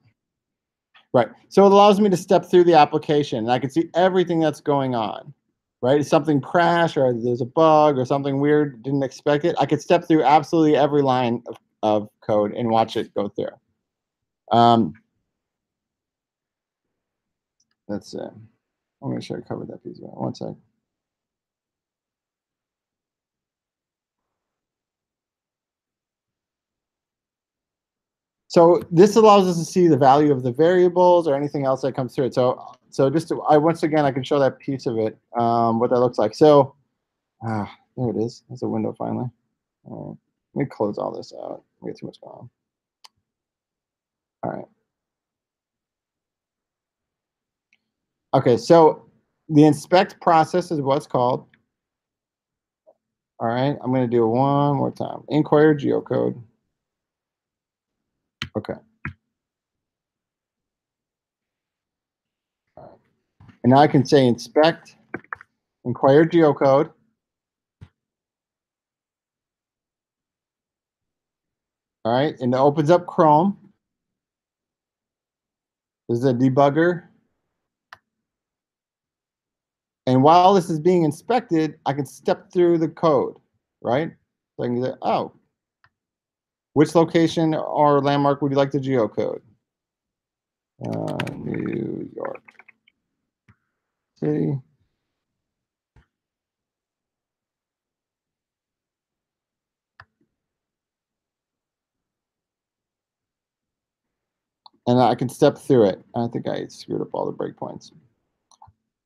right. So it allows me to step through the application, and I can see everything that's going on. Right? If something crashed, or there's a bug, or something weird, didn't expect it, I could step through absolutely every line of code and watch it go through. That's it. I'm going to sure I covered that piece. One sec. So this allows us to see the value of the variables or anything else that comes through it. So just to, once again, I can show that piece of it, what that looks like. So there it is. There's a window finally. All right. Let me close all this out. We get too much going on. All right. Okay, so the inspect process is what's called. All right, I'm going to do it one more time. Inquire geocode. Okay. All right. And now I can say inspect, inquire geocode. All right, and it opens up Chrome. This is a debugger. And while this is being inspected, I can step through the code, right? So I can say, oh, which location or landmark would you like to geocode? New York City. And I can step through it. I think I screwed up all the breakpoints.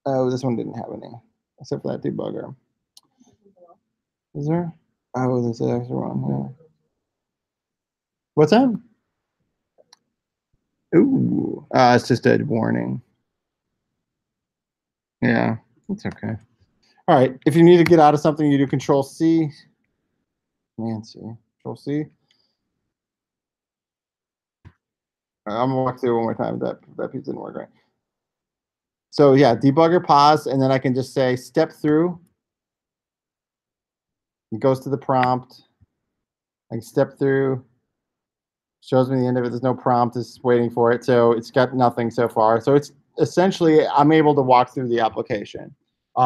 Oh, this one didn't have any, except for that debugger. Is there? Oh, there's an extra one. Yeah. What's that? Ooh, it's just a warning. Yeah, it's okay. All right, if you need to get out of something, you do Control C. Nancy, Control C. I'm gonna walk through one more time. That piece didn't work right. So yeah, debugger pause, and then I can just say step through. It goes to the prompt. I can step through. Shows me the end of it. There's no prompt. It's waiting for it. So it's got nothing so far. So it's essentially, I'm able to walk through the application.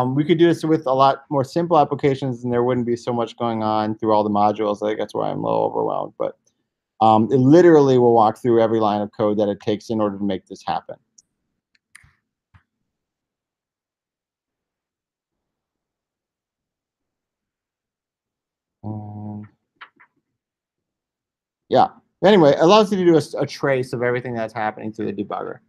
We could do this with a lot more simple applications, and there wouldn't be so much going on through all the modules. I think that's why I'm a little overwhelmed. But it literally will walk through every line of code that it takes in order to make this happen. Yeah. Anyway, it allows you to do a trace of everything that's happening through the debugger.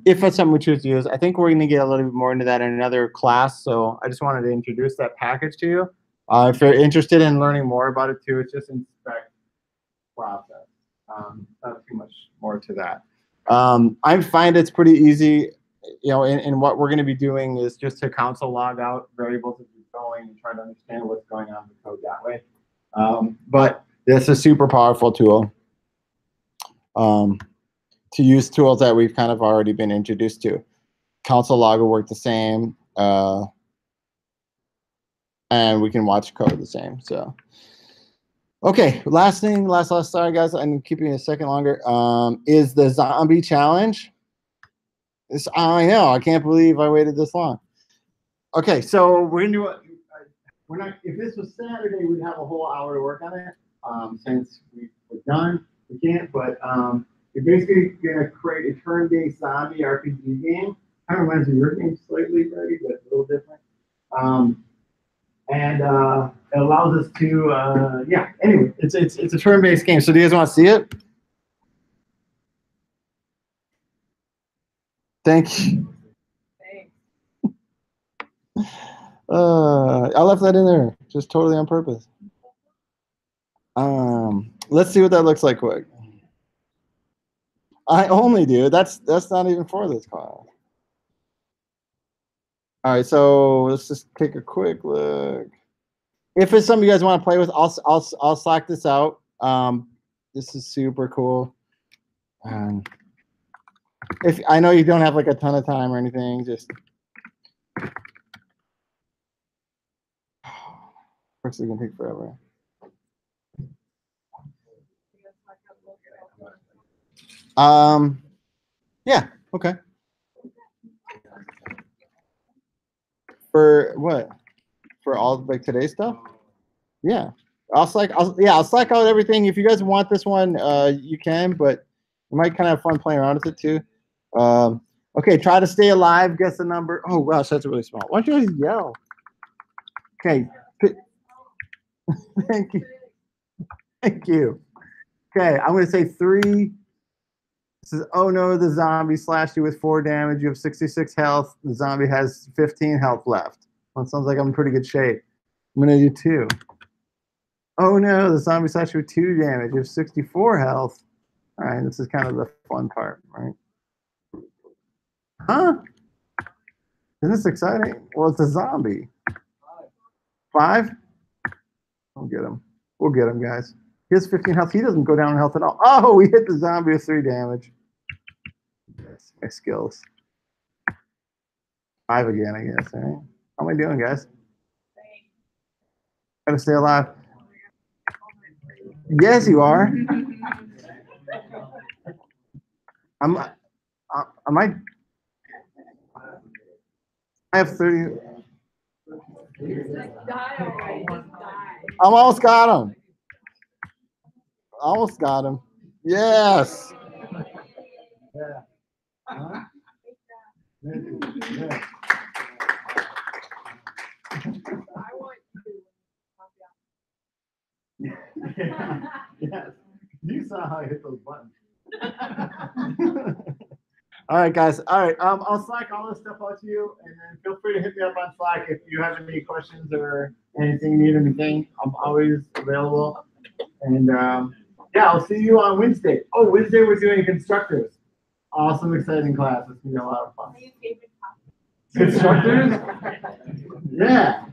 If that's something we choose to use, I think we're going to get a little bit more into that in another class. So I just wanted to introduce that package to you. If you're interested in learning more about it too, it's just inspect process. Not too much more to that. I find it's pretty easy. You know, and what we're going to be doing is just to console log out variables as we're going and try to understand what's going on in the code that way. But it's a super powerful tool to use tools that we've kind of already been introduced to. Console log will work the same, and we can watch code the same. So, okay, last thing, sorry guys, I'm keeping it a second longer, is the zombie challenge. I know, I can't believe I waited this long. Okay, so we're gonna do it. We're not. If this was Saturday, we'd have a whole hour to work on it. Since we're done, we can't. But you're basically gonna create a turn-based zombie RPG game. Kind of reminds me of your game slightly, Brady, but a little different. And it allows us to, yeah. Anyway, it's a turn-based game. So do you guys want to see it? Thank you. I left that in there just totally on purpose. Let's see what that looks like quick. I only do. That's not even for this class. All right, so let's just take a quick look. If it's something you guys want to play with, I'll Slack this out. This is super cool. If I know you don't have like a ton of time or anything, just it's gonna take forever. Yeah, okay. For what? For all like today's stuff? Yeah. I'll Slack out everything. If you guys want this one, you can, but you might kind of have fun playing around with it too. Okay, try to stay alive, guess the number. Oh gosh, that's really small. Why don't you guys yell? Okay. Thank you. Thank you. Okay, I'm gonna say 3. This is, oh no, the zombie slashed you with 4 damage. You have 66 health. The zombie has 15 health left. Well, it sounds like I'm in pretty good shape. I'm gonna do 2. Oh no, the zombie slashed you with 2 damage. You have 64 health. All right, this is kind of the fun part, right? Huh? Isn't this exciting? Well, it's a zombie. 5? We'll get him. We'll get him, guys. He has 15 health. He doesn't go down in health at all. Oh, we hit the zombie with 3 damage. That's my skills. 5 again, I guess. All right. How am I doing, guys? Trying to stay alive. Yes, you are. I have 30. I almost got him. Almost got him. Yes. Yeah. Huh? Yeah. Yes. You saw how I hit those buttons. All right, guys. All right. I'll Slack all this stuff out to you, and then feel free to hit me up on Slack if you have any questions or anything, need anything. I'm always available. And yeah, I'll see you on Wednesday. Oh, Wednesday we're doing constructors. Awesome, exciting class. It's gonna be a lot of fun. Constructors? Yeah.